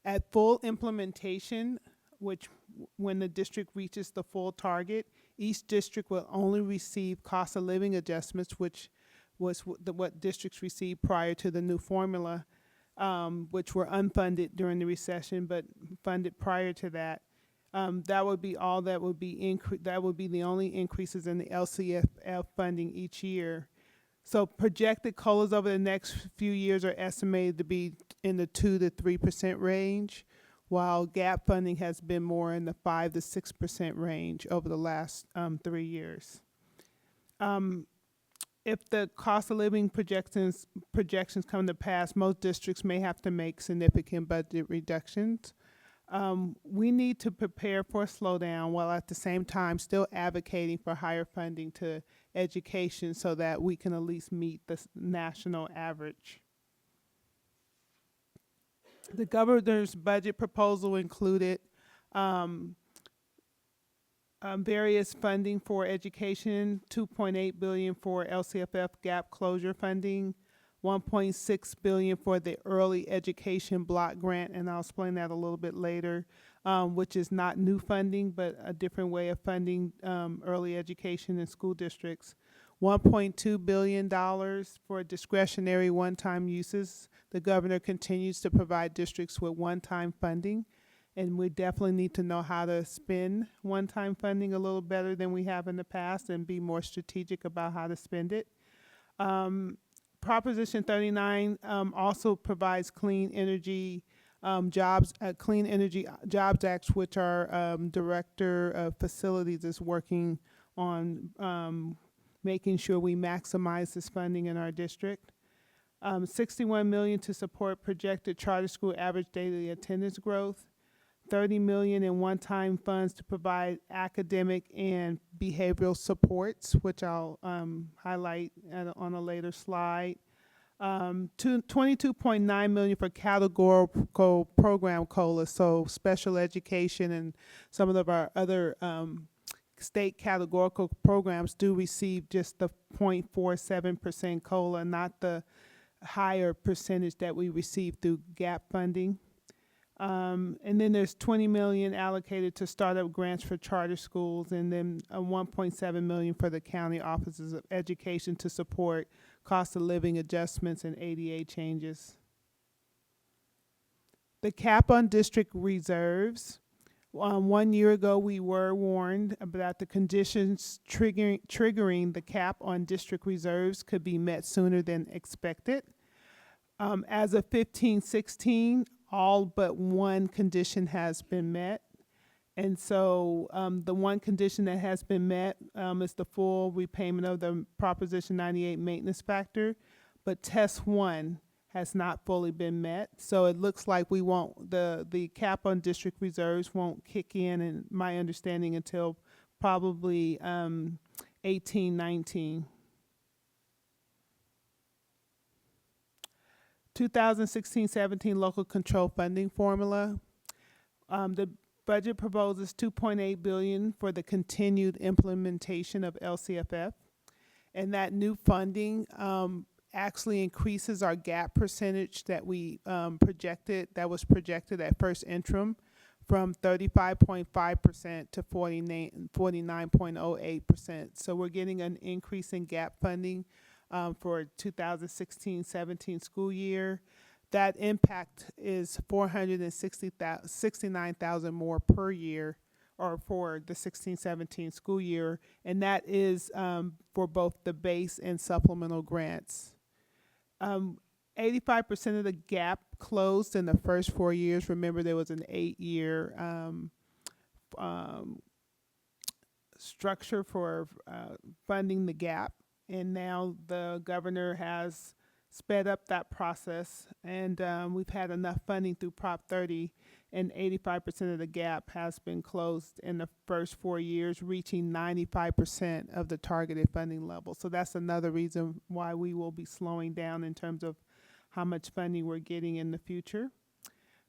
At full implementation, which when the district reaches the full target, each district will only receive cost of living adjustments, which was what districts received prior to the new formula, which were unfunded during the recession, but funded prior to that. That would be all that would be that would be the only increases in the LCFF funding each year. So projected COLAs over the next few years are estimated to be in the 2 to 3% range, while gap funding has been more in the 5 to 6% range over the last 3 years. If the cost of living projections come to pass, most districts may have to make significant budget reductions. We need to prepare for a slowdown while at the same time still advocating for higher funding to education so that we can at least meet the national average. The governor's budget proposal included various funding for education, $2.8 billion for LCFF gap closure funding, $1.6 billion for the early education block grant, and I'll explain that a little bit later, which is not new funding, but a different way of funding early education in school districts. $1.2 billion for discretionary one-time uses. The governor continues to provide districts with one-time funding, and we definitely need to know how to spend one-time funding a little better than we have in the past and be more strategic about how to spend it. Proposition 39 also provides clean energy jobs acts, which our director of facilities is working on making sure we maximize this funding in our district. $61 million to support projected charter school average daily attendance growth. $30 million in one-time funds to provide academic and behavioral supports, which I'll highlight on a later slide. $22.9 million for categorical program COLA, so special education and some of our other state categorical programs do receive just the 0.47% COLA, not the higher percentage that we receive through gap funding. And then there's $20 million allocated to startup grants for charter schools, and then $1.7 million for the county offices of education to support cost of living adjustments and ADA changes. The cap on district reserves. 1 year ago, we were warned about the conditions triggering the cap on district reserves could be met sooner than expected. As of 15-16, all but one condition has been met. And so the one condition that has been met is the full repayment of the Proposition 98 maintenance factor, but test one has not fully been met. So it looks like we won't, the cap on district reserves won't kick in my understanding, until probably 18-19. 2016-17 local control funding formula. The budget proposes $2.8 billion for the continued implementation of LCFF, and that new funding actually increases our gap percentage that we that was projected at first interim, from 35.5% to 49.08%. So we're getting an increase in gap funding for 2016-17 school year. that impact is 469,000 more per year, or for the 16-17 school year, and that is for both the base and supplemental grants. 85% of the gap closed in the first 4 years. Remember, there was an 8-year structure for funding the gap, and now the governor has sped up that process, and we've had enough funding through Prop 30, and 85% of the gap has been closed in the first 4 years, reaching 95% of the targeted funding level. So that's another reason why we will be slowing down in terms of how much funding we're getting in the future.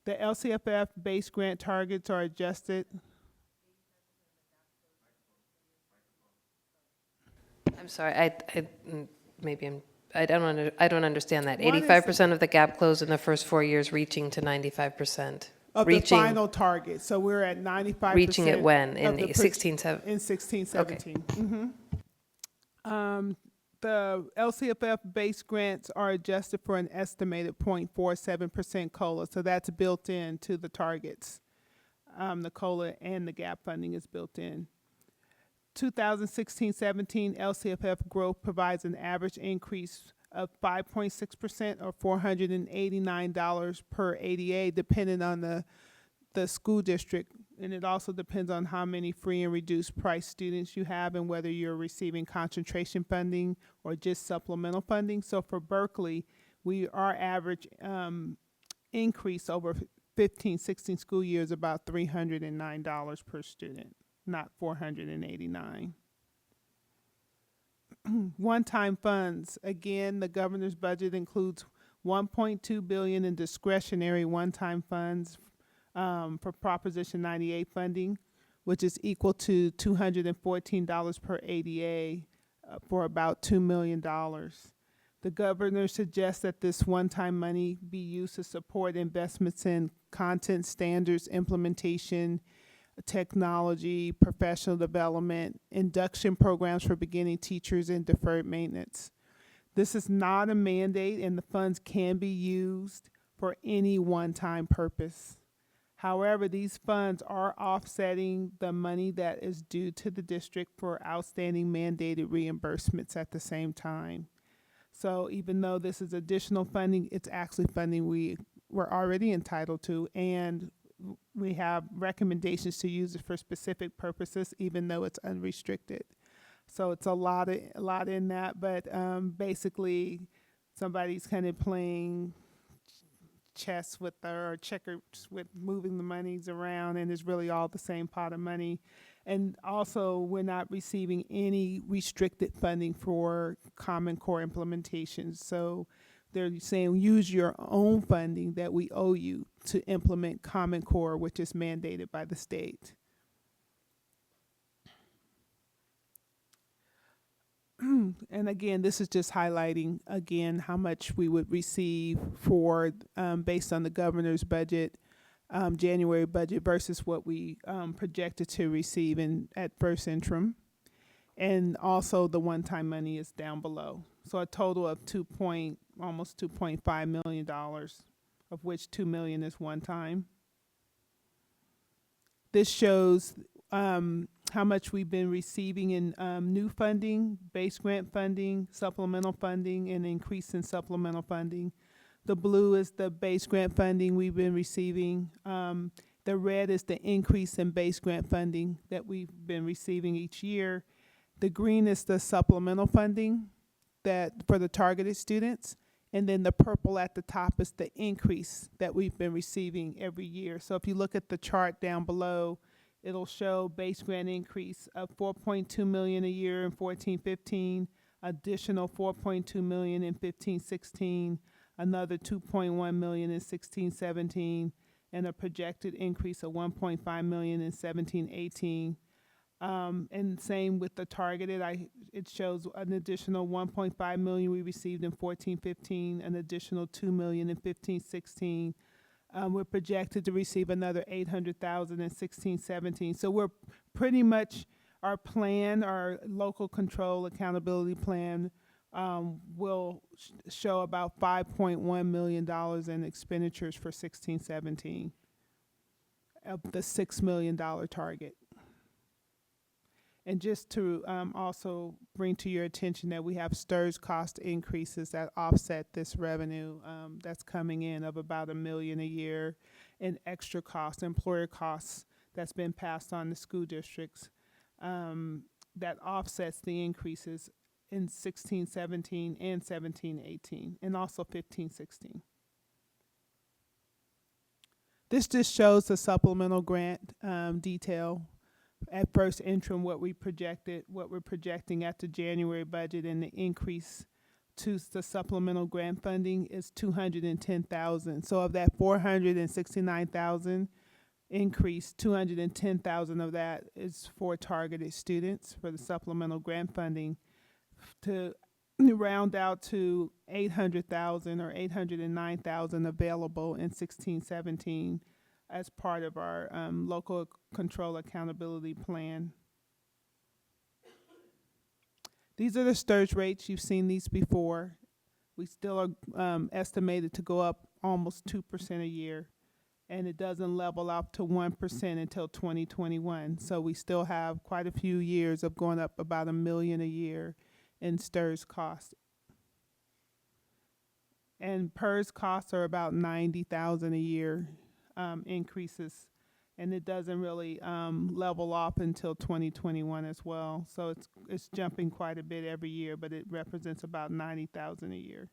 The LCFF base grant targets are adjusted. I'm sorry, I don't understand that. 85% of the gap closed in the first 4 years, reaching to 95%. Of the final target, so we're at 95%. Reaching it when? In 16-17? In 16-17. The LCFF base grants are adjusted for an estimated 0.47% COLA, so that's built into the targets. The COLA and the gap funding is built in. 2016-17 LCFF growth provides an average increase of 5.6% or $489 per ADA, depending on the school district. And it also depends on how many free and reduced price students you have and whether you're receiving concentration funding or just supplemental funding. So for Berkeley, our average increase over 15-16 school years about $309 per student, not $489. One-time funds. Again, the governor's budget includes $1.2 billion in discretionary one-time funds for Proposition 98 funding, which is equal to $214 per ADA for about $2 million. The governor suggests that this one-time money be used to support investments in content standards, implementation, technology, professional development, induction programs for beginning teachers, and deferred maintenance. This is not a mandate, and the funds can be used for any one-time purpose. However, these funds are offsetting the money that is due to the district for outstanding mandated reimbursements at the same time. So even though this is additional funding, it's actually funding we were already entitled to, and we have recommendations to use it for specific purposes, even though it's unrestricted. So it's a lot in that, but basically somebody's kind of playing chess with or checkers with moving the monies around, and it's really all the same pot of money. And also, we're not receiving any restricted funding for Common Core implementations. So they're saying use your own funding that we owe you to implement Common Core, which is mandated by the state. And again, this is just highlighting again how much we would receive for based on the governor's budget, January budget versus what we projected to receive at first interim. And also the one-time money is down below. So a total of almost $2.5 million, of which $2 million is one time. This shows how much we've been receiving in new funding, base grant funding, supplemental funding, and increase in supplemental funding. The blue is the base grant funding we've been receiving. The red is the increase in base grant funding that we've been receiving each year. The green is the supplemental funding for the targeted students. And then the purple at the top is the increase that we've been receiving every year. So if you look at the chart down below, it'll show base grant increase of $4.2 million a year in 14-15, additional $4.2 million in 15-16, another $2.1 million in 16-17, and a projected increase of $1.5 million in 17-18. And same with the targeted, it shows an additional $1.5 million we received in 14-15, an additional $2 million in 15-16. We're projected to receive another $800,000 in 16-17. So we're pretty much, our plan, our local control accountability plan, will show about $5.1 million in expenditures for 16-17 of the $6 million target. And just to also bring to your attention that we have STRS cost increases that offset this revenue that's coming in of about $1 million a year in extra costs, employer costs that's been passed on to school districts that offsets the increases in 16-17 and 17-18 and also 15-16. This just shows the supplemental grant detail. At first interim, what we're projecting at the January budget, and the increase to the supplemental grant funding is $210,000. So of that $469,000 increase, $210,000 of that is for targeted students for the supplemental grant funding, to round out to $800,000 or $809,000 available in 16-17 as part of our local control accountability plan. These are the STRS rates. You've seen these before. We still are estimated to go up almost 2% a year, and it doesn't level up to 1% until 2021. So we still have quite a few years of going up about $1 million a year in STRS costs. And PERS costs are about $90,000 a year increases, and it doesn't really level off until 2021 as well. So it's jumping quite a bit every year, but it represents about $90,000 a year.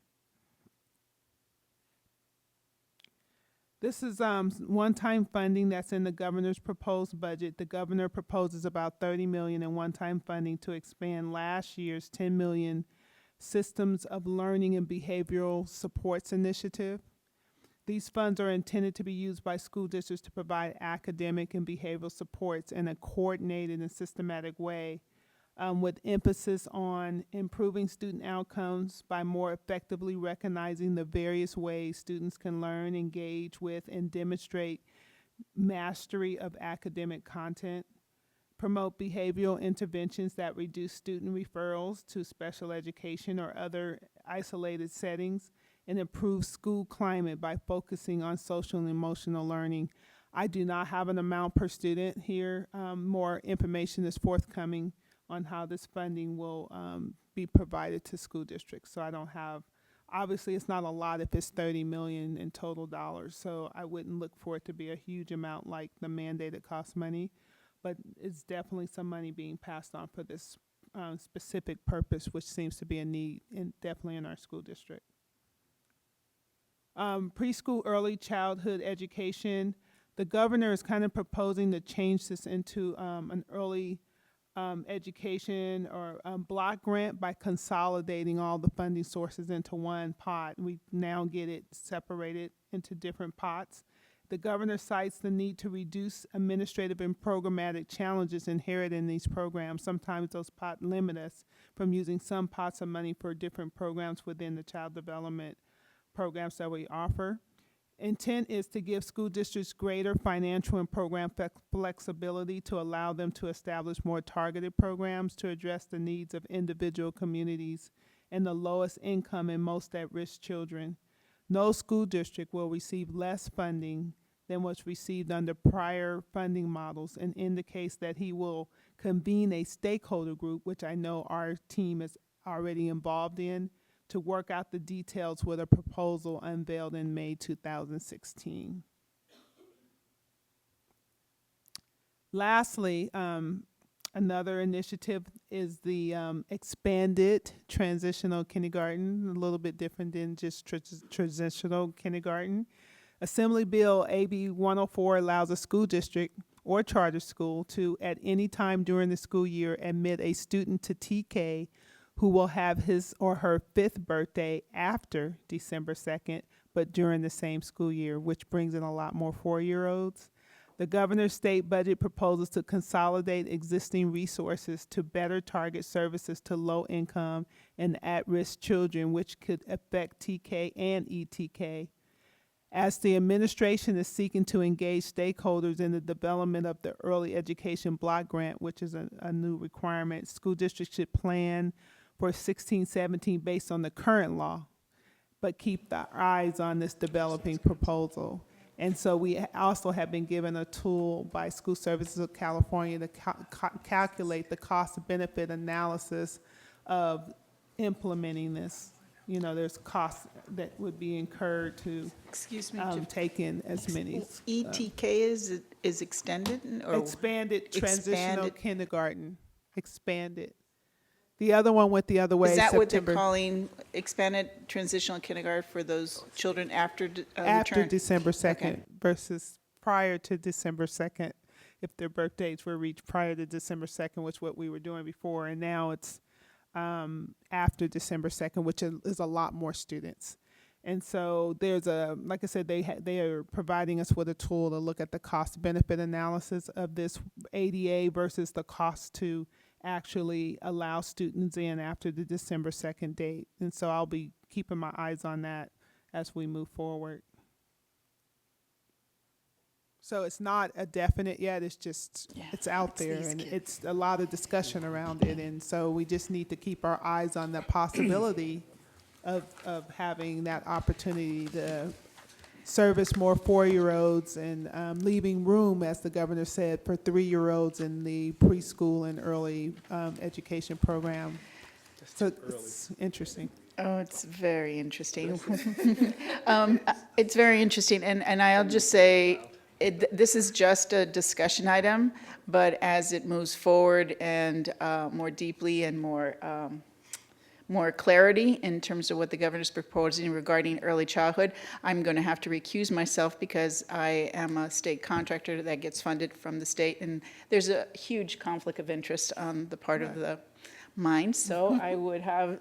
This is one-time funding that's in the governor's proposed budget. The governor proposes about $30 million in one-time funding to expand last year's $10 million Systems of Learning and Behavioral Supports Initiative. These funds are intended to be used by school districts to provide academic and behavioral supports in a coordinated and systematic way, with emphasis on improving student outcomes by more effectively recognizing the various ways students can learn, engage with, and demonstrate mastery of academic content, promote behavioral interventions that reduce student referrals to special education or other isolated settings, and improve school climate by focusing on social and emotional learning. I do not have an amount per student here. More information is forthcoming on how this funding will be provided to school districts. So I don't have, obviously it's not a lot if it's $30 million in total dollars, so I wouldn't look for it to be a huge amount like the mandated cost money, but it's definitely some money being passed on for this specific purpose, which seems to be a need definitely in our school district. Preschool early childhood education. The governor is kind of proposing to change this into an early education or block grant by consolidating all the funding sources into one pot. We now get it separated into different pots. The governor cites the need to reduce administrative and programmatic challenges inherent in these programs. Sometimes those pots limit us from using some pots of money for different programs within the child development programs that we offer. Intent is to give school districts greater financial and program flexibility to allow them to establish more targeted programs to address the needs of individual communities and the lowest income and most at-risk children. No school district will receive less funding than what's received under prior funding models, and indicates that he will convene a stakeholder group, which I know our team is already involved in, to work out the details with a proposal unveiled in May 2016. Lastly, another initiative is the expanded transitional kindergarten, a little bit different than just transitional kindergarten. Assembly Bill AB 104 allows a school district or charter school to, at any time during the school year, admit a student to TK who will have his or her 5th birthday after December 2nd, but during the same school year, which brings in a lot more 4-year-olds. The governor's state budget proposes to consolidate existing resources to better target services to low-income and at-risk children, which could affect TK and ETK. As the administration is seeking to engage stakeholders in the development of the Early Education Block Grant, which is a new requirement, school districts should plan for 16-17 based on the current law, but keep the eyes on this developing proposal. And so we also have been given a tool by School Services of California to calculate the cost-benefit analysis of implementing this. You know, there's costs that would be incurred to Excuse me, take in as many. ETK is extended or Expanded transitional expanded? kindergarten, expanded. The other one went the other way. Is that what they're September. calling expanded transitional kindergarten for those children after After return? December 2nd Okay. versus prior to December 2nd, if their birth dates were reached prior to December 2nd, which what we were doing before, and now it's after December 2nd, which is a lot more students. And so there's like I said, they are providing us with a tool to look at the cost benefit analysis of this ADA versus the cost to actually allow students in after the December 2nd date. And so I'll be keeping my eyes on that as we move forward. So it's not a definite yet, it's just, it's out there, and it's a lot of discussion around it. And so we just need to keep our eyes on the possibility of having that opportunity to service more 4-year-olds and leaving room, as the governor said, for 3-year-olds in the preschool and early education program. So it's interesting. Oh, it's very interesting. It's very interesting, and I'll just say, this is just a discussion item, but as it moves forward and more deeply and more clarity in terms of what the governor's proposing regarding early childhood, I'm going to have to recuse myself because I am a state contractor that gets funded from the state, and there's a huge conflict of interest on the part of the mine. So I would have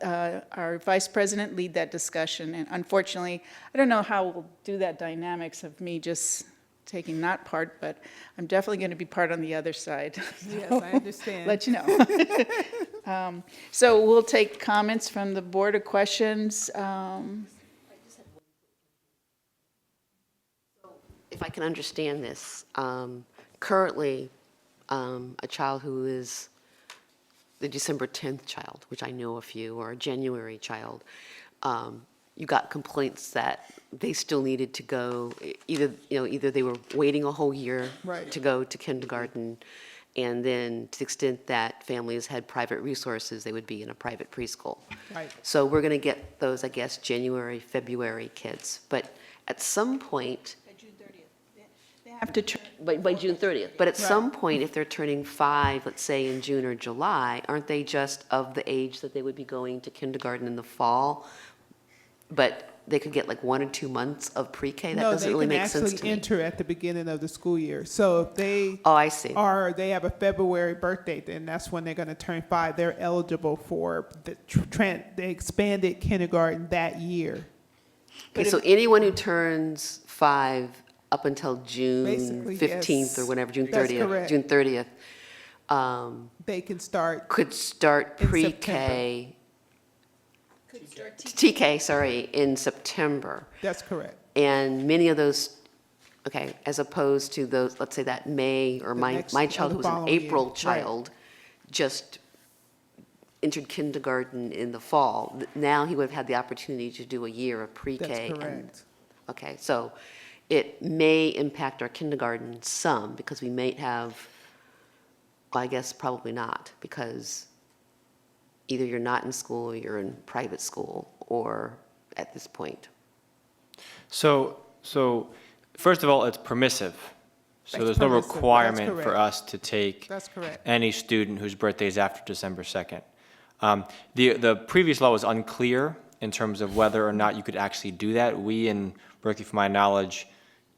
our vice president lead that discussion, and unfortunately, I don't know how we'll do that dynamics of me just taking that part, but I'm definitely going to be part on the other side. Yes, I understand. Let you know. So we'll take comments from the board or questions. If I can understand this, currently, a child who is the December 10th child, which I know a few, or a January child, you got complaints that they still needed to go, either they were waiting a whole year Right. to go to kindergarten, and then to the extent that families had private resources, they would be in a private preschool. Right. So we're going to get those, I guess, January, February kids. But at some point, They have to turn. by June 30th, but at Right. some point, if they're turning 5, let's say in June or July, aren't they just of the age that they would be going to kindergarten in the fall? But they could get like 1 or 2 months of pre-K? That doesn't really make sense to No, they can actually me. enter at the beginning of the school year. So if they Oh, I see. they have a February birthday, then that's when they're going to turn 5. They're eligible for the expanded kindergarten that year. Okay, so anyone who turns 5 up until June Basically, 15th or yes. whatever, June That's 30th, correct. June 30th, They can start could start in pre-K, TK, sorry, in September. That's correct. And many of those, okay, as opposed to those, let's say that May, or my next- child the who was an following year, April right. child, just entered kindergarten in the fall. Now he would have had the opportunity to do a year of pre-K. That's and- correct. Okay, so it may impact our kindergarten some, because we may have, well, I guess probably not, because either you're not in school or you're in private school, or at this point. So first of all, it's permissive. So It's there's no permissive. That's requirement for correct. us to take That's correct. any student whose birthday is after December 2nd. The previous law was unclear in terms of whether or not you could actually do that. We in Berkeley, from my knowledge,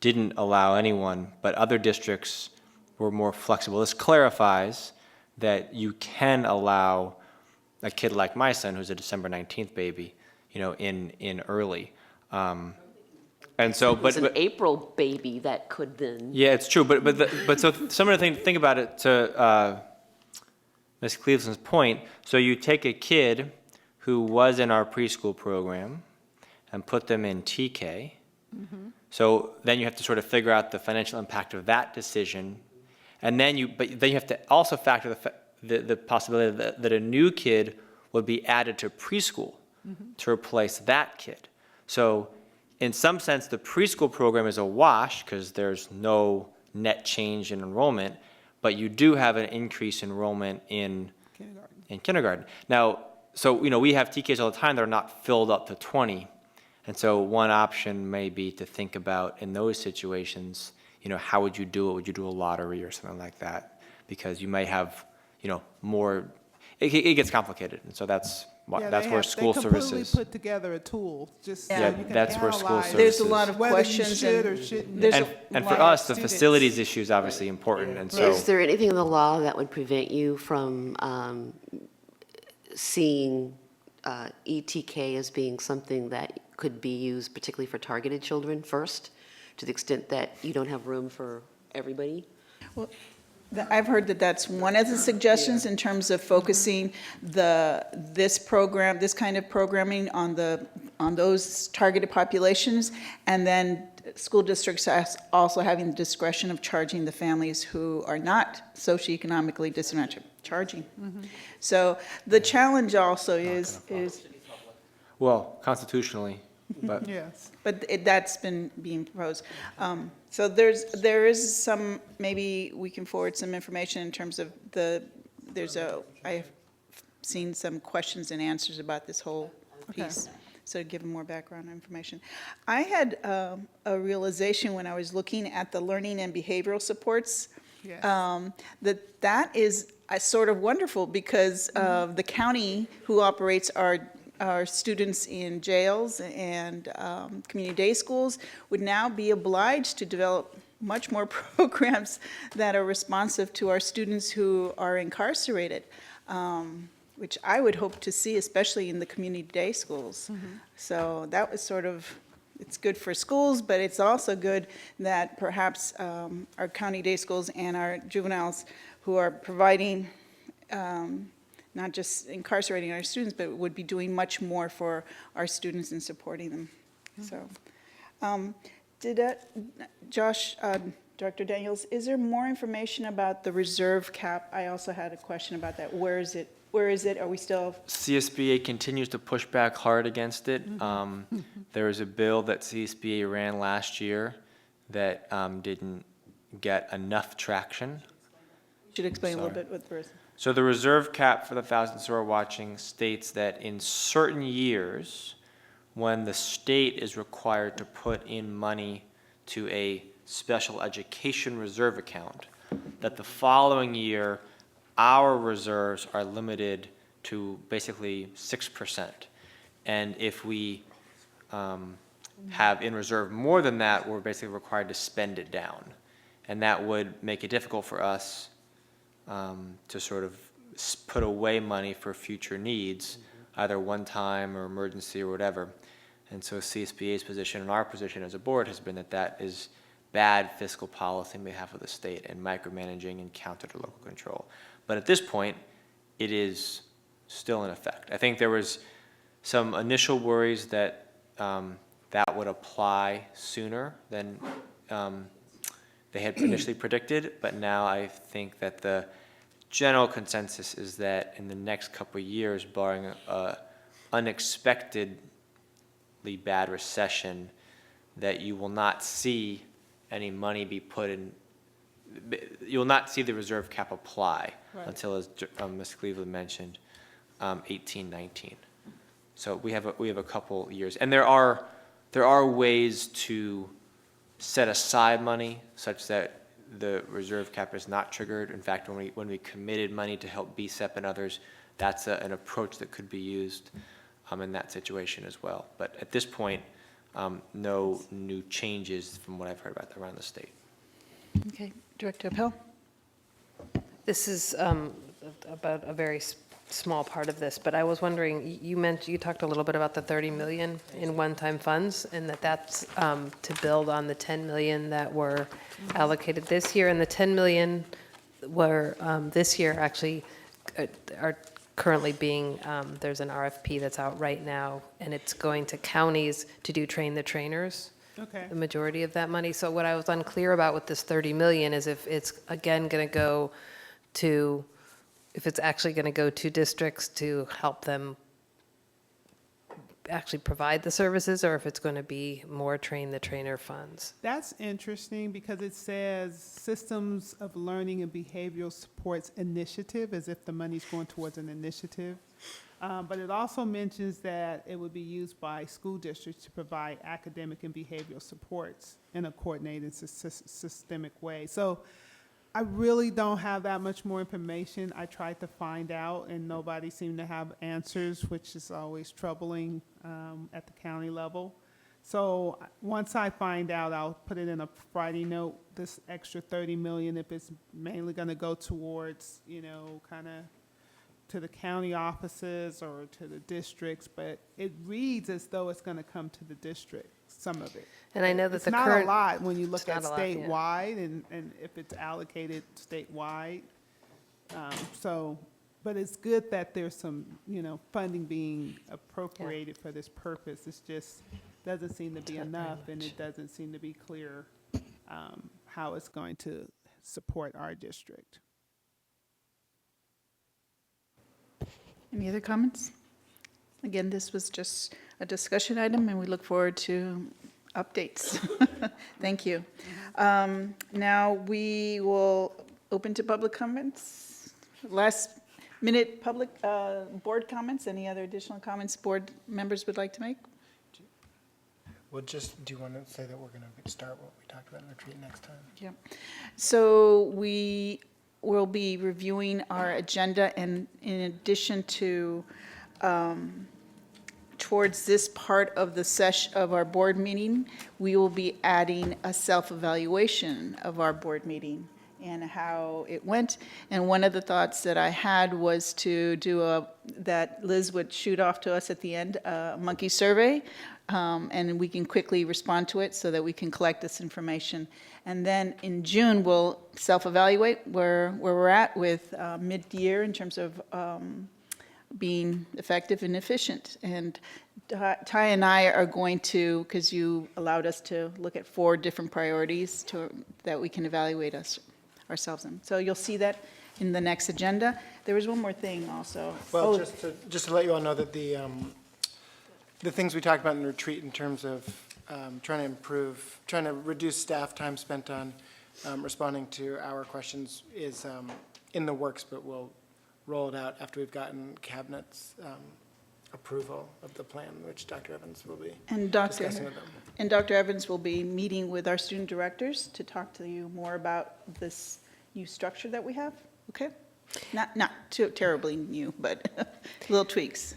didn't allow anyone, but other districts were more flexible. This clarifies that you can allow a kid like my son, who's a December 19th baby, in early. And so, It was but an April baby that could then. yeah, it's true. But so some of the things, think about it, to Ms. Cleveland's point. So you take a kid who was in our preschool program and put them in TK. So then you have to sort of figure out the financial impact of that decision, and then you have to also factor the possibility that a new kid would be added to preschool to replace that kid. So in some sense, the preschool program is a wash because there's no net change in enrollment, but you do have an increased enrollment in kindergarten. Now, so, you know, we have TKs all the time that are not filled up to 20. And so one option may be to think about in those situations, you know, how would you do it? Would you do a lottery or something like that? Because you may have, you know, more, it gets complicated. And so that's Yeah, that's where school they services. completely put together a tool, just so Yeah, you can that's where school analyze There's a lot of whether you questions should or and shouldn't. there's And a for lot us, of the facilities issue is obviously important. And so Is there anything in the law that would prevent you from seeing ETK as being something that could be used particularly for targeted children first, to the extent that you don't have room for everybody? Well, I've heard that that's one of the suggestions in terms of focusing this program, this kind of programming on those targeted populations, and then school districts also having the discretion of charging the families who are not socioeconomically disadvantaged, charging. So the challenge also is well, constitutionally, but Yes. but that's been being proposed. So there is some, maybe we can forward some information in terms of I've seen some questions and answers about this whole piece. So to give them more background information. I had a realization when I was looking at the learning and behavioral supports, Yes. that is sort of wonderful because the county who operates our students in jails and community day schools would now be obliged to develop much more programs that are responsive to our students who are incarcerated, which I would hope to see, especially in the community day schools. So that was sort of, it's good for schools, but it's also good that perhaps our county day schools and our juveniles who are providing not just incarcerating our students, but would be doing much more for our students and supporting them. So, Josh, Dr. Daniels, is there more information about the reserve cap? I also had a question about that. Where is it? Are we still? CSBA continues to push back hard against it. There was a bill that CSBA ran last year that didn't get enough traction. Should explain a little bit what the So the reserve cap for the thousands who are watching states that in certain years, when the state is required to put in money to a special education reserve account, that the following year, our reserves are limited to basically 6%. And if we have in reserve more than that, we're basically required to spend it down. And that would make it difficult for us to sort of put away money for future needs, either one time or emergency or whatever. And so CSBA's position and our position as a board has been that that is bad fiscal policy on behalf of the state and micromanaging and counter to local control. But at this point, it is still in effect. I think there was some initial worries that that would apply sooner than they had initially predicted, but now I think that the general consensus is that in the next couple of years, barring an unexpectedly bad recession, that you will not see any money be put in, you will not see the reserve cap apply until, as Ms. Cleveland mentioned, 18, 19. So we have a couple years, and there are ways to set aside money such that the reserve cap is not triggered. In fact, when we committed money to help BSEP and others, that's an approach that could be used in that situation as well. But at this point, no new changes from what I've heard about around the state. Okay, Director Appel. This is about a very small part of this, but I was wondering, you talked a little bit about the 30 million in one-time funds, and that's to build on the 10 million that were allocated this year, and the 10 million were this year actually are currently being, there's an RFP that's out right now, and it's going to counties to do train the trainers. Okay. The majority of that money. So what I was unclear about with this 30 million is if it's again going to go to if it's actually going to go to districts to help them actually provide the services, or if it's going to be more train the trainer funds. That's interesting because it says Systems of Learning and Behavioral Supports Initiative, as if the money's going towards an initiative. But it also mentions that it would be used by school districts to provide academic and behavioral supports in a coordinated systemic way. So I really don't have that much more information. I tried to find out, and nobody seemed to have answers, which is always troubling at the county level. So once I find out, I'll put it in a Friday note, this extra 30 million, if it's mainly going to go towards, you know, kind of to the county offices or to the districts, but it reads as though it's going to come to the district, some of it. And I know that It's the not current. a lot when you look it's at not a lot, yeah. statewide and if it's allocated statewide. But it's good that there's some, you know, funding being appropriated for this purpose. It's just doesn't seem to be enough, and it doesn't seem to be clear how it's going to support our district. Any other comments? Again, this was just a discussion item, and we look forward to updates. Thank you. Now we will open to public comments. Last minute public board comments. Any other additional comments board members would like to make? Well, just, do you want to say that we're going to start what we talked about in retreat next time? Yeah. So we will be reviewing our agenda, and in addition to towards this part of the session of our board meeting, we will be adding a self-evaluation of our board meeting and how it went. And one of the thoughts that I had was to do that Liz would shoot off to us at the end, a monkey survey, and we can quickly respond to it so that we can collect this information. And then in June, we'll self-evaluate where we're at with mid-year in terms of being effective and efficient. And Ty and I are going to, because you allowed us to look at 4 different priorities that we can evaluate ourselves in. So you'll see that in the next agenda. There was one more thing also. Well, just to let you all know that the things we talked about in retreat in terms of trying to reduce staff time spent on responding to our questions is in the works, but we'll roll it out after we've gotten Cabinet's approval of the plan, which Dr. Evans will be discussing with them. And Dr. Evans will be meeting with our student directors to talk to you more about this new structure that we have, okay? Not too terribly new, but little tweaks.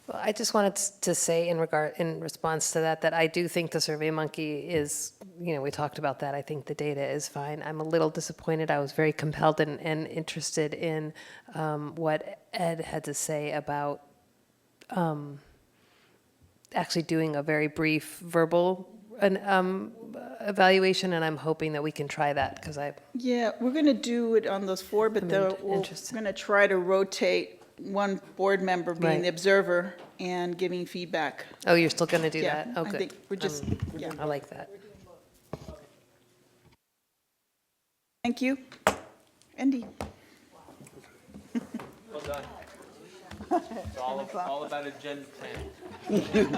Well, I just wanted to say in response to that I do think the SurveyMonkey is, you know, we talked about that. I think the data is fine. I'm a little disappointed. I was very compelled and interested in what Ed had to say about actually doing a very brief verbal evaluation, and I'm hoping that we can try that because Yeah, we're going to do it on those 4, but we're going to try to rotate one board member being the observer and giving feedback. Oh, you're still going to do that? Oh, I good. think we're just, I like that. Thank you. Andy. Well done. It's all about agenda planning.